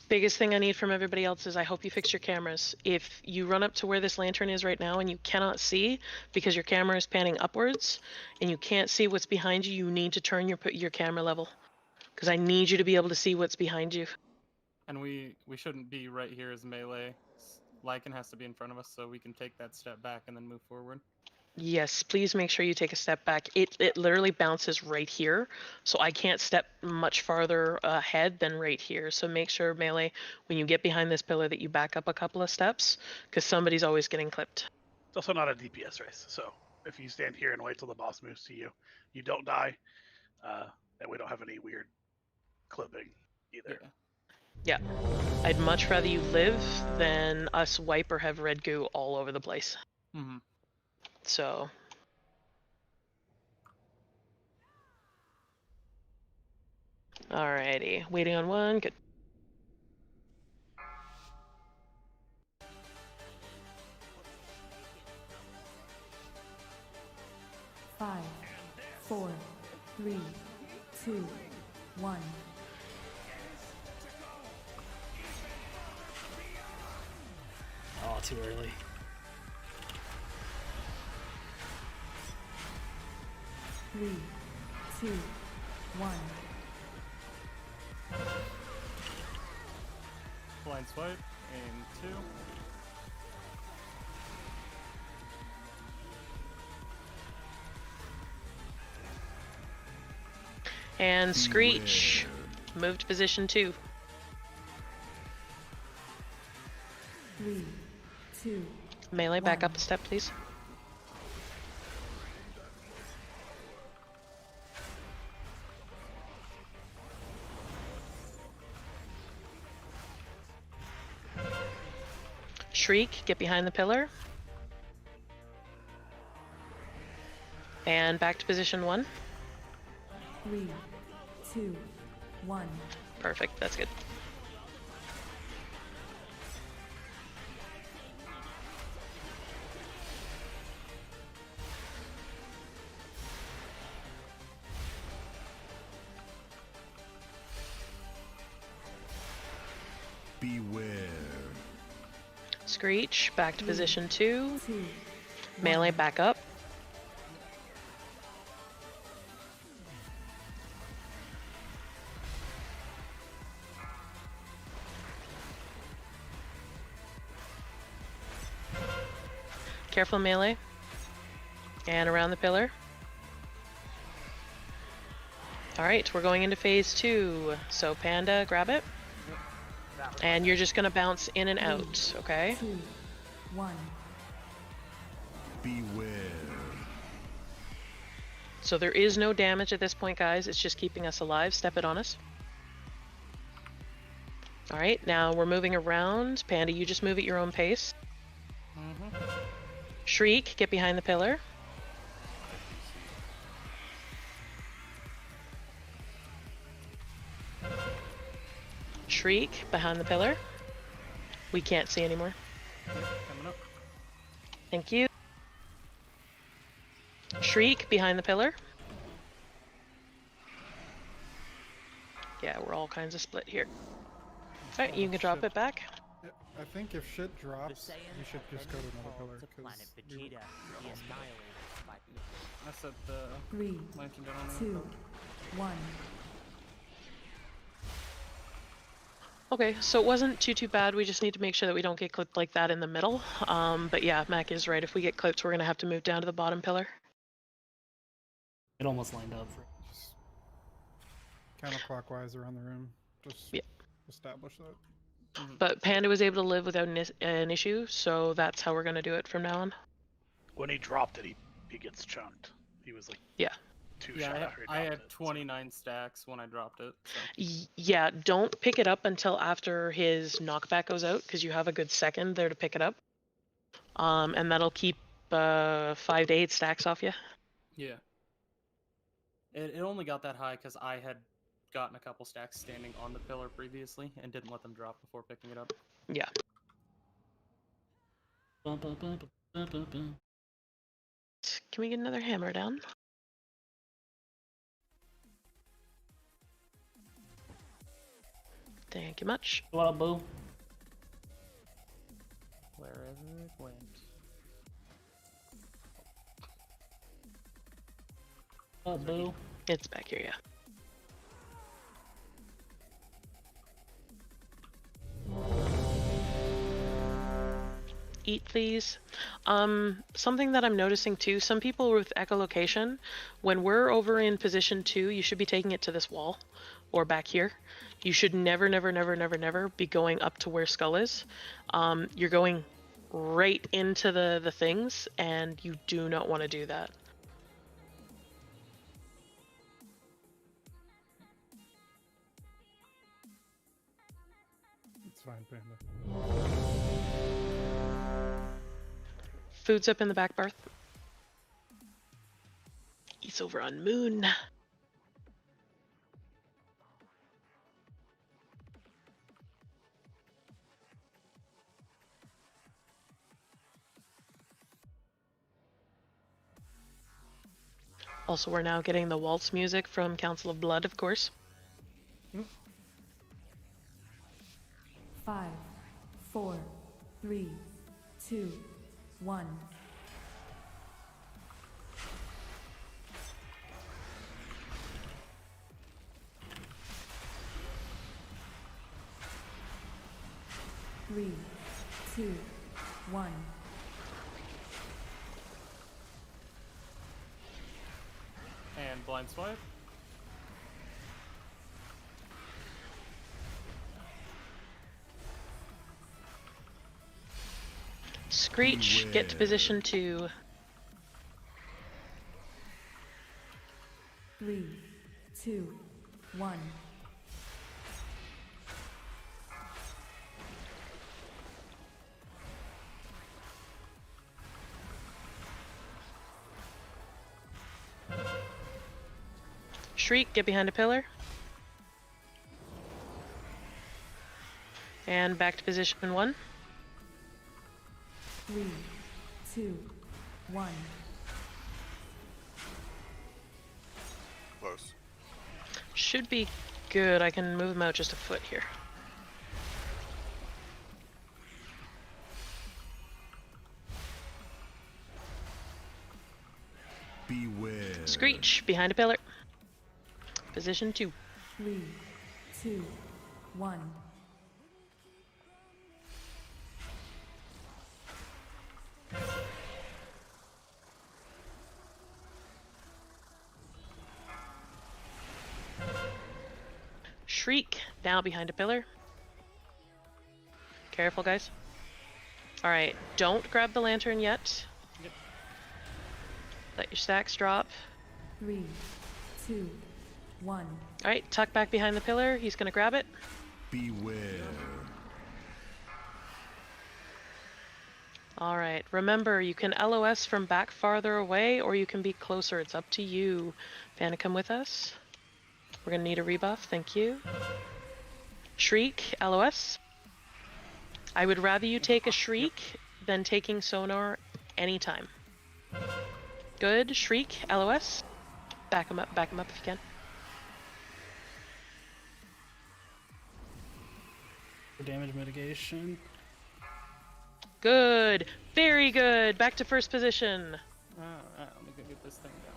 Biggest thing I need from everybody else is I hope you fix your cameras. If you run up to where this lantern is right now and you cannot see because your camera is panning upwards and you can't see what's behind you, you need to turn your camera level. Because I need you to be able to see what's behind you. And we shouldn't be right here as melee. Lycan has to be in front of us so we can take that step back and then move forward. Yes, please make sure you take a step back. It literally bounces right here, so I can't step much farther ahead than right here. So make sure, melee, when you get behind this pillar that you back up a couple of steps, because somebody's always getting clipped. It's also not a DPS race, so if you stand here and wait till the boss moves to you, you don't die, and we don't have any weird clipping either. Yeah, I'd much rather you live than us wipe or have red goo all over the place. Mm-hmm. So. Alrighty, waiting on one, good. Five, 4, 3, 2, 1. Oh, too early. Three, 2, 1. Blind swipe, aim 2. And Screech, move to position 2. 3, 2. Melee, back up a step, please. Shriek, get behind the pillar. And back to position 1. 3, 2, 1. Perfect, that's good. Beware. Screech, back to position 2. Melee, back up. Careful, melee. And around the pillar. Alright, we're going into phase 2. So Panda, grab it. And you're just gonna bounce in and out, okay? 2, 1. Beware. So there is no damage at this point, guys. It's just keeping us alive. Step it on us. All right, now we're moving around. Panda, you just move at your own pace. Shriek, get behind the pillar. Shriek, behind the pillar. We can't see anymore. Coming up. Thank you. Shriek, behind the pillar. Yeah, we're all kinds of split here. Alright, you can drop it back. Yeah, I think if shit drops, we should just go to another pillar. I set the 3, lantern down on 2, 1. Okay, so it wasn't too bad. We just need to make sure that we don't get clipped like that in the middle. But yeah, Mac is right. If we get clipped, we're gonna have to move down to the bottom pillar. It almost lined up for. Just counterclockwise around the room. Just establish that. But Panda was able to live without an issue, so that's how we're gonna do it from now on. When he dropped it, he gets chunked. He was like 2 shot after he dropped I had it. 29 stacks when I dropped it. So. Yeah, don't pick it up until after his knockback goes out, because you have a good second there to pick it up. And that'll keep 5 to 8 stacks off you. Yeah. It only got that high because I had gotten a couple stacks standing on the pillar previously and didn't let them drop before picking it up. Yeah. Can we get another hammer down? Thank you much. What up, boo? Wherever it went. What up, boo? It's back here, yeah. Eat, please. Something that I'm noticing too, some people with echolocation, when we're over in position 2, you should be taking it to this wall or back here. You should never be going up to where Skull is. You're going right into the things, and you do not want to do that. It's fine, Panda. Food's up in the back, Barth. He's over on Moon. Also, we're now getting the waltz music from Council of Blood, of course. 5, 4, 3, 2, 1. Three, 2, 1. And blind swipe. Screech, get to position 2. 3, 2, 1. Shriek, get behind a pillar. And back to position 1. 3, 2, 1. Close. Should be good. I can move him out just a foot here. Beware. Screech, behind a pillar. Position 2. 3, 2, 1. Shriek, now behind a pillar. Careful, guys. Alright, don't grab the lantern yet. Yep. Let your stacks drop. 3, 2, 1. Alright, tuck back behind the pillar. He's gonna grab it. Beware. All right. Remember, you can LOS from back farther away, or you can be closer. It's up to you. Vanna, come with us. We're gonna need a rebuff. Thank you. Shriek, LOS. I would rather you take a Shriek than taking Sonar anytime. Good. Shriek, LOS. Back him up if you can. For damage mitigation. Good. Very good. Back to first position. Alright, let me go get this thing down.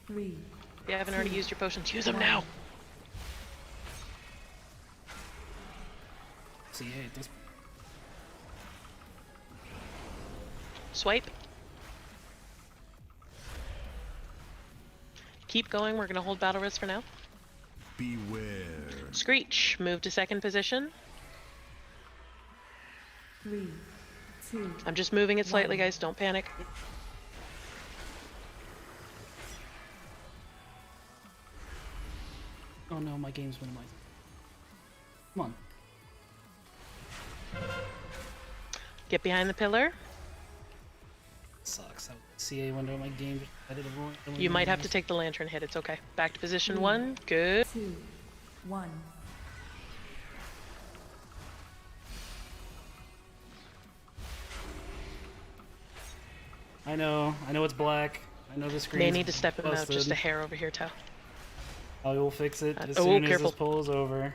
Three. If you haven't already used your potions, use them now. See, this. Swipe. Keep going. We're going to hold battle res for now. Beware. Screech, move to second position. 3, 2. I'm just moving it slightly, guys. Don't panic. Oh no, my game's minimized. Come on. Get behind the pillar. Sucks. CA window, my game. I did avoid. You might have to take the lantern hit. It's okay. Back to position 1. Good. 2, 1. I know it's black. I know the screen. May need to step him out just a hair over here, Tao. I will fix it as oh, soon as careful. this pull is over.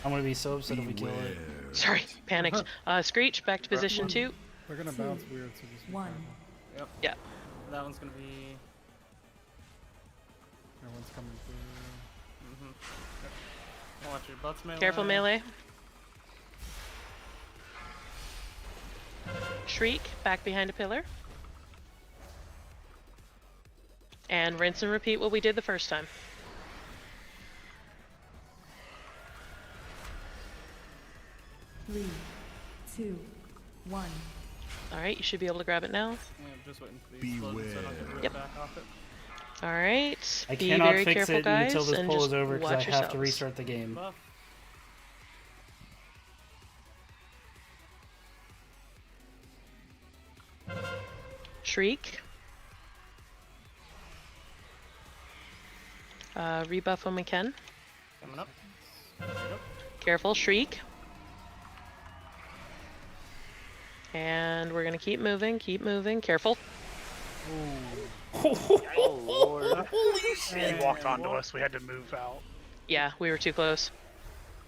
I'm gonna be so upset if we kill it. Sorry, panicked. Screech, back to position 2. They're gonna bounce weird, so just be 1. careful. Yep. Yeah. That one's gonna be. Everyone's coming through. Yep. Watch your butts melee. Careful melee. Shriek, back behind a pillar. And rinse and repeat what we did the first time. Three, 2, 1. Alright, you should be able to grab it now. Yeah, I'm just waiting for these floating so I don't get ripped Yep. back off it. Alright, I be cannot very fix careful, it guys, until this and pull just is over because I watch have to yourselves. restart the game. Buff. Shriek. Rebuff when we can. Coming up. There you go. Careful, Shriek. And we're gonna keep moving, careful. Oh lord. Holy He walked onto us. We had to move out. Yeah, we were too close.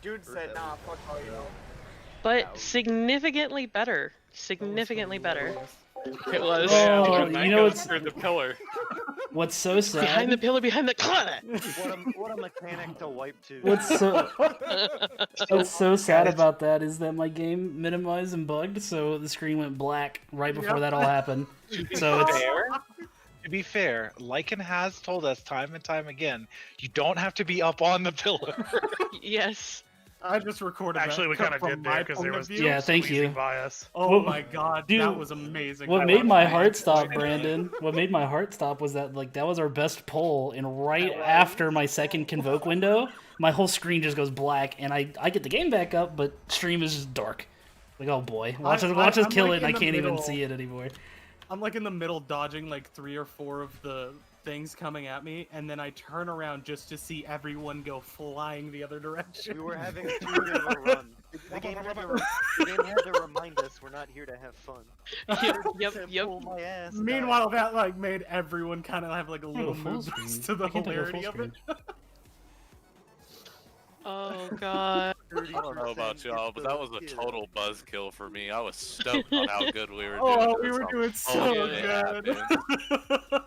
Dude said, nah, fuck all you. But significantly better. Significantly better. It was. Oh, you know what's the pillar. what's so sad? Behind the pillar, behind the What a mechanic to wipe to. What's so sad about that is that my game minimized and bugged, so the screen went black right before that all happened. So it's To be fair, Lycan has told us time and time again, you don't have to be up on the pillar. Yes. I just recorded Actually, that we kind of from did my there because there point was of view. Yeah, thank you. by us. Oh What- my god, Dude, that was amazing. what I made watched my that. heart stop, Brandon? What made my heart stop was that that was our best pull, and right after my second convoke window, my whole screen just goes black, and I get the game back up, but stream is just dark. Like, oh boy, watch us I'm kill like it, and I in the can't even middle. see it anymore. I'm like in the middle dodging like 3 or 4 of the things coming at me, and then I turn around just to see everyone go flying the other direction. We were having too good of a run. The game had to remind us we're not here to have fun. Yep. Pull my ass. Meanwhile, that like made everyone kind of have like a I little go full move screen. to the I can't take a full hilarity of it. Oh god. I don't know about y'all, but that was a total buzzkill for me. I was stoked on how good we were doing. Oh, we this were on doing so good.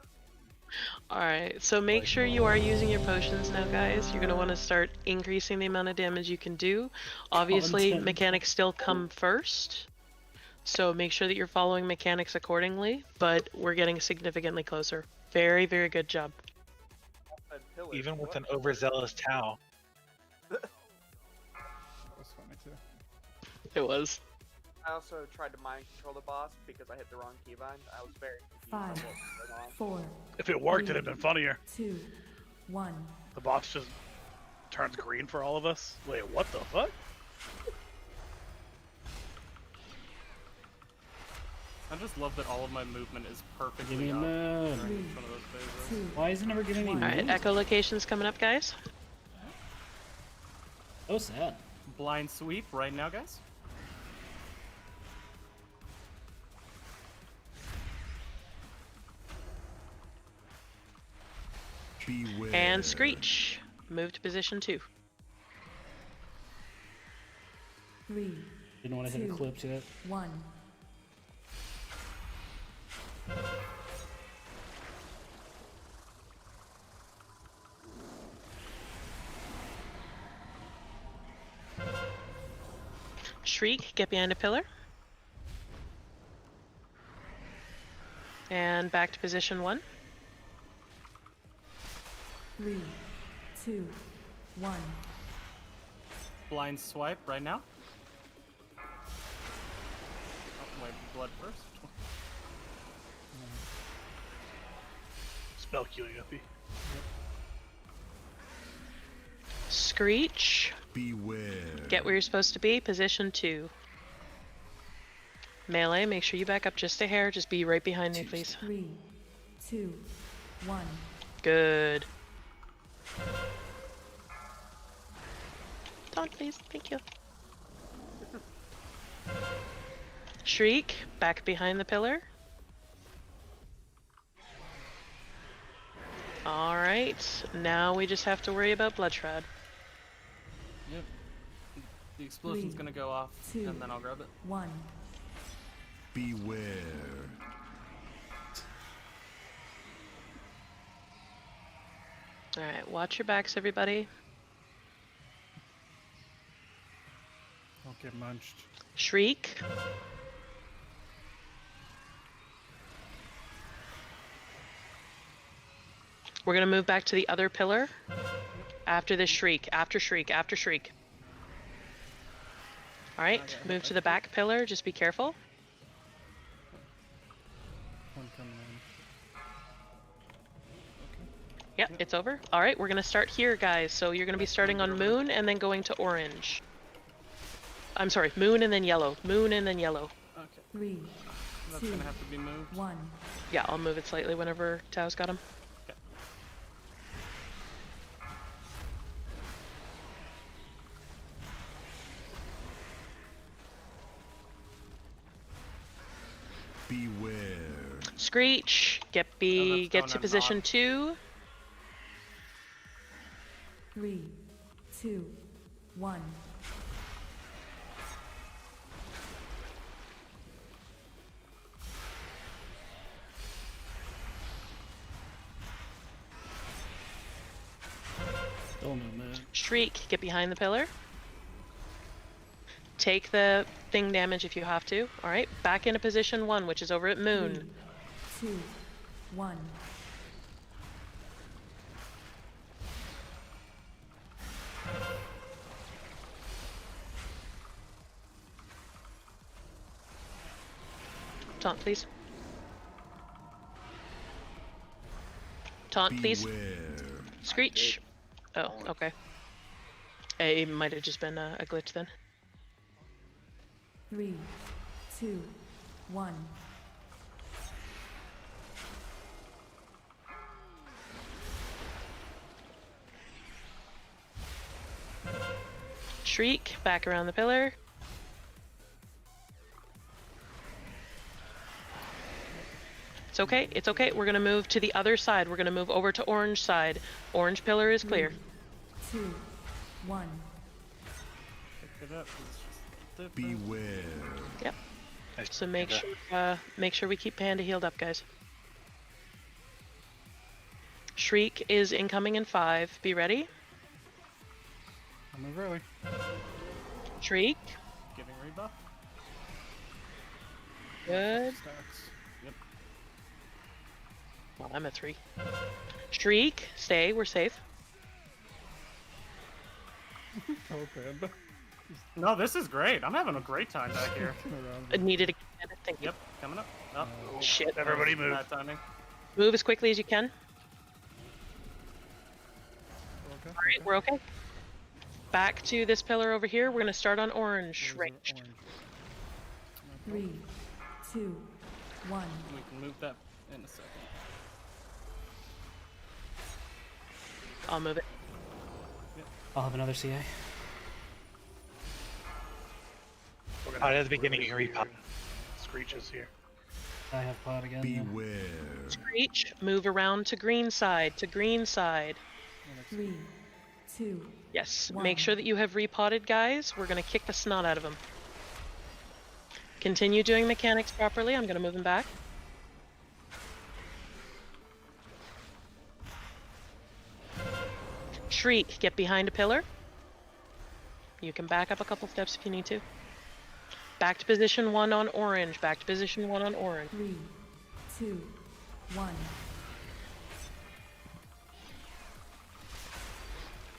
Alright, so make sure you are using your potions now, guys. You're going to want to start increasing the amount of damage you can do. Obviously, Content. mechanics still come first, so make sure that you're following mechanics accordingly, but we're getting significantly closer. Very, very good job. Even with an overzealous Tau. That was funny too. It was. I also tried to mind control the boss because I hit the wrong keybind. I was very confused on 5, what was going on. 4. If it worked, 3, it'd have been funnier. 2, 1. The box just turns green for all of us. Wait, what the fuck? I just love that all of my movement is perfectly Give me a up moon. during each one of those phases. Why is it never giving me Alright, moons? echolocation's coming up, guys. So sad. Blind sweep right now, guys. Beware. And Screech. Move to position 2. 3, Didn't want to hit 2, Eclipse yet. 1. Shriek, get behind a pillar. And back to position 1. 3, 2, 1. Blind swipe right now. Oh, my blood first. Spell queuing up. Screech. Beware. Get where you're supposed to be, position 2. Melee, make sure you back up just a hair. Just be right behind me, please. 3, 2, 1. Good. Don't, please. Thank you. Shriek, back behind the pillar. Alright, now we just have to worry about Blood Shroud. Yep. The explosion's 3, gonna go off, 2, and then I'll grab it. 1. Beware. Alright, watch your backs, everybody. Don't get munched. Shriek. We're gonna move back to the other pillar. After this Shriek, after Shriek, after Shriek. Alright, move to the back pillar, just be careful. One coming in. Yep, it's over. Alright, we're gonna start here, guys. So you're gonna be starting on moon and then going to orange. I'm sorry, moon and then yellow. Moon and then yellow. Okay. 3, That's 2, gonna have to be moved. 1. Yeah, I'll move it slightly whenever Tao's got him. Okay. Beware. Screech, get that's get going to on position knock. 2. 3, 2, 1. Still no moon. Shriek, get behind the pillar. Take the thing damage if you have to. Alright, back into position 1, which is over at moon. 3, 2, 1. Taunt, please. Taunt, please. Beware. Screech. Oh, okay. It might have just been a glitch then. 3, 2, 1. Shriek, back around the pillar. It's okay, it's okay. We're gonna move to the other side. We're gonna move over to orange side. Orange pillar is clear. 3, 2, 1. Pick it up. It's just different. Beware. Yep. So make sure we keep Panda healed up, guys. Shriek is incoming in 5. Be ready. I'll move early. Shriek. Giving rebuff. Good. Stacks. Yep. Well, I'm at 3. Shriek, stay. We're safe. Oh, Panda. No, this is great. I'm having a great time back here. I needed to get it. Thank you. Yep, coming up. Oh, Shit. Everybody move. bad timing. Move as quickly as you can. Okay. All right, we're okay. Back to this pillar over here. We're gonna start on orange Where's ranged. orange? 3, 2, 1. We can move that in a second. I'll move it. I'll have another CA. Right at the beginning, you can repop. Screech is here. I have pod again. yeah. Beware. Screech, move around to green side, to green side. 3, 2, Yes, One. make sure that you have repotted, guys. We're gonna kick the snot out of them. Continue doing mechanics properly. I'm gonna move him back. Shriek, get behind a pillar. You can back up a couple steps if you need to. Back to position 1 on orange. Back to position 1 on orange. 3, 2, 1.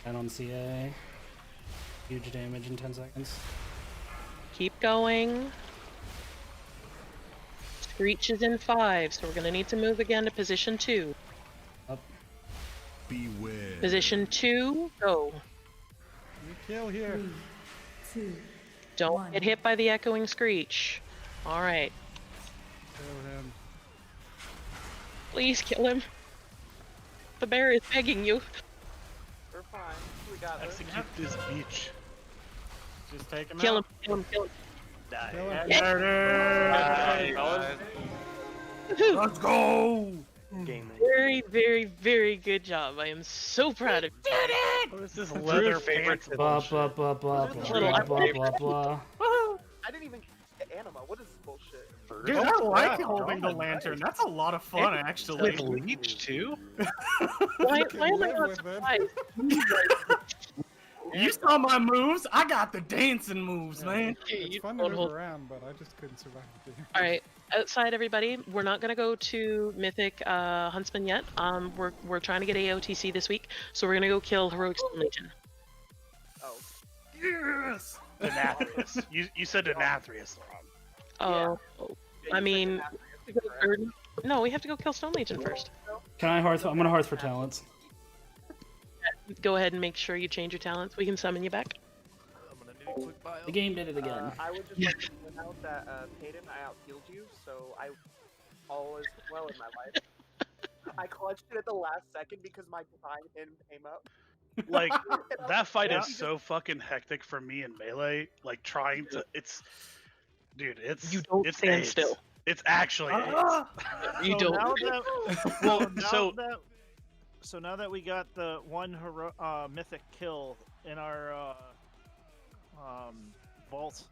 And on CA. Huge damage in 10 seconds. Keep going. Screech is in 5, so we're gonna need to move again to position 2. Up. Beware. Position 2, go. You kill here. 3, 2, Don't One. get hit by the echoing screech. Alright. Kill him. Please kill him. The bear is begging you. We're fine. We got this. Execute this beach. Just take him Kill him, out. kill him, kill him. Die. Kill him. Yeah. There it is. Woohoo! Let's go! Game night. Very, very, very good job. I am so proud of you. What is this leather pants Blah bullshit? blah blah blah Little- blah blah blah blah. Woohoo! I didn't even get anima. What is this bullshit? Dude, I like holding the lantern. That's a lot of fun, actually. With leech too? Why can am I live not with it. surprised? You saw my moves? I got the dancing moves, man. It's You fun to don't move hold- around, but I just couldn't survive the game. Alright, outside everybody, we're not gonna go to Mythic Huntsman yet. We're trying to get AOTC this week, so we're gonna go kill Heroic Stone Legion. Oh. Yes! Denathrius. You said Denathrius wrong. Oh, Yeah, I you mean, said we that, go correct? third- no, we have to go kill Stone Legion first. Can I hearth? I'm gonna hearth for talents. Go ahead and make sure you change your talents. We can summon you back. I'm gonna need a quick bio. The game did it again. I would just like to point out that Peyton, I out-healed you, so all is well in my life. I clutched it at the last second because my divine hymn came up. Like that fight Yeah. is so fucking hectic for me in melee. Like trying to, dude, it's You don't it's stand AIDS. still. It's actually AIDS. You So don't. now that, Well, so now that we got the one mythic kill in our vault,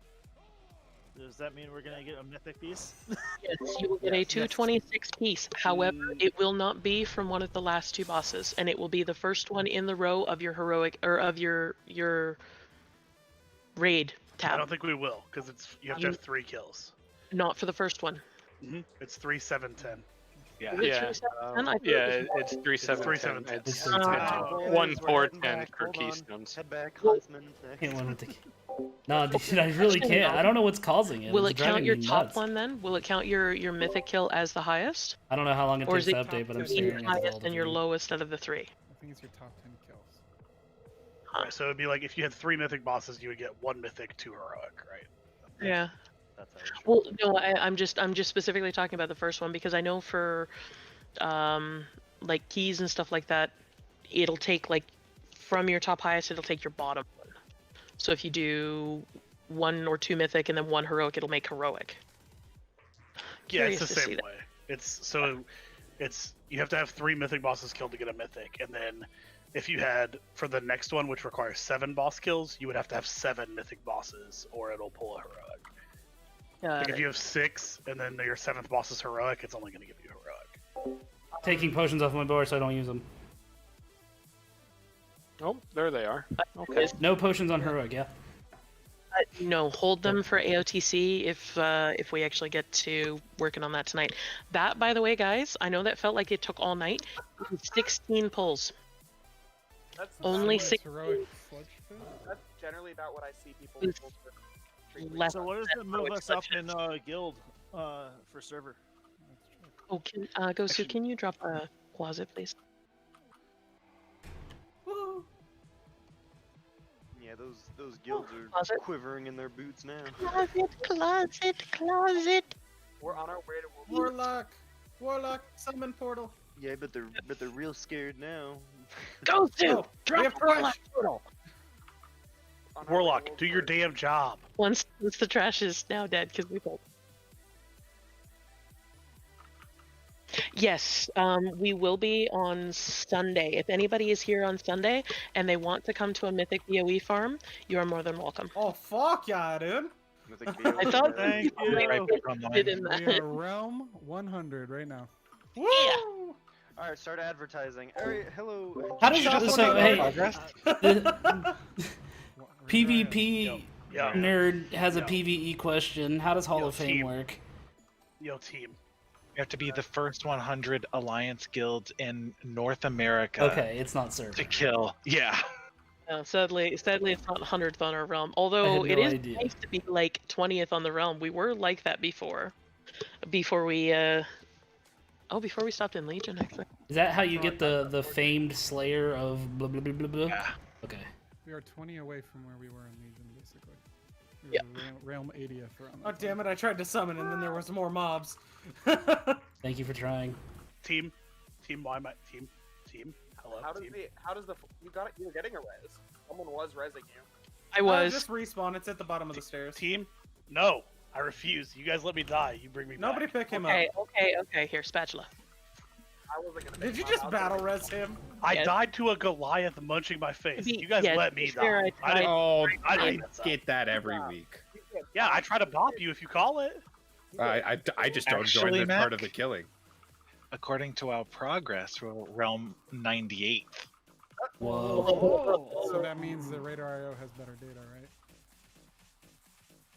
does that mean we're gonna get a mythic piece? Yes, you will get a 226 piece. However, it will not be from one of the last 2 bosses, and it will be the first one in the row of your heroic or of your raid I tab. don't think we will because you have to have 3 kills. Not for the first one. It's 3, 7, 10. Yeah. Is it Yeah. 3, 7, 10? I thought Yeah, it was it's 3, 7, 3, 10. 7, 10. It's Oh. 1, 4, Heading 10 back, for hold on. keystones. Head back, Huntsman. Can't win with the. No, dude, I really can't. I don't know what's causing it. Will It's it count driving your me top nuts. one then? Will it count your mythic kill as the highest? I don't know how long it Or takes is to it update, but I'm your staring at the highest wall. and your lowest out of the 3? I think it's your top 10 kills. Right, so it'd be like if you had 3 mythic bosses, you would get 1 mythic, 2 heroic, right? Yeah. That's how it Well, no, I'm just specifically talking about the first one because I know for like keys and stuff like that, it'll take like from your top highest, it'll take your bottom one. So if you do 1 or 2 mythic and then 1 heroic, it'll make heroic. Yeah, it's Curious the to see same that. way. It's you have to have 3 mythic bosses killed to get a mythic, and then if you had for the next one, which requires 7 boss kills, you would have to have 7 mythic bosses, or it'll pull a heroic. Like if you have 6 and then your 7th boss is heroic, it's only going to give you heroic. Taking potions off my board so I don't use them. Oh, there they are. Okay. No potions on heroic, yeah. No, hold them for AOTC if we actually get to working on that tonight. That, by the way, guys, I know that felt like it took all night. It was 16 pulls. That's Only that's- 6 Heroic sludge fit? That's generally about what I see people With pull for tree less So what does it move us up in guild for server? Oh, can Gosu, can you drop a closet, please? Yeah, those guilds are closet. quivering in their boots now. Closet. We're on our way to Warlock, summon portal. Yeah, but they're real scared now. Gosu, Oh, we drop have the Warlock trash. portal. Warlock, do your damn job. Once the trash is now dead because we pulled. Yes, we will be on Sunday. If anybody is here on Sunday and they want to come to a Mythic VOE farm, you are more than welcome. Oh fuck yeah, dude! I thought Thank you. did in We that. are realm 100 right now. Woo! All right, start advertising. All right, hello. How does Just so, hey, Progress? PvP Yo. nerd has a PvE question. How does Hall Yo, of Fame team. work? Yo, team. You have to be the first 100 alliance guilds in North America. Okay, it's not server. To kill. Yeah. No, sadly, it's not 100th on our realm. Although I had it no is idea. nice to be like 20th on the realm. We were like that before we stopped in Legion. Actually, Is that how you get the famed Slayer of blah blah blah blah blah? Yeah. Okay. We are 20 away from where we were in Legion, basically. We Yeah. were realm 80th around Oh that damn it! I tried to summon and then there was more mobs. Thank you for trying. Team. Why am I team? Hello. How does team. you got it? You were getting a res. Someone was resing you. I was. Just respawn. It's at the bottom of the stairs. Team? No, I refuse. You guys let me die. You bring me Nobody back. pick him Okay, up. okay. Here, spatula. I wasn't gonna. Did you make just mine. battle res him? I Yes. died to a Goliath munching my face. You guys yeah, let to me be fair, die. I tried- Oh, I I didn't mess up. get that every week. Yeah, I try to bop you if you call it. I just don't join Actually, the part Mac? of the killing. According to our progress, we're realm 98th. Whoa. So that means that Radar IO has better data, right?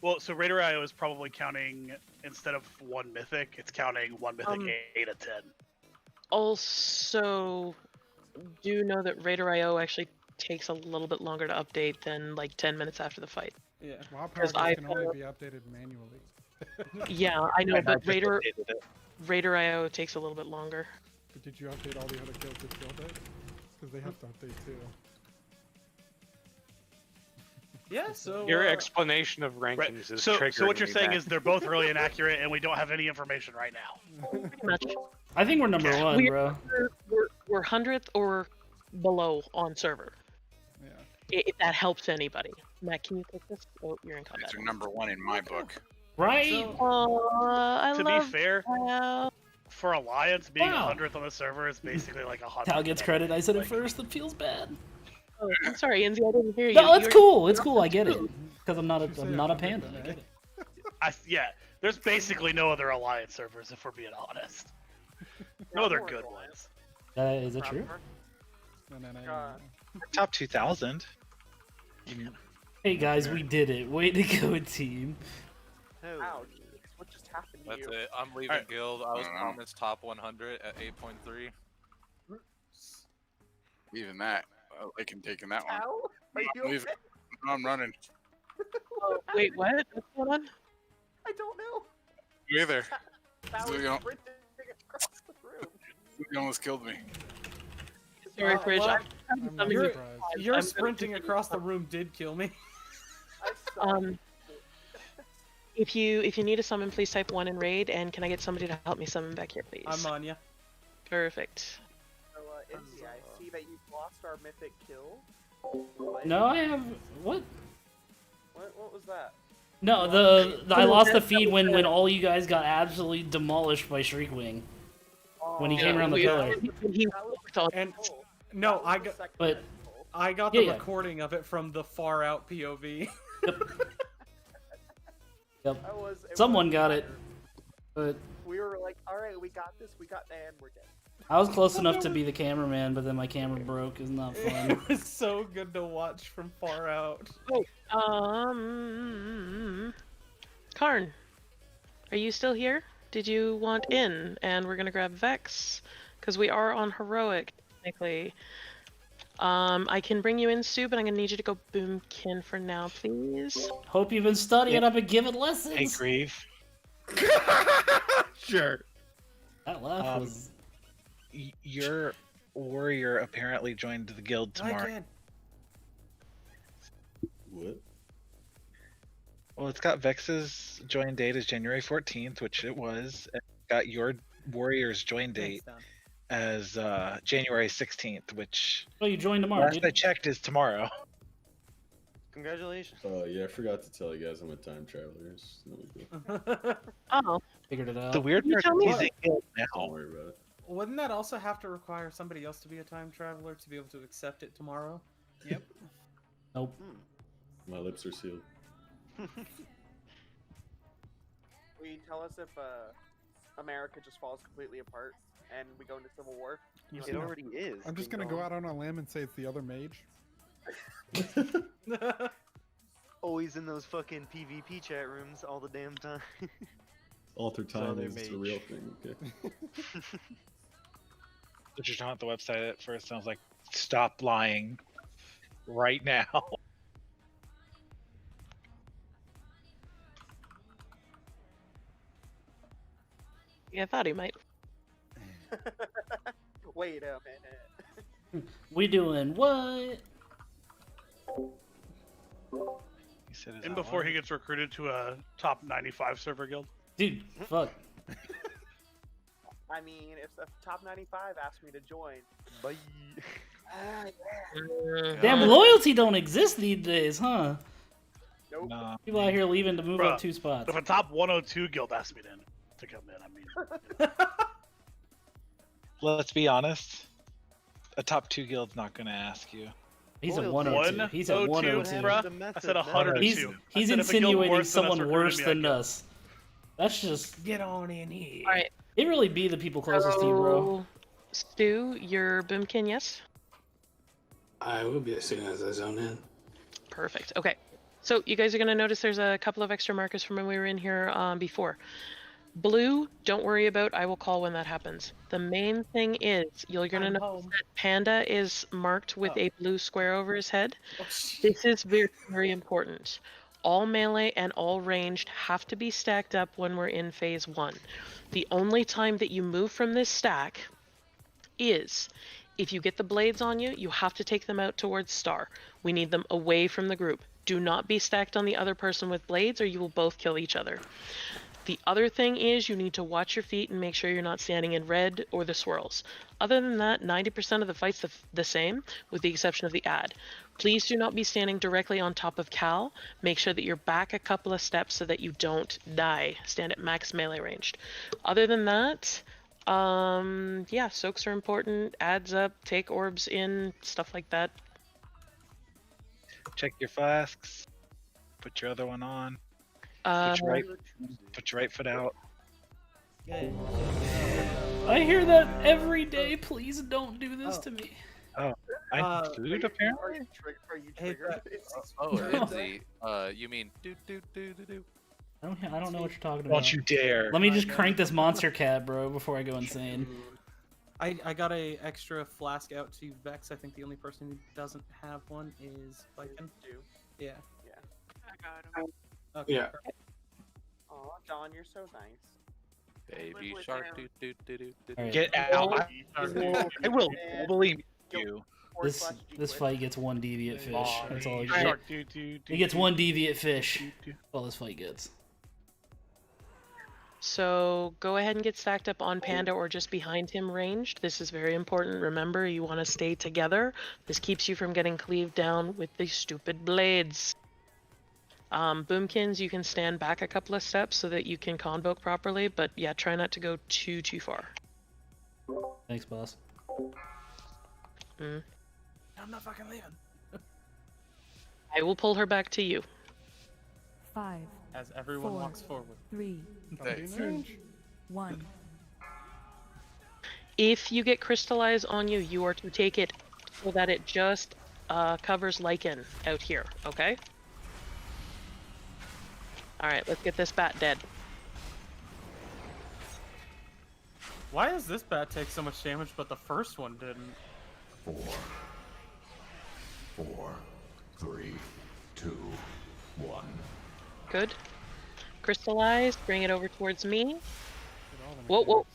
Well, so Raider IO is probably counting, instead of one mythic, it's counting one mythic 8 of 10. Also, do know that Raider IO actually takes a little bit longer to update than like 10 minutes after the fight. Yeah. WoW Because progress I can only be updated manually. Yeah, I know, And I but just Raider updated it. Raider IO takes a little bit longer. But did you update all the other guilds that killed it? Because they have to update too. Yeah. So Your explanation of rankings Right. is So triggering what you're me saying back. is they're both really inaccurate, and we don't have any information right now. Pretty much. I think we're number one, We're, bro. we're 100th or below on server. Yeah. If that helps anybody. Matt, can you take this? Oh, you're in combat. They're number one in my book. Right? I To love be fair, Wow. for Alliance, being Wow. 100th on the server is basically like 100. Tal gets credit. I said it first. It feels bad. Oh, I'm sorry, Inzi, I didn't hear you. No, it's You were- cool. It's cool. I get it. Because I'm not a panda. I get it. Yeah, there's basically no other Alliance servers, if we're being honest. No other good ones. Is it true? Uh, Top 2000. Hey guys, we did it. Way to go, team. Ouch. What just happened to That's you? it. I'm leaving Alright. guild. I was promised top 100 at 8.3. Even that, they can take in that one. Ow? Are you I'm leaving. okay? I'm running. Oh, wait, what? What's going on? I don't know. You either. That was Zulian sprinting across the room. almost killed me. Sorry, Fridge. well, I'm Your, surprised. your I'm sprinting across the room did kill me. If you need a summon, please type 1 in raid, and can I get somebody to help me summon back here, please? I'm on ya. Perfect. So, Inzi, I see that you've lost our mythic kill. No, I have what? What was that? No, I lost the feed when all you guys got absolutely demolished by Shriekwing. When he came around the pillar. And no, But I got Yeah, the yeah. recording of it from the far out POV. Yep. It Someone was got it. better. But We were like, all right, we got this. We got, and we're dead. I was close enough to be the cameraman, but then my camera broke. It's not fun. It was so good to watch from far out. Karn, are you still here? Did you want in? And we're gonna grab Vex, because we are on heroic, technically. I can bring you in, Stu, but I'm gonna need you to go Boomkin for now, please. Hope you've been studying. I've been giving lessons. Hey, Grieve. Sure. That laugh was. Your warrior apparently joined the guild tomorrow. What? Well, it's got Vex's join date as January 14th, which it was. And it's got your warrior's join date as January 16th, which. Oh, you joined tomorrow. Last I checked is tomorrow. Congratulations. Oh yeah, I forgot to tell you guys I'm a time traveler. It's no big deal. Oh. Figured it out. The weird You part tell is me. he's a guild Don't now. worry about it. Wouldn't that also have to require somebody else to be a time traveler to be able to accept it tomorrow? Yep. Nope. My lips are sealed. Will you tell us if America just falls completely apart and we go into civil war? It already is. I'm just gonna go out on a limb and say it's the other mage. Always in those fucking PvP chat rooms all the damn time. Alter time other is a mage. real thing. Okay. But you're on the website at first, and I was like, stop lying right now. Yeah, I thought he might. Wait a minute. We doing what? And before he gets recruited to a top 95 server guild. Dude, fuck. I mean, if the top 95 asked me to join, bye. Damn, loyalty don't exist these days, huh? Nope. No. People out here leaving to move Bruh, up 2 spots. If a top 102 guild asked me to come in, I mean, Let's be honest. A top 2 guild's not going to ask you. He's at 102. He's at 102. Bruh. I said 102. He's I said if a guild insinuating worse than us someone recruited worse me, than I'd go. us. That's just. Get on in here. All right. It really be the people closest to you, bro. Stu, you're Boomkin, yes? I will be as soon as I zone in. Perfect. Okay. So you guys are going to notice there's a couple of extra markers from when we were in here before. Blue, don't worry about. I will call when that happens. The main thing is you're going to notice that Panda is marked with a blue square over his head. This is very, very important. All melee and all ranged have to be stacked up when we're in phase 1. The only time that you move from this stack is if you get the blades on you, you have to take them out towards Star. We need them away from the group. Do not be stacked on the other person with blades or you will both kill each other. The other thing is you need to watch your feet and make sure you're not standing in red or the swirls. Other than that, 90% of the fight's the same, with the exception of the ad. Please do not be standing directly on top of Cal. Make sure that you're back a couple of steps so that you don't die. Stand at max melee ranged. Other than that, yeah, soaks are important. Adds up, take orbs in, stuff like that. Check your flasks. Put your other one on. Put your right foot out. I hear that every day. Please don't do this to me. Oh, I food apparently. Are you triggered? Oh, inzi. You mean do. I don't know what you're talking about. Don't you dare. Let me just crank this monster cat, bro, before I go insane. I got a extra flask out to Vex. I think the only person who doesn't have one is Viking. Yeah. Yeah. I got him. Okay. Yeah. Aw, John, you're so nice. Baby shark do. Alright. Get out. I will believe you. This fight gets 1 deviant fish. That's all. Shark It gets 1 deviant fish. That's all this fight gets. So go ahead and get stacked up on Panda or just behind him ranged. This is very important. Remember, you want to stay together. This keeps you from getting cleaved down with these stupid blades. Boomkins, you can stand back a couple of steps so that you can convoke properly, but yeah, try not to go too far. Thanks, boss. I'm not fucking leaving. I will pull her back to you. 5. As everyone 4, walks forward. 3, Thanks. 2, 1. If you get crystallize on you, you are to take it so that it just covers lichen out here, okay? Alright, let's get this bat dead. Why does this bat take so much damage, but the first one didn't? 4, 4, 3, 2, 1. Good. Crystallize. Bring it over towards me. Whoa, whoa.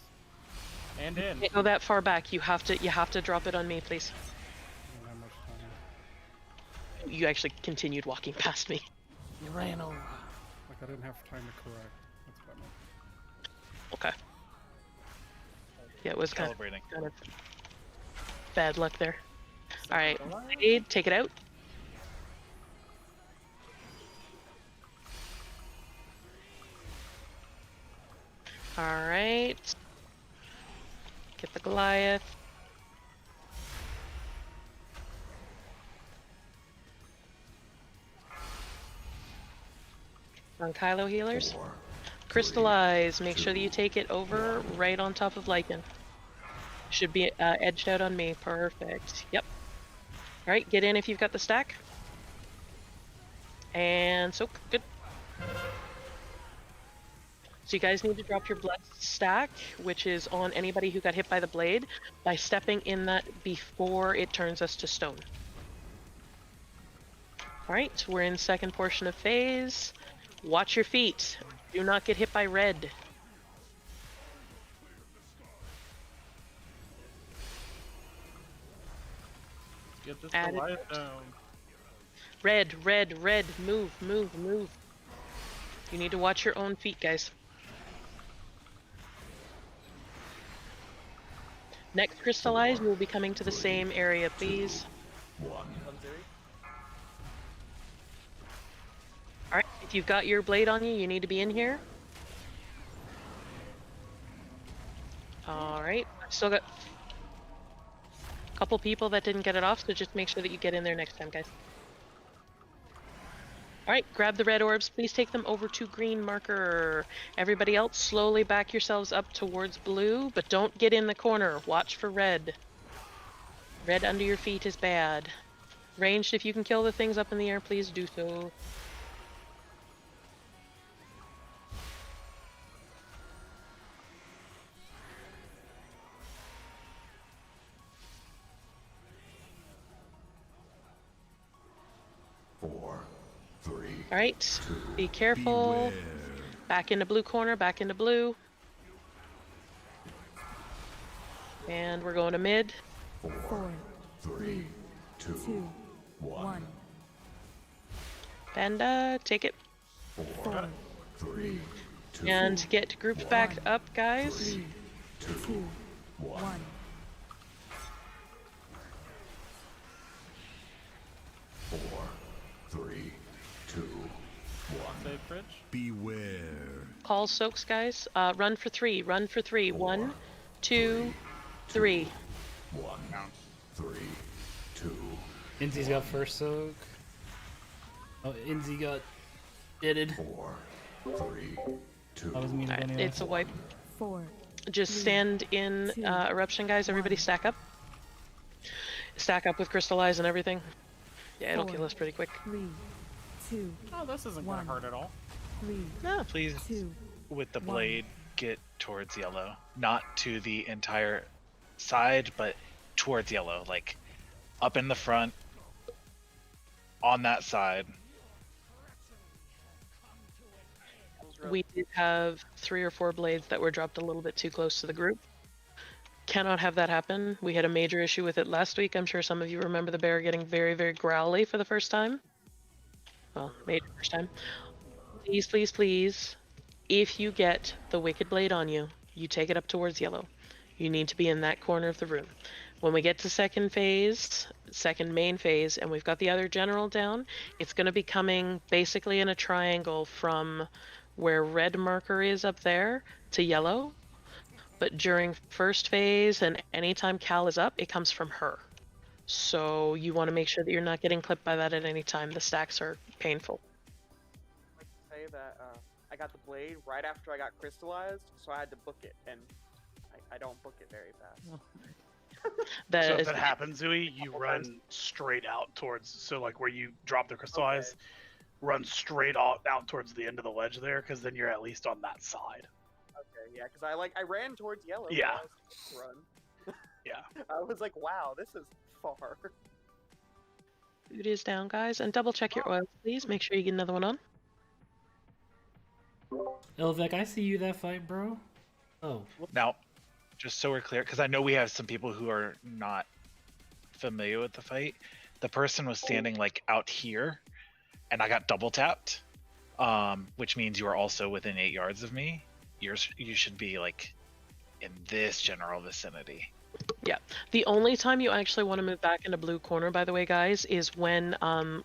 And in. Can't go that far back. You have to drop it on me, please. I don't have much time. You actually continued walking past me. You ran over. Like I didn't have time to correct. That's what I meant. Okay. Yeah, it was kind of bad luck there. All right, Blade, take it out. All right. Get the Goliath. On Kylo healers. Crystallize. Make sure that you take it over right on top of Lycan. Should be edged out on me. Perfect. Yep. All right, get in if you've got the stack. And soak. Good. So you guys need to drop your blood stack, which is on anybody who got hit by the blade, by stepping in that before it turns us to stone. All right, we're in second portion of phase. Watch your feet. Do not get hit by red. Get this Add it. Goliath down. Red, red, red. Move, move, move. You need to watch your own feet, guys. Next crystallize, we'll be coming to the same area, please. Alright, if you've got your blade on you, you need to be in here. Alright, still got a couple people that didn't get it off, so just make sure that you get in there next time, guys. Alright, grab the red orbs. Please take them over to green marker. Everybody else, slowly back yourselves up towards blue, but don't get in the corner. Watch for red. Red under your feet is bad. Ranged, if you can kill the things up in the air, please do so. All right, be careful. Back into blue corner, back into blue. And we're going to mid. 4, 3, 2, 1. Panda, take it. 4, 3, and get grouped back up, guys. 3, 2, 1. 4, 3, 2, 1. Save fridge. Beware. Call soaks, guys. Run for 3. Run for 3. 1, 2, 3. 1, 3, 2. Inzi's got first soak. Oh, Inzi got deaded. 4, 3, 2. That was me. Right, it's a wipe. 4. Just stand in eruption, guys. Everybody stack up. Stack up with crystallize and everything. Yeah, it'll kill us pretty quick. 3, 2. Oh, this isn't gonna hurt at all. 3. No. Please, 2. with the blade, get towards yellow. Not to the entire side, but towards yellow. Like, up in the front, on that side. We did have 3 or 4 blades that were dropped a little bit too close to the group. Cannot have that happen. We had a major issue with it last week. I'm sure some of you remember the bear getting very, very growly for the first time. Well, major first time. Please, please, please, if you get the Wicked Blade on you, you take it up towards yellow. You need to be in that corner of the room. When we get to second phase, second main phase, and we've got the other general down, it's going to be coming basically in a triangle from where red marker is up there to yellow. But during first phase and anytime Cal is up, it comes from her. So you want to make sure that you're not getting clipped by that at any time. The stacks are painful. I'd like to say that I got the blade right after I got crystallized, so I had to book it, and I don't book it very fast. So if that happens, Zooey, you run straight out towards, so like where you drop the crystallize, run straight out towards the end of the ledge there, because then you're at least on that side. Okay, yeah, because I ran towards yellow. Yeah. I was run. Yeah. I was like, wow, this is far. Food is down, guys. And double check your oils, please. Make sure you get another one on. Elvec, I see you that fight, bro. Oh. Now, just so we're clear, because I know we have some people who are not familiar with the fight. The person was standing like out here, and I got double tapped, which means you are also within 8 yards of me. You should be like in this general vicinity. Yeah. The only time you actually want to move back into blue corner, by the way, guys, is when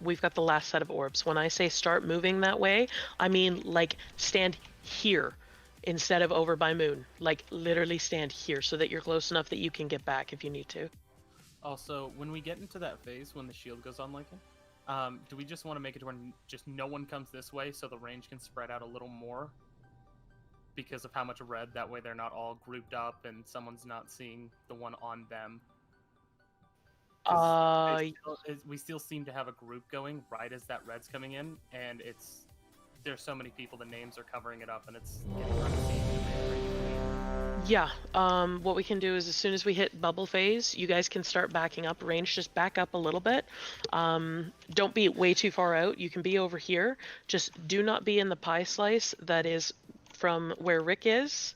we've got the last set of orbs. When I say start moving that way, I mean like stand here instead of over by moon. Like literally stand here so that you're close enough that you can get back if you need to. Also, when we get into that phase when the shield goes on, like do we just want to make it to where just no one comes this way so the range can spread out a little more? Because of how much red, that way they're not all grouped up and someone's not seeing the one on them. We still seem to have a group going right as that red's coming in, and there's so many people, the names are covering it up, and it's getting hard to see. Yeah, what we can do is as soon as we hit bubble phase, you guys can start backing up. Range, just back up a little bit. Don't be way too far out. You can be over here. Just do not be in the pie slice that is from where Rick is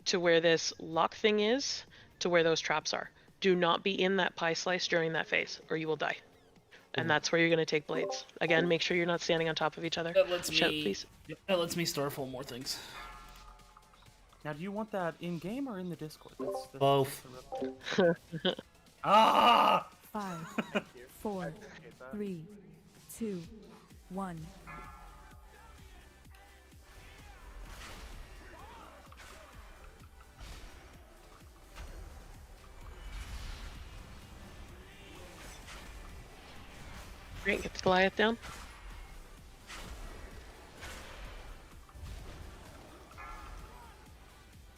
to where this lock thing is to where those traps are. Do not be in that pie slice during that phase or you will die. And that's where you're going to take blades. Again, make sure you're not standing on top of each other. That lets Shout, me, please. That lets me store full more things. Now, do you want that in-game or in the Discord? Both. Ah! 5, 4, 3, 2, 1. Great, get the Goliath down.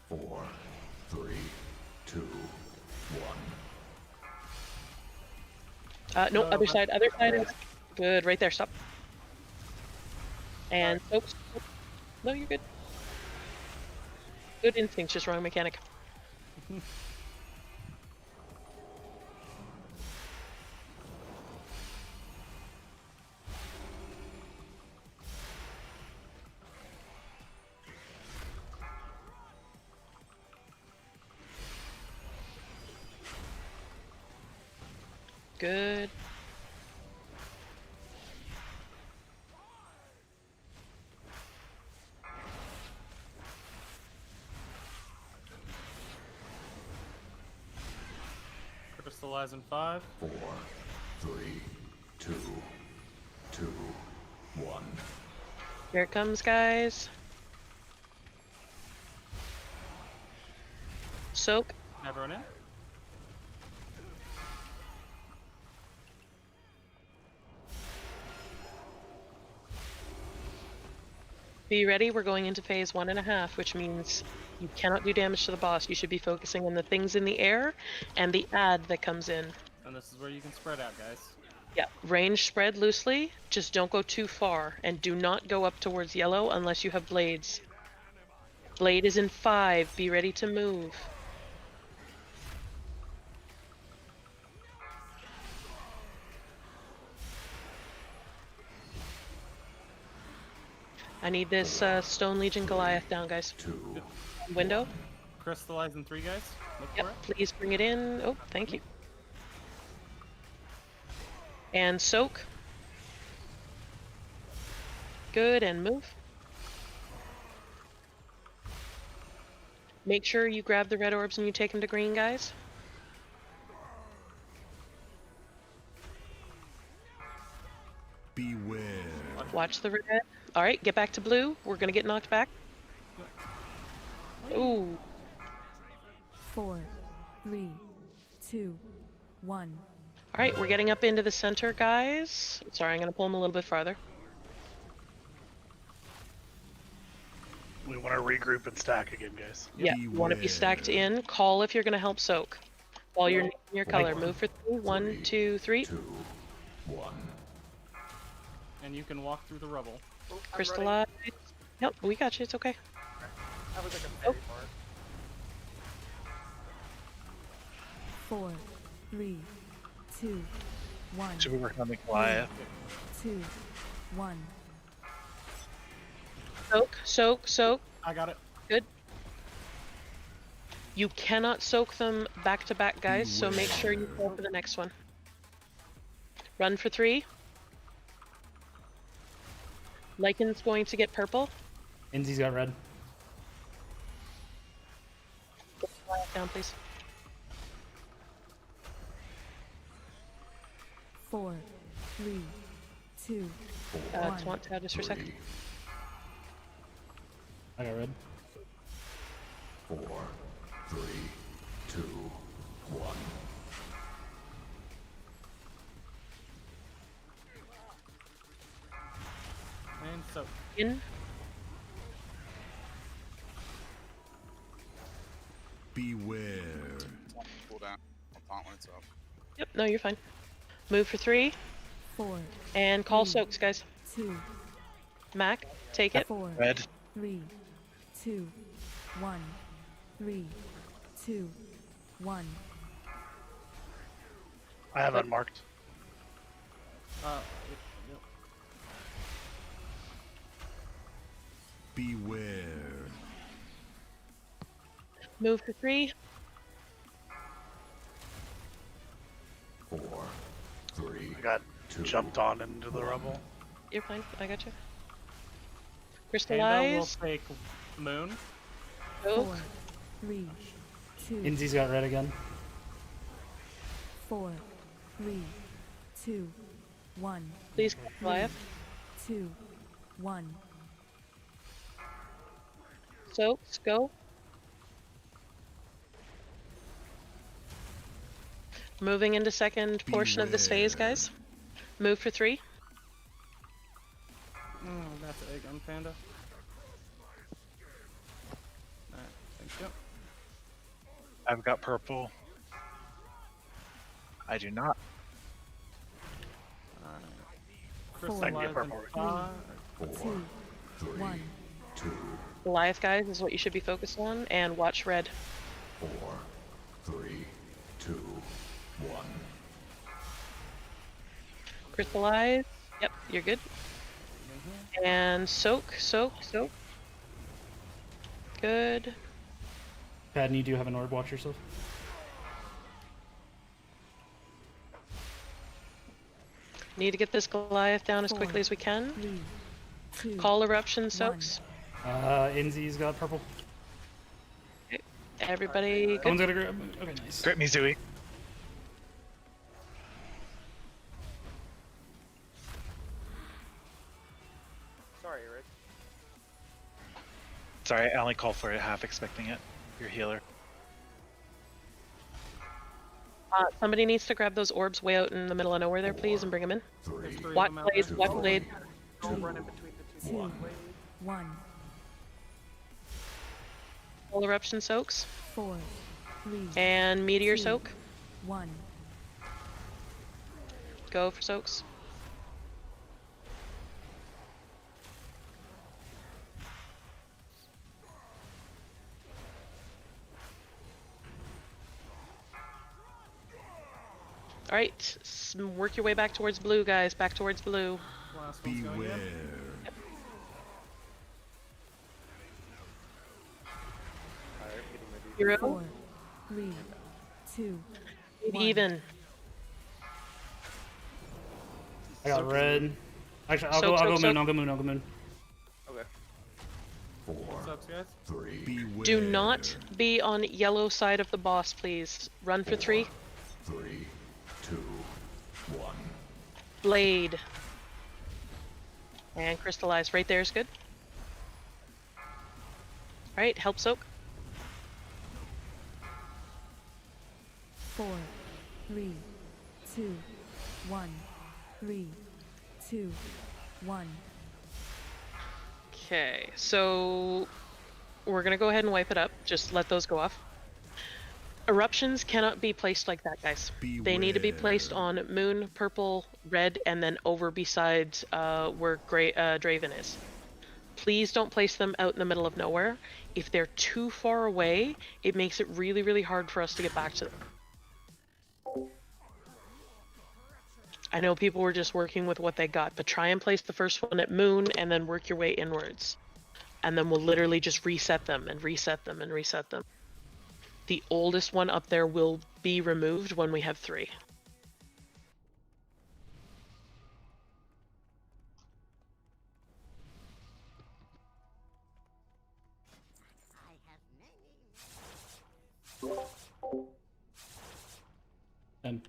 Four, 3, 2, 1. No, other side. Good, right there, stop. And oops. No, you're good. Good instincts, just wrong mechanic. Good. Crystallize in 5. 4, 3, 2, 2, 1. Here it comes, guys. Soak. Everyone in? Be ready, we're going into phase 1.5, which means you cannot do damage to the boss. You should be focusing on the things in the air and the ad that comes in. And this is where you can spread out, guys. Yeah, range spread loosely, just don't go too far, and do not go up towards yellow unless you have blades. Blade is in 5, be ready to move. I need this Stone Legion Goliath down, guys. Window. Crystallize in 3, guys. Look Yep, for it. please bring it in. Oh, thank you. And soak. Good, and move. Make sure you grab the red orbs and you take them to green, guys. Beware. Watch the red. All right, get back to blue. We're gonna get knocked back. Ooh. 4, 3, 2, 1. All right, we're getting up into the center, guys. Sorry, I'm gonna pull them a little bit farther. We want to regroup and stack again, guys. Yeah, you want to be stacked in. Call if you're gonna help soak. While you're naming your color, move for 3. 1, 2, 3. 2, 1. And you can walk through the rubble. Crystallize. Yep, we got you. It's okay. That was like a fairy part. 4, 3, 2, 1. Should we work on the Goliath? 2, 1. Soak. I got it. Good. You cannot soak them back to back, guys, so make sure you go for the next one. Run for 3. Lycan's going to get purple. Inzi's got red. Down, please. 4, 3, 2, 1. Twant out just for a second. I got red. 4, 3, 2, 1. And so. In. Beware. Cool down. I'll taunt when it's up. Yep, no, you're fine. Move for 3. 4. And call soaks, guys. 2. Mac, take it. 4. Red. 3, 2, 1. 3, 2, 1. I have unmarked. Yep. Beware. Move for 3. 4, 3. I got jumped on into the rubble. You're fine. I got you. Panda will Crystallize. take moon. Soak. 4, 3, 2. Inzi's got red again. 4, 3, 2, 1. Please, Goliath. 2, 1. Soaks, go. Moving into second portion of this phase, guys. Move for 3. Oh, that's egg on Panda. Alright, thank you. I've got purple. I do not. Crystal I can get Live and purple. 2, 1. 2, Goliath, guys, is what you should be focused on. And watch red. 4, 3, 2, 1. Crystallize. Yep, you're good. And soak. Good. Pad, and you do have an orb. Watch yourself. Need to get this Goliath down as quickly as we can. 3, 2. Call eruption, soaks. Inzi's got purple. Everybody good? Someone's got a grab. Okay, nice. Grip me, Zooey. Sorry, Rick. Sorry, I only called for it, half expecting it. Your healer. Somebody needs to grab those orbs way out in the middle of nowhere there, please, and bring them in. 3, Watch blade, watch blade. Don't run in between the 2. 2, 1. Call eruption, soaks. 4, 3. And meteor 2, soak. 1. Go for soaks. All right, work your way back towards blue, guys. Back towards blue. Last one's going beware. in. Alright, getting ready. 0. 4, 3, 2, 1. Even. I got red. Actually, I'll Soak, go soak. moon. I'll go moon. Okay. 4, What's up, guys? 3, beware. Do not be on yellow side of the boss, please. Run for 3. 3, 2, 1. Blade. And crystallize. Right there is good. Alright, help soak. 4, 3, 2, 1. 3, 2, 1. Okay, so we're gonna go ahead and wipe it up. Just let those go off. Eruptions cannot be placed like that, guys. They need to be placed on moon, purple, red, and then over beside where Draven is. Please don't place them out in the middle of nowhere. If they're too far away, it makes it really, really hard for us to get back to them. I know people were just working with what they got, but try and place the first one at moon and then work your way inwards. And then we'll literally just reset them and reset them and reset them. The oldest one up there will be removed when we have 3.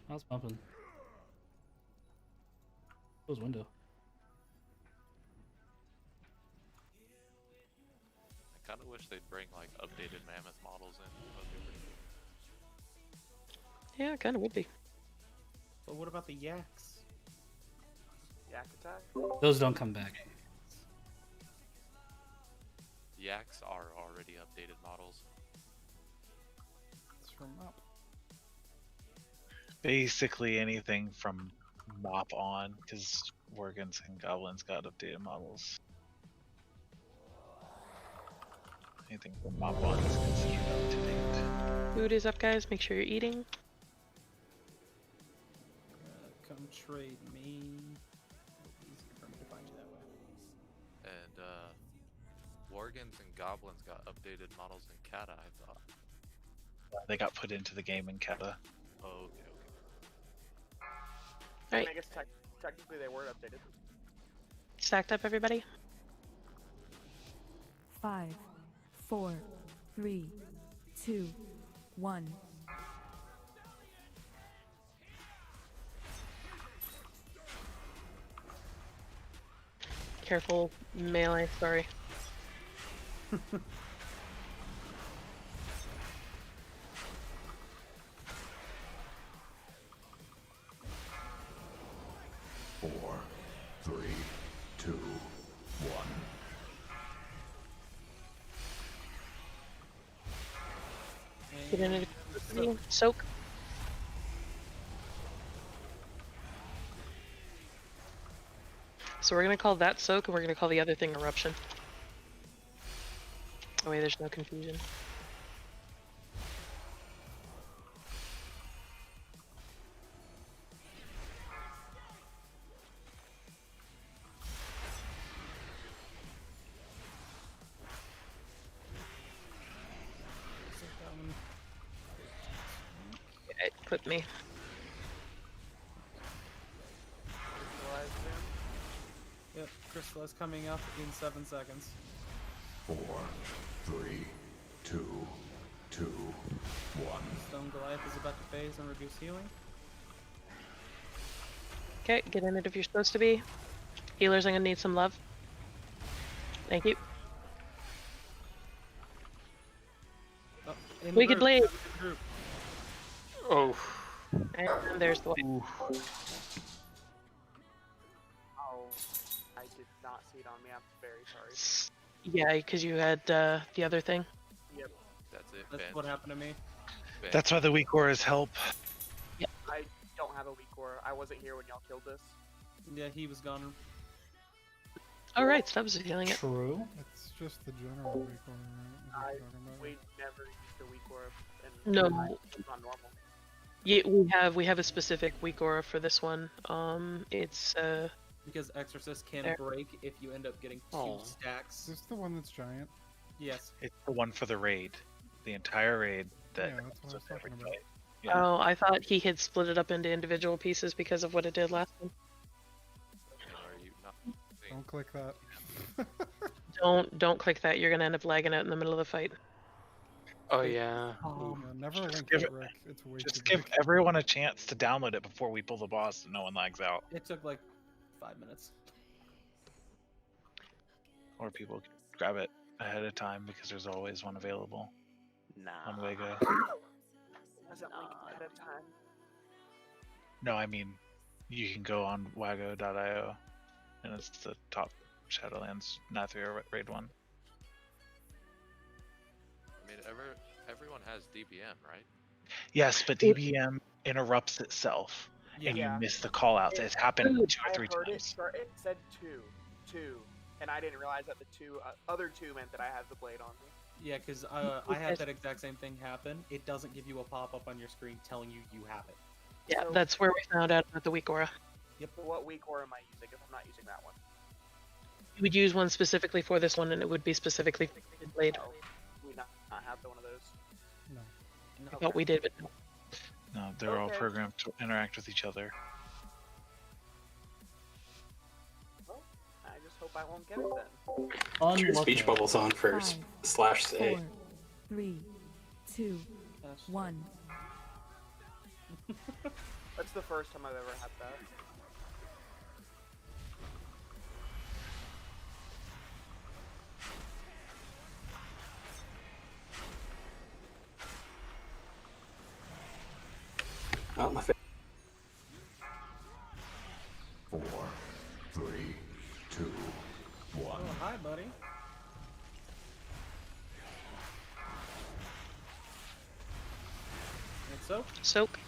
How's bumping? Close window. I kind of wish they'd bring like updated mammoth models in. That'd be pretty cool. Yeah, it kind of would be. But what about the yaks? Yak attack? Those don't come back. Yaks are already updated models. It's from up. Basically anything from Mop on, because Worgans and Goblins got updated models. Anything from Mop on is considered up to date. Food is up, guys. Make sure you're eating. Come trade me. Easier for me to find you that way. And Worgans and Goblins got updated models in Kata, I thought. They got put into the game in Kata. Oh, okay. I mean, I guess technically they were updated. Stacked up, everybody? 5, 4, 3, 2, 1. Careful, melee, sorry. Four, 3, 2, 1. Get in it. Soak. So we're gonna call that soak, and we're gonna call the other thing eruption. Oh wait, there's no confusion. It clipped me. Yep, Crystallize coming up in 7 seconds. 4, 3, 2, 2, 1. Stone Goliath is about to phase and reduce healing. Okay, get in it if you're supposed to be. Healers, I'm gonna need some love. Thank you. Oh, in Wicked Blade. group. Oh. And there's the way. Oh, I did not see it on me. I'm very sorry. Yeah, because you had the other thing. Yep. That's it. That's what happened to me. That's why the weak auras help. I don't have a weak aura. I wasn't here when y'all killed this. Yeah, he was gone. All right, Stubbs is healing it. True. It's just the general weak aura, right? Is what you're talking about? We never used the weak aura. No. It's not normal. Yeah, we have a specific weak aura for this one. It's Because Exorcist can There. break if you end up getting 2 stacks. Is this the one that's giant? Yes. It's the one for the raid. The entire raid that Yeah, that's what I was talking about. Yeah. Oh, I thought he had split it up into individual pieces because of what it did last time. Don't click that. Don't click that. You're gonna end up lagging out in the middle of the fight. Oh yeah. Yeah, never link give it, it- Rick. It's way Just too give big. everyone a chance to download it before we pull the boss so no one lags out. It took like 5 minutes. Or people can grab it ahead of time because there's always one available on Wago. Doesn't link ahead of time. No, I mean, you can go on wago.io and it's the top Shadowlands Nathria raid one. I mean, everyone has DBM, right? Yes, but DBM interrupts itself and you Yeah. miss the call outs. It's happened 2 or 3 I heard times. it said two, and I didn't realize that the other two meant that I had the blade on me. Yeah, because I had that exact same thing happen. It doesn't give you a pop-up on your screen telling you you have it. Yeah, that's where we found out about the weak aura. Yep. What weak ore am I using if I'm not using that one? You would use one specifically for this one, and it would be specifically Blade. Oh, do we not have one of those? No. I thought we did, but no. No, they're all Okay. programmed to interact with each other. Well, I just hope I won't get it then. Turn your speech Unlucky. bubbles on first. Five, /say. 4, 3, 2, 1. That's the first time I've ever had that. Oh, my face. 4, 3, 2, 1. Oh, hi, buddy. And so? Soak.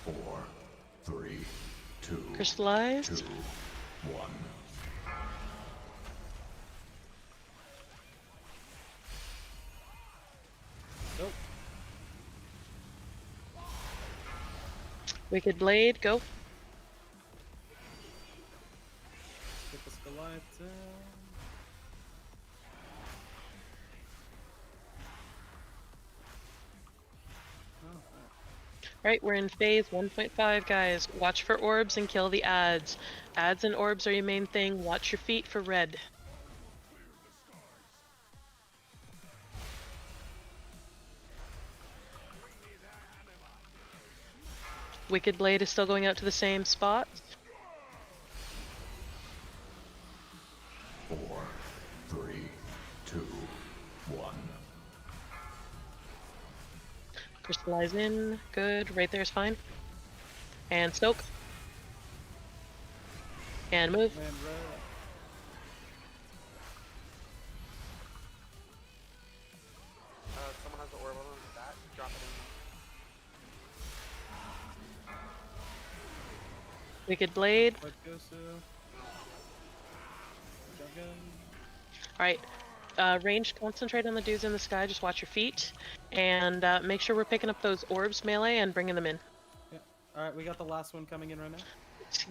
Four, 3, 2, Crystallized. 2, 1. Nope. Wicked Blade, go. Get the Skeleton. Alright, we're in phase 1.5, guys. Watch for orbs and kill the ads. Ads and orbs are your main thing. Watch your feet for red. Wicked Blade is still going out to the same spot. 4, 3, 2, 1. Crystallize in. Good. Right there is fine. And soak. And move. And red. Someone has the orb on that. Drop it in. Wicked Blade. Let go, so. Dragon. Alright. Ranged, concentrate on the dudes in the sky. Just watch your feet. And make sure we're picking up those orbs melee and bringing them in. Yeah. Alright, we got the last one coming in right now.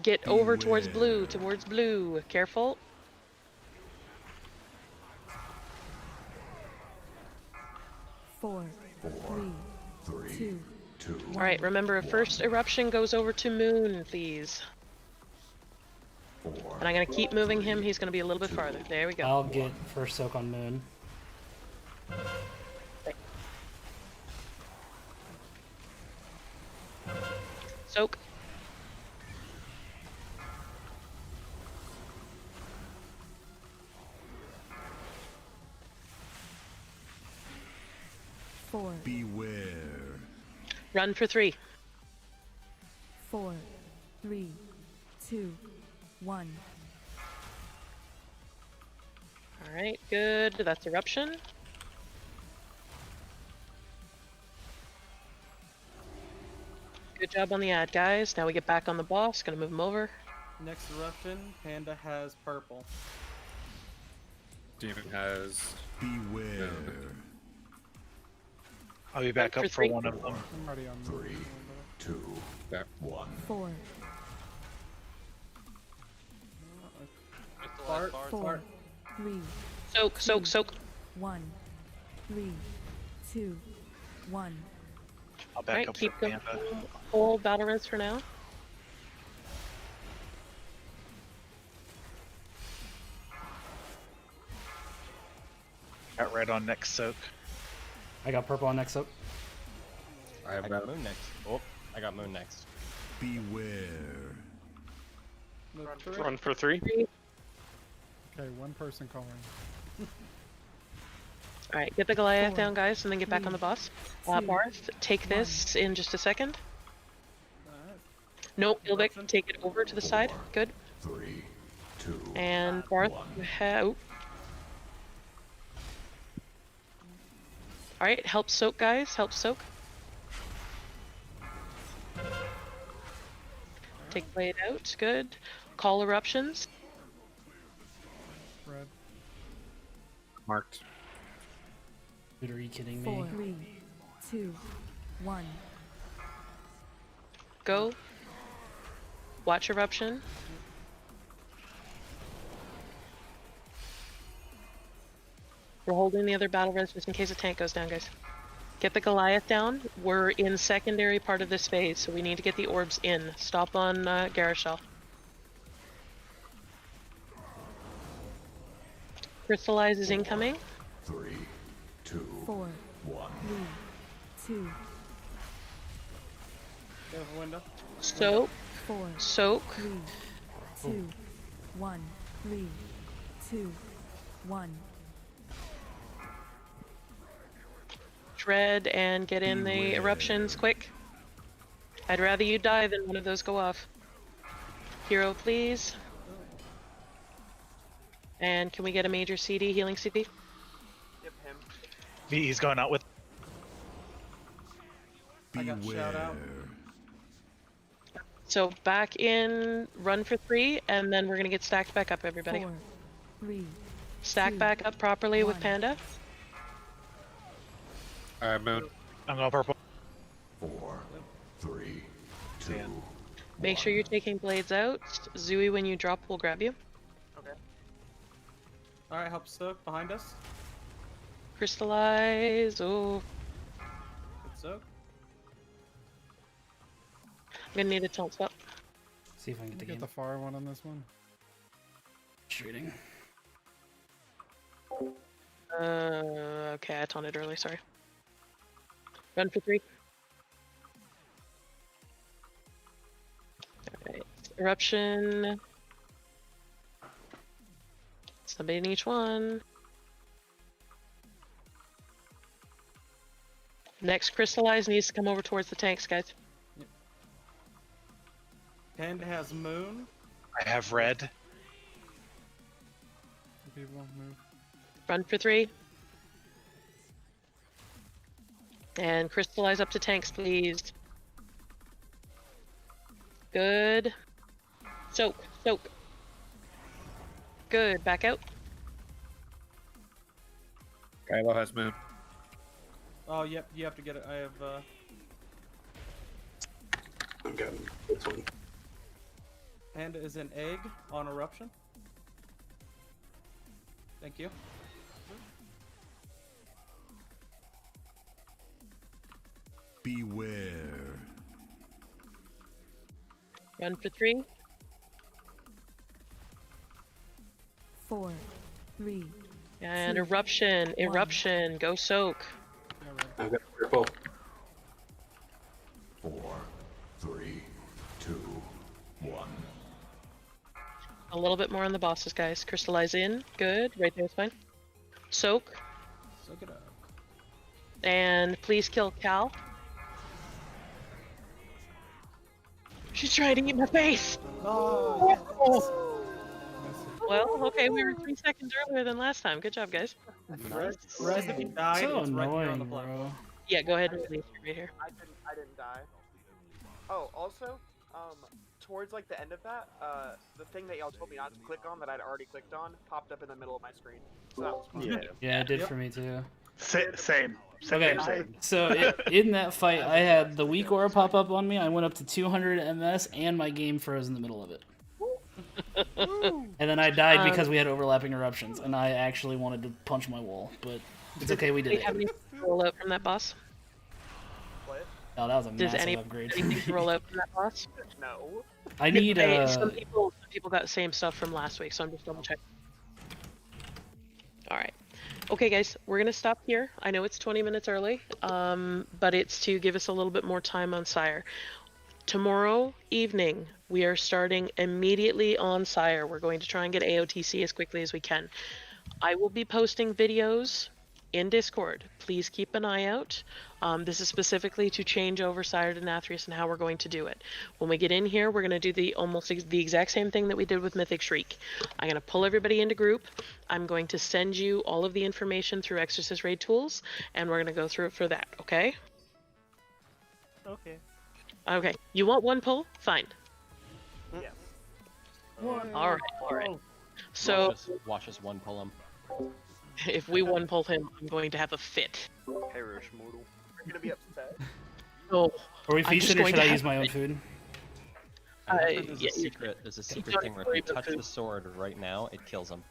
Get over towards blue. Towards blue. Careful. Four, 3, 2, Alright, remember, first eruption goes over to moon, please. And I'm gonna keep moving him. He's gonna be a little bit farther. There we go. I'll get first soak on moon. Soak. Four, Beware. Run for 3. 4, 3, 2, 1. Alright, good. That's eruption. Good job on the ad, guys. Now we get back on the boss. Gonna move him over. Next eruption, Panda has purple. Demon has. Beware. I'll be back up for one of them. I'm already on 3, 2, 1. 4, Fart, 4, 3, Soak, soak, soak. 1, 3, 2, 1. I'll back Alright, up for keep going. Panda. Hold battle res for now. Got red on next soak. I got purple on next soak. I have got moon next. Oh, I got moon next. Beware. Run for 3. Okay, one person calling. All right, get the Goliath down, guys, and then get back on the boss. Barth, take this in just a second. Nope, Ilvik, take it over to the side. Good. 3, 2, And Barth, all right, help soak, guys. Help soak. Take blade out. Good. Call eruptions. Red. Marked. Dude, are you kidding me? 4, 3, 2, 1. Go. Watch eruption. We're holding the other battle res just in case a tank goes down, guys. Get the Goliath down. We're in secondary part of this phase, so we need to get the orbs in. Stop on Garishal. Crystallize is incoming. 3, 2, 4, 1. 3, 2. Careful window. Soak. 4, Soak. 3, 2, 1. 3, 2, 1. Dread and get in the eruptions quick. I'd rather you die than one of those go off. Hero, please. And can we get a major CD, healing CD? Yep, him. VE's going out with. I got shout out. So back in, run for 3, and then we're gonna get stacked back up, everybody. 4, 3. Stack 2, back up properly with 1. Panda. Alright, Moon. I'm going purple. 4, 3, 2. Make sure you're taking blades out. Zooey, when you drop, we'll grab you. Okay. Alright, help soak behind us. Crystallize. Oh, Good soak. I'm gonna need a taunt spot. See if I can get the Get game. the far one on this one. Shooting. Okay, I taunted early, sorry. Run for 3. Alright, eruption. Somebody in each one. Next crystallize needs to come over towards the tanks, guys. Panda has moon. I have red. People move. Run for 3. And crystallize up to tanks, please. Good. Soak, soak. Good, back out. Kylo has Moon. Oh, yep, you have to get it. I have, I'm getting this one. Panda is an egg on eruption. Thank you. Beware. Run for 3. 4, 3. And 2, eruption, 1. eruption, go soak. I've got purple. 4, 3, 2, 1. A little bit more on the bosses, guys. Crystallize in, good, right there is fine. Soak, Soak it up. and please kill Cal. She's trying to eat my face! Oh, Well, okay, we were 3 seconds earlier than last time. Good job, guys. Res, if you died, So it's right there on the annoying, platform. bro. Yeah, go ahead and release it right here. I didn't die. Oh, also, towards like the end of that, the thing that y'all told me not to click on that I'd already clicked on popped up in the middle of my screen. So that was fun. Yeah, it did for me too. Same. Okay, so in that fight, I had the weak aura pop up on me. I went up to 200 MS, and my game froze in the middle of it. And then I died because we had overlapping eruptions, and I actually wanted to punch my wall, but it's okay, we Do did we have it. any roll out from that boss? What? Oh, that was a Does massive upgrade. anything to roll out from that boss? No. I need Some people got the same stuff from last week, so I'm just double checking. All right. Okay, guys, we're gonna stop here. I know it's 20 minutes early, but it's to give us a little bit more time on Sire. Tomorrow evening, we are starting immediately on Sire. We're going to try and get AOTC as quickly as we can. I will be posting videos in Discord, please keep an eye out. This is specifically to change over Sire Denathrius and how we're going to do it. When we get in here, we're going to do the exact same thing that we did with Mythic Shriek. I'm going to pull everybody into group. I'm going to send you all of the information through Exorcist Raid Tools, and we're going to go through it for that, okay? Okay. Okay. You want one pull? Fine. Yes. Alright, alright. So, Watch us one pull him. if we one pull him, I'm going to have a fit. Perish, mortal. We're gonna be upset. Oh, Are we I'm just feasting or going should to I have use my own food? There's yeah, a secret. There's a secret don't thing where worry if you about touch food. the sword right now, it kills him.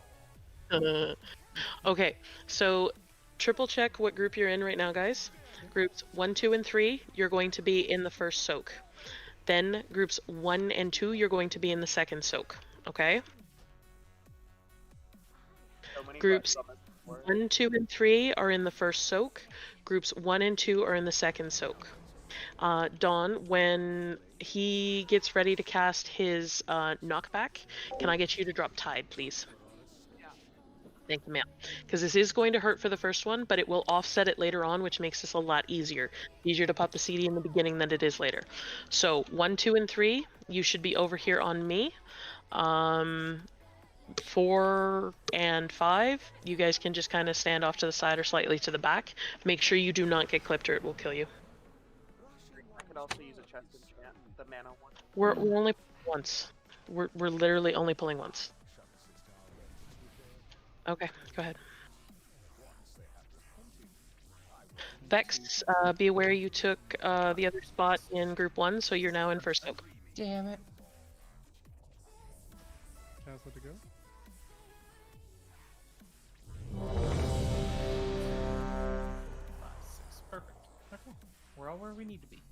Okay, so triple check what group you're in right now, guys. Groups 1, 2, and 3, you're going to be in the first soak. Then groups 1 and 2, you're going to be in the second soak. Okay? So many Groups buttons on this board. 1, 2, and 3 are in the first soak. Groups 1 and 2 are in the second soak. Dawn, when he gets ready to cast his knockback, can I get you to drop Tide, please? Thank you, ma'am. Because this is going to hurt for the first one, but it will offset it later on, which makes this a lot easier. Easier to pop the CD in the beginning than it is later. So 1, 2, and 3, you should be over here on me. 4 and 5, you guys can just kind of stand off to the side or slightly to the back. Make sure you do not get clipped or it will kill you. I could also use a chest enchant, the mana one. We're only pulling once. We're literally only pulling once. Okay, go ahead. Vex, be aware you took the other spot in group 1, so you're now in first soak. Damn it. Kaz, let it go. Perfect. Okay. We're all where we need to be.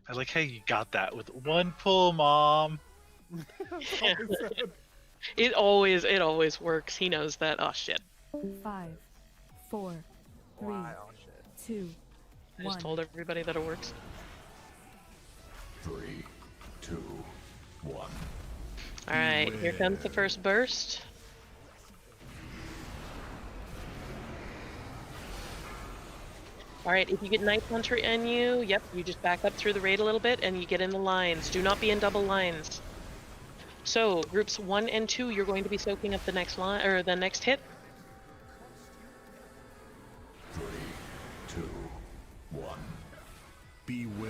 I like how you got that with one pull, Mom. It always works. He knows that. Oh shit. 5, 4, 3, Wow, 2, I just 1. told everybody that it works. 3, 2, 1. Alright, here comes the first burst. Alright, if you get Night Hunter in you, yep, you just back up through the raid a little bit and you get in the lines. Do not be in double lines. So, groups 1 and 2, you're going to be soaking up the next line or the next hit. 3, 2, 1. Beware.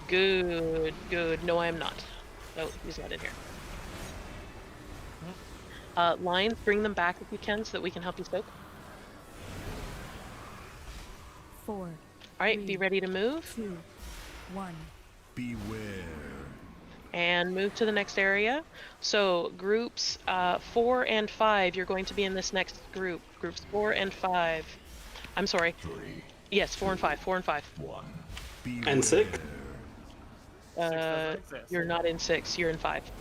Good, good. No, I am not. Oh, he's not in here. Lines, bring them back if you can so that we can help you soak. 4. Alright, be ready to move. 2, 1. Beware. And move to the next area. So groups 4 and 5, you're going to be in this next group. Groups 4 and 5. I'm sorry. 3. Yes, 4 and 5. 4 and 5. 1. And 6? You're not in 6. You're in 5.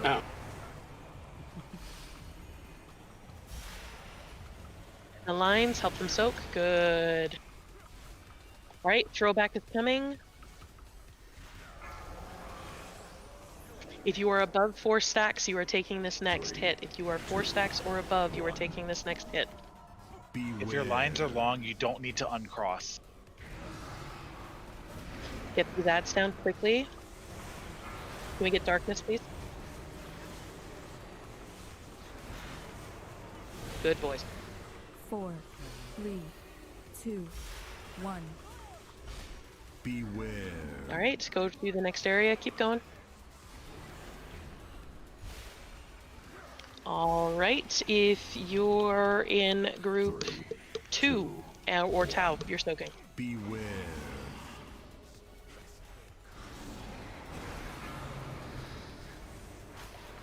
Oh. The lines, help them soak. Good. Alright, throwback is coming. If you are above 4 stacks, you are taking this next hit. If you are 4 stacks or above, you are taking this next hit. If your lines are long, you don't need to uncross. Get these ads down quickly. Can we get darkness, please? Good boys. 4, 3, 2, 1. Beware. Alright, go to the next area. Keep going. Alright, if you're in group 2, or Tau, you're soaking. Beware.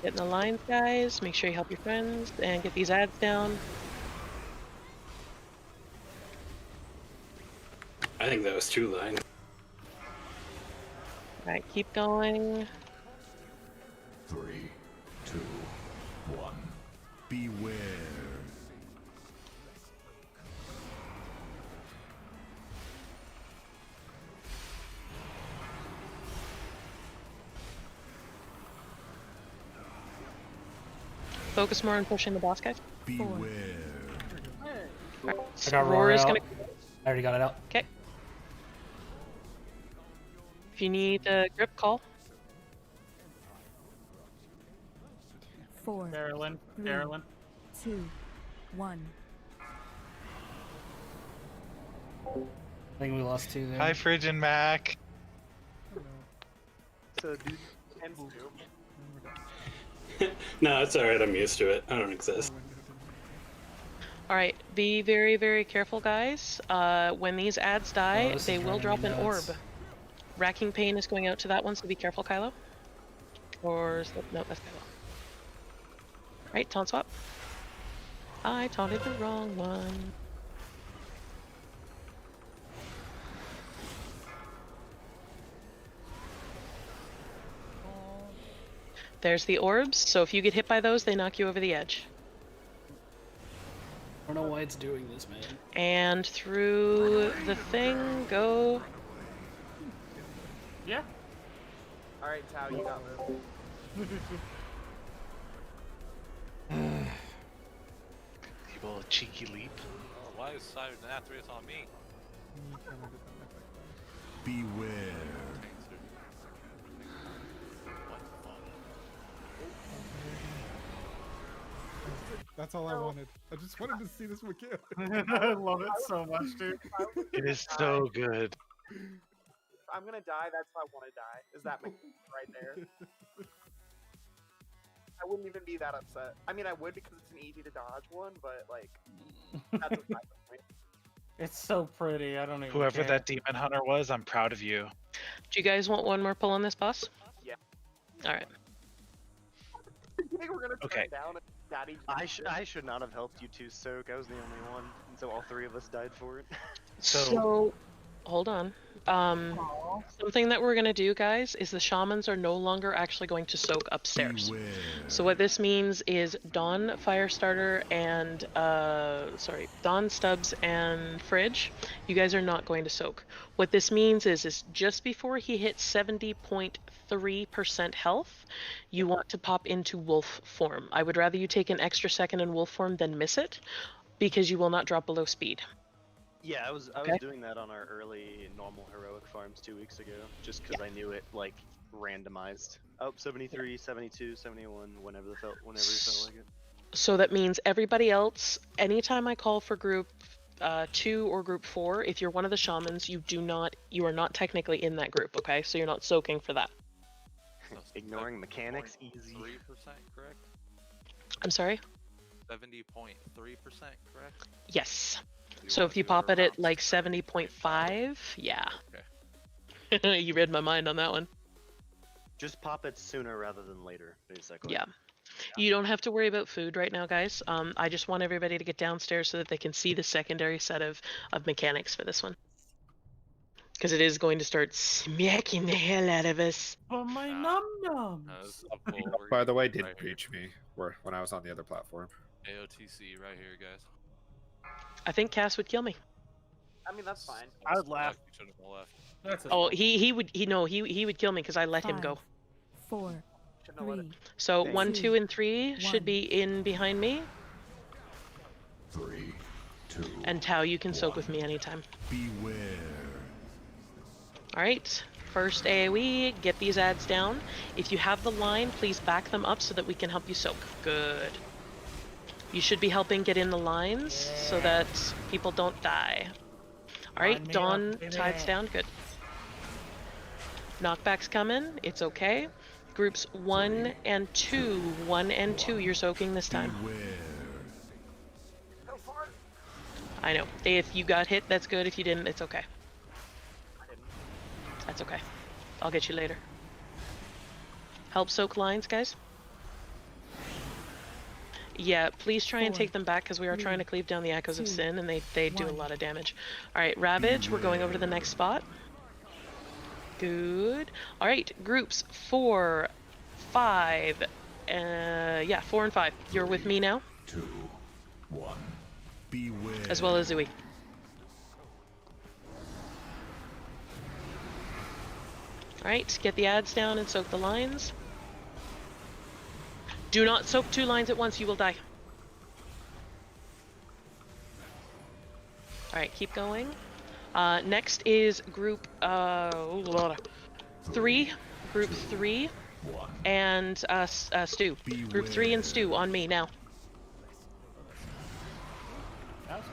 Get in the lines, guys. Make sure you help your friends and get these ads down. I think that was 2 lines. Alright, keep going. 3, 2, 1. Beware. focus more on pushing the boss guys. Beware. Alright, I got Roar roar is out. gonna. I already got it out. Okay. If you need a grip, call. 4, Carolyn, 3, Carolyn. 2, 1. I think we lost 2 there. Hi, Fridge and Mac. So, dude, And Stu. No, it's alright. I'm used to it. I don't exist. All right, be very, very careful, guys. When these ads die, Oh, this they is will driving drop me an nuts. orb. Racking Pain is going out to that one, so be careful, Kylo. Or no, that's Kylo. Right, taunt swap. I taunted the wrong one. There's the orbs, so if you get hit by those, they knock you over the edge. I don't know why it's doing this, man. And through the thing, go. Yeah. Alright, Tao, you got this. You little cheeky leap. Oh, why is Cybernathrius on me? Beware. That's all I wanted. I just wanted to see this mechanic. I love it so much, dude. It is so good. If I'm gonna die, that's how I want to die. Is that mechanic right there? I wouldn't even be that upset. I mean, I would because it's an easy to dodge one, but like, that's a side point. It's so pretty. I don't even Whoever care. that demon hunter was, I'm proud of you. Do you guys want one more pull on this boss? Yeah. All right. You think we're gonna turn Okay. down a daddy? I should not have helped you two soak. I was the only one, and so all three of us died for it. So, hold on. Something that we're gonna do, guys, is the shamans are no longer actually going to soak upstairs. Beware. So what this means is Dawn, Firestarter, and Dawn, Stubbs, and Fridge, you guys are not going to soak. What this means is just before he hits 70.3% health, you want to pop into wolf form. I would rather you take an extra second in wolf form than miss it, because you will not drop below speed. Yeah, I was Okay. doing that on our early normal heroic farms 2 weeks ago, just because I knew it like randomized. Oh, 73, 72, 71, whenever you felt like it. So that means everybody else, anytime I call for group 2 or group 4, if you're one of the shamans, you are not technically in that group, okay? So you're not soaking for that. Ignoring mechanics, easy. 3%, correct? I'm sorry? 70.3%, correct? Yes. You So wanna if you do pop it around at like 70.5, yeah. Okay. You read my mind on that one. Just pop it sooner rather than later, basically. Yeah. You don't have to worry about food right now, guys. I just want everybody to get downstairs so that they can see the secondary set of mechanics for this one. Because it is going to start smacking the hell out of us. For my num-nums. By the way, didn't reach me when I was on the other platform. AOTC right here, guys. I think Cass would kill me. I mean, that's fine. I would laugh. You should have left. That's Oh, he would kill me because I let him 5, go. 4, 3, So Okay. 1, 2, 2, and 3 should 1. be in behind me. 3, 2. And Tao, you can soak with me anytime. Beware. All right. First AoE, get these ads down. If you have the line, please back them up so that we can help you soak. Good. You should be helping get in the lines so that people don't die. All right, Line me Dawn up, baby. tides down. Good. Knockbacks coming. It's okay. Groups 1 and 2. 1 and 2. You're soaking this time. I know. If you got hit, that's good. If you didn't, it's okay. That's okay. I'll get you later. Help soak lines, guys. Yeah, please try and 4, take them back because we are 3, trying to cleave down the Echoes of 2, Sin and they do a 1. lot of damage. Alright, Ravage, we're going over to the next spot. Good. Alright, groups 4, 5, 4 and 5. You're with me now, 2, 1. Beware. as well as Zooey. Alright, get the ads down and soak the lines. Do not soak 2 lines at once, you will die. Alright, keep going. Next is group 3. Group 3. And Stu. Group 3 and Stu on me now. That was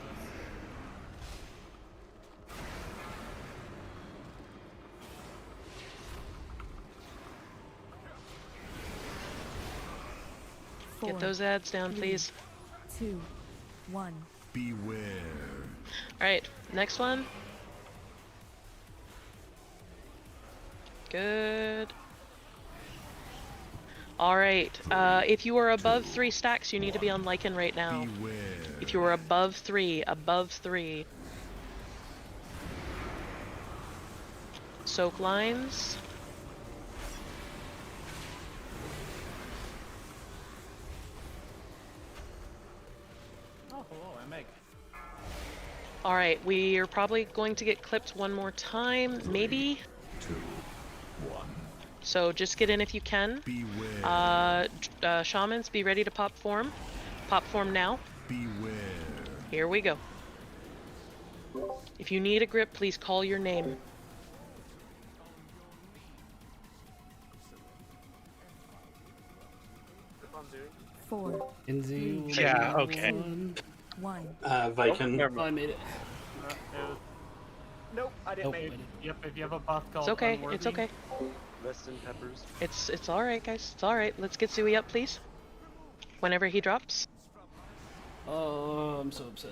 close. Get those ads down, please. 2, 1. Beware. Alright, next one. Good. Alright, if you are above 3 stacks, you need to be on Lycan right now. Beware. If you are above 3, Soak lines. Oh, hello, I'm Meg. Alright, we are probably going to get clipped one more time, maybe. 2, 1. So just get in if you can. Beware. Shamans, be ready to pop form. Pop form now. Beware. Here we go. If you need a grip, please call your name. If I'm doing. 4, Inzi. Yeah, okay. 1. Viking. Oh, I made it. Nope, I didn't make it. Yep, if you have a buff called It's okay, Unworthy, it's okay. Weston peppers. It's alright, guys. It's alright. Let's get Zooey up, please. Whenever he drops. Oh, I'm so upset.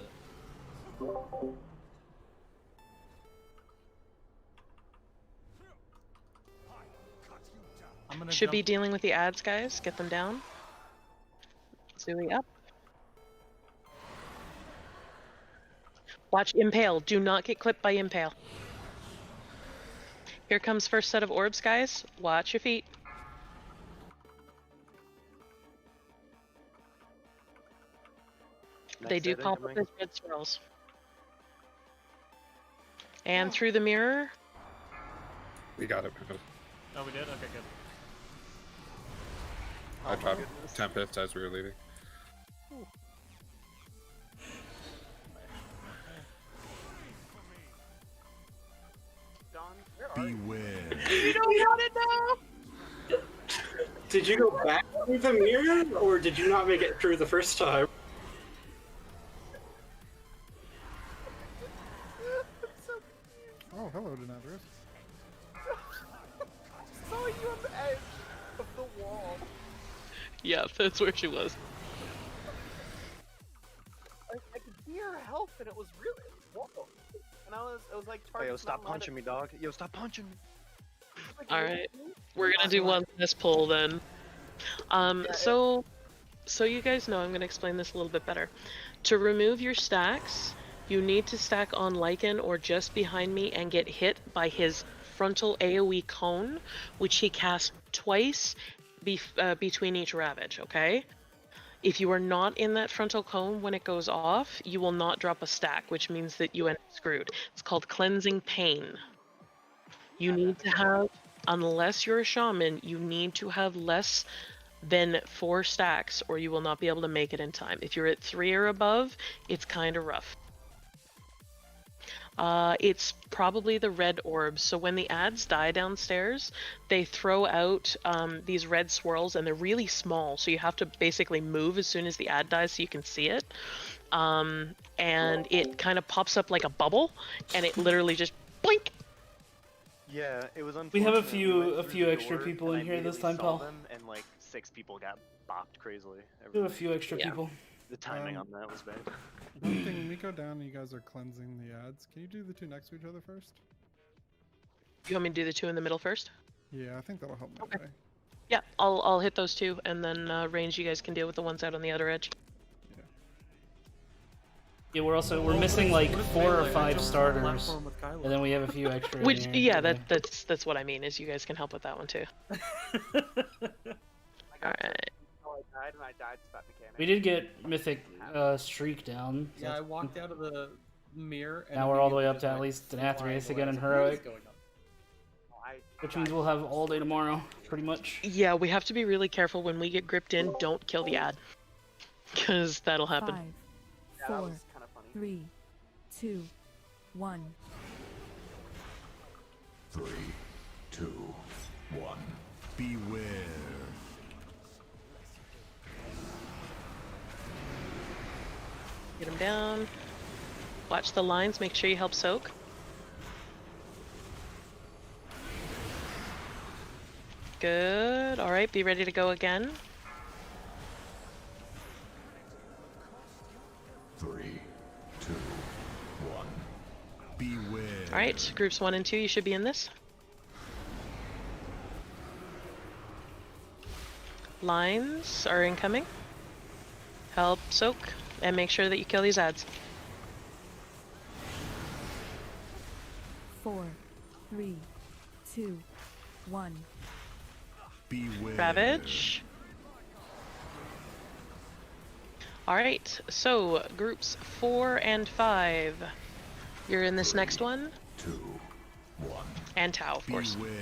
I'm gonna Should be jump- dealing with the ads, guys. Get them down. Zooey up. Watch Impale. Do not get clipped by Impale. Here comes first set of orbs, guys. Watch your feet. They do pop up as red swirls. And through the mirror. We got it. We got it. Oh, we did? Okay, good. I dropped Tempest as we were leaving. Don, where are you? Beware. You don't want it now! Did you go back through the mirror, or did you not make it through the first time? Oh, hello, Denethris. Saw you on the edge of the wall. Yeah, that's where she was. I could see her health, and it was really whoa. And it was like Oh, yo, targets stop not punching me, dog. Yo, stop punching me. Alright. We're gonna do one this pull then. So you guys know I'm gonna explain this a little bit better. To remove your stacks, you need to stack on Lycan or just behind me and get hit by his frontal AoE cone, which he casts twice between each ravage, okay? If you are not in that frontal cone when it goes off, you will not drop a stack, which means that you end up screwed. It's called Cleansing Pain. You need to have, unless you're a shaman, you need to have less than 4 stacks or you will not be able to make it in time. If you're at 3 or above, it's kind of rough. It's probably the red orbs. So when the ads die downstairs, they throw out these red swirls and they're really small. So you have to basically move as soon as the ad dies so you can see it. And it kind of pops up like a bubble and it literally just blink. Yeah, it was unfortunate. We have We a went few through the extra door, people and in I here this immediately time, saw Paul. them, and like 6 people got bopped crazily. We have a few extra people. The timing on that was bad. One thing, when we go down and you guys are cleansing the ads, can you do the 2 next to each other first? You want me to do the 2 in the middle first? Yeah, I think that'll help me. Okay. Yeah, I'll hit those 2 and then range you guys can deal with the ones out on the other edge. Yeah, we're missing like 4 or 5 starters, and then we have a few extra. in Which here. yeah, that's what I mean is you guys can help with that one too. Alright. And I died to that mechanic. We did get Mythic Streak down. so Yeah, I that's- walked out of the mirror. And Now we're all the way up immediately to at just, least like, an flying Athreus away. again I in was like, what is Heroic. going on? I Which means we'll have all day tomorrow, pretty much. Yeah, we have to be really careful when we get gripped in. Don't kill the ad, because that'll happen. 5, Yeah, that 4, was kind of funny. 3, 2, 1. 3, 2, 1. Beware. Get him down. Watch the lines. Make sure you help soak. Good. All right, be ready to go again. 3, 2, 1. Beware. All right, groups 1 and 2, you should be in this. Lines are incoming. Help soak and make sure that you kill these ads. 4, 3, 2, 1. Beware. Ravage. Alright, so groups 4 and 5. You're in this next one. 2, 1. And Tau, of course. Beware.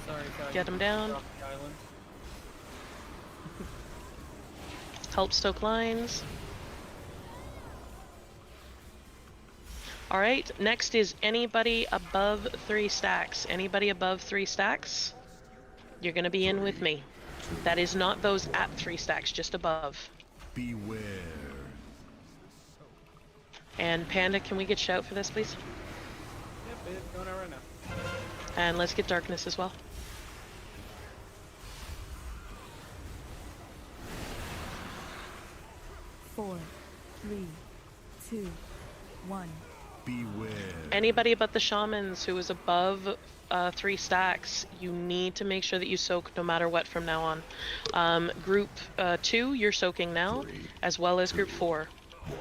Sorry, Get him down. Off the island. Help stoke lines. Alright, next is anybody above 3 stacks. Anybody above 3 stacks? You're gonna be in with me. That is not those at 3 stacks, just above. Beware. And Panda, can we get shout for this, please? Yep, it's going out right now. And let's get darkness as well. Four, 3, 2, 1. Beware. Anybody but the shamans who is above 3 stacks, you need to make sure that you soak no matter what from now on. Group 2, you're soaking now, as well as group 4. 1.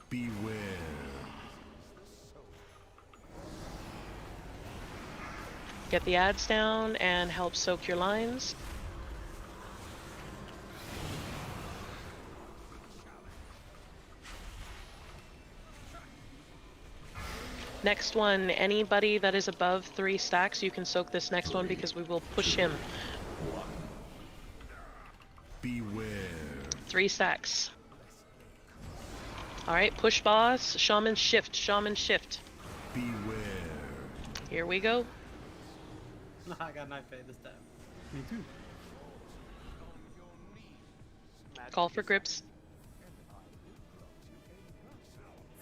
Beware. Get the ads down and help soak your lines. Next one, anybody that is above 3 stacks, you can soak this next one because we will push him. 1. Beware. 3 stacks. Alright, push boss, shaman shift, shaman shift. Beware. Here we go. I got knife fade this time. Me too. Call for grips.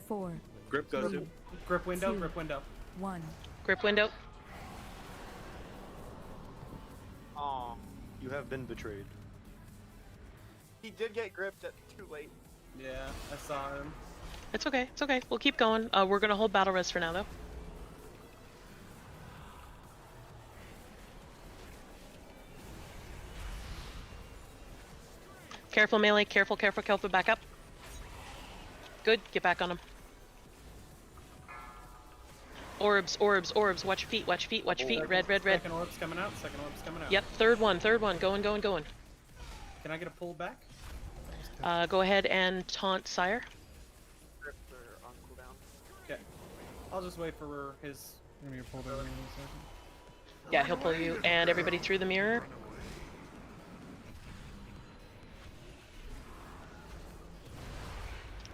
4, Grip goes to. Grip window, 2, grip window. 1. Grip window. Aw, you have been betrayed. He did get gripped at too late. Yeah, I saw him. It's okay, it's okay. We'll keep going. We're gonna hold battle res for now, though. Careful melee, careful, careful, careful, back up. Good, get back on him. Orbs, orbs, orbs, watch feet, watch feet, watch feet, red, red, red. Second orb's coming out, second orb's coming out. Yep, third one, going, going, going. Can I get a pull back? Go ahead and taunt Sire. Grips are on cooldown. Okay. I'll just wait for his... I'm gonna get pulled over in a second. Yeah, he'll pull you, and everybody through the mirror.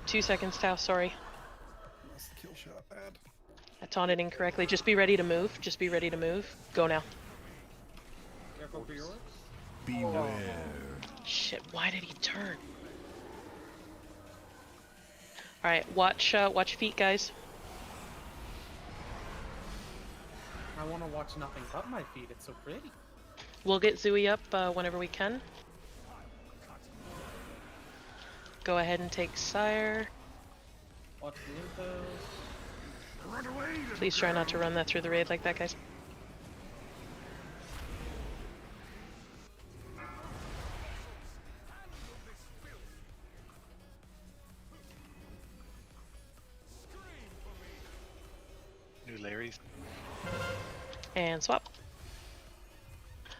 Two seconds, Tau, sorry. Lost the kill shot, bad. I taunted incorrectly. Just be ready to move. Just be ready to move. Go now. Careful for your orbs. Beware. Shit, why did he turn? Alright, watch feet, guys. I want to watch nothing but my feet, it's so pretty. We'll get Zooey up whenever we can. Go ahead and take Sire. Watch the info. Please try not to run that through the raid like that, guys. New Larry's. And swap.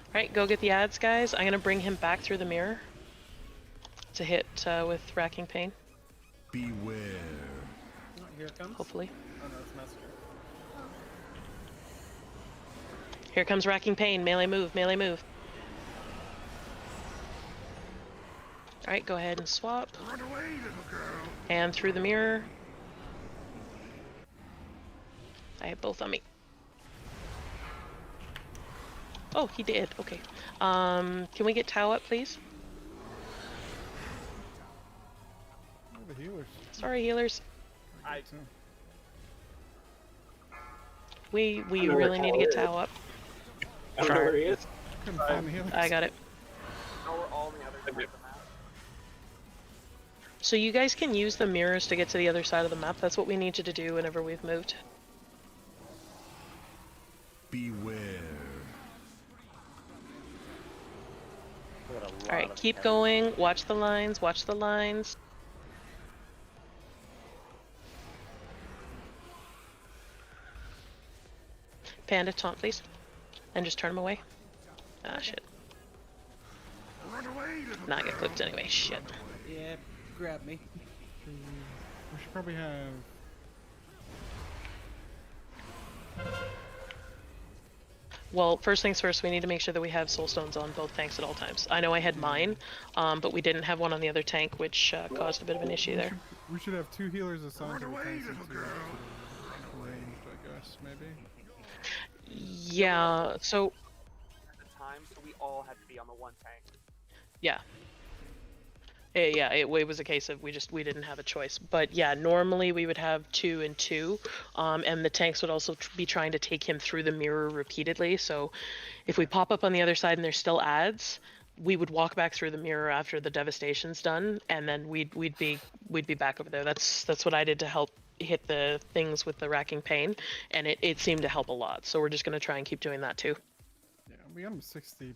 Alright, go get the ads, guys. I'm gonna bring him back through the mirror to hit with Racking Pain. Beware. Oh, here it comes. Hopefully. Oh no, it's Messenger. Here comes Racking Pain. Melee move, melee move. Alright, go ahead and swap. Run away, little girl. And through the mirror. I have both on me. Oh, he did. Okay. Can we get Tau up, please? Oh, the healers. Sorry, healers. I We know really need to get where Tau up. I don't know where he is. Couldn't find the healers. I got it. know we're all on the other side of the map. So you guys can use the mirrors to get to the other side of the map. That's what we need you to do whenever we've moved. Beware. Alright, keep going. Watch the lines. Watch the lines. Panda, taunt, please. And just turn him away. Ah, shit. Run away, little Not get clipped anyway. Shit. Yeah, grab me. We should probably have. Well, first things first, we need to make sure that we have soul stones on both tanks at all times. I know I had mine, but we didn't have one on the other tank, which caused a bit of an issue there. We should have 2 healers assigned to the away, tanks and little 2 girl. ranged, I guess, maybe. Yeah, so At the time, so we all had to be on the one tank. yeah. Yeah, it was a case of we didn't have a choice. But yeah, normally we would have 2 and 2, and the tanks would also be trying to take him through the mirror repeatedly. So if we pop up on the other side and there's still ads, we would walk back through the mirror after the devastation's done, and then we'd be back over there. That's what I did to help hit the things with the Racking Pain, and it seemed to help a lot. So we're just gonna try and keep doing that too. Yeah, we got him 60%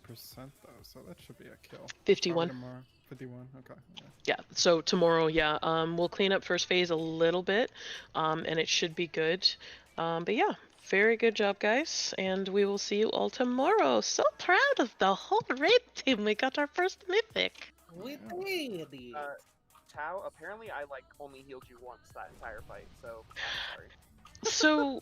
though, so that should be a kill. 51. Probably tomorrow. 51, okay. Yeah, so tomorrow, yeah, we'll clean up first phase a little bit, and it should be good. But yeah, very good job, guys, and we will see you all tomorrow. So proud of the whole raid team. We got our first mythic. We did. Tau, apparently I only healed you once that entire fight, so I'm sorry. So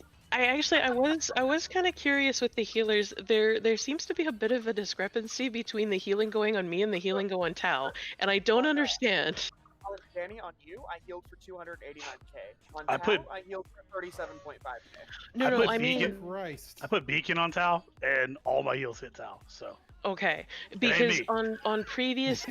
I was kind of curious with the healers. There seems to be a bit of a discrepancy between the healing going on me and the healing going on Tau, and I don't understand. On Danny, on you, I healed for 289k. On I Tau, put- I healed for 37.5k. No, put I mean, Beacon- Christ. I put Beacon on Tau, and all my heals hit Tau. So okay, ain't because me. on previous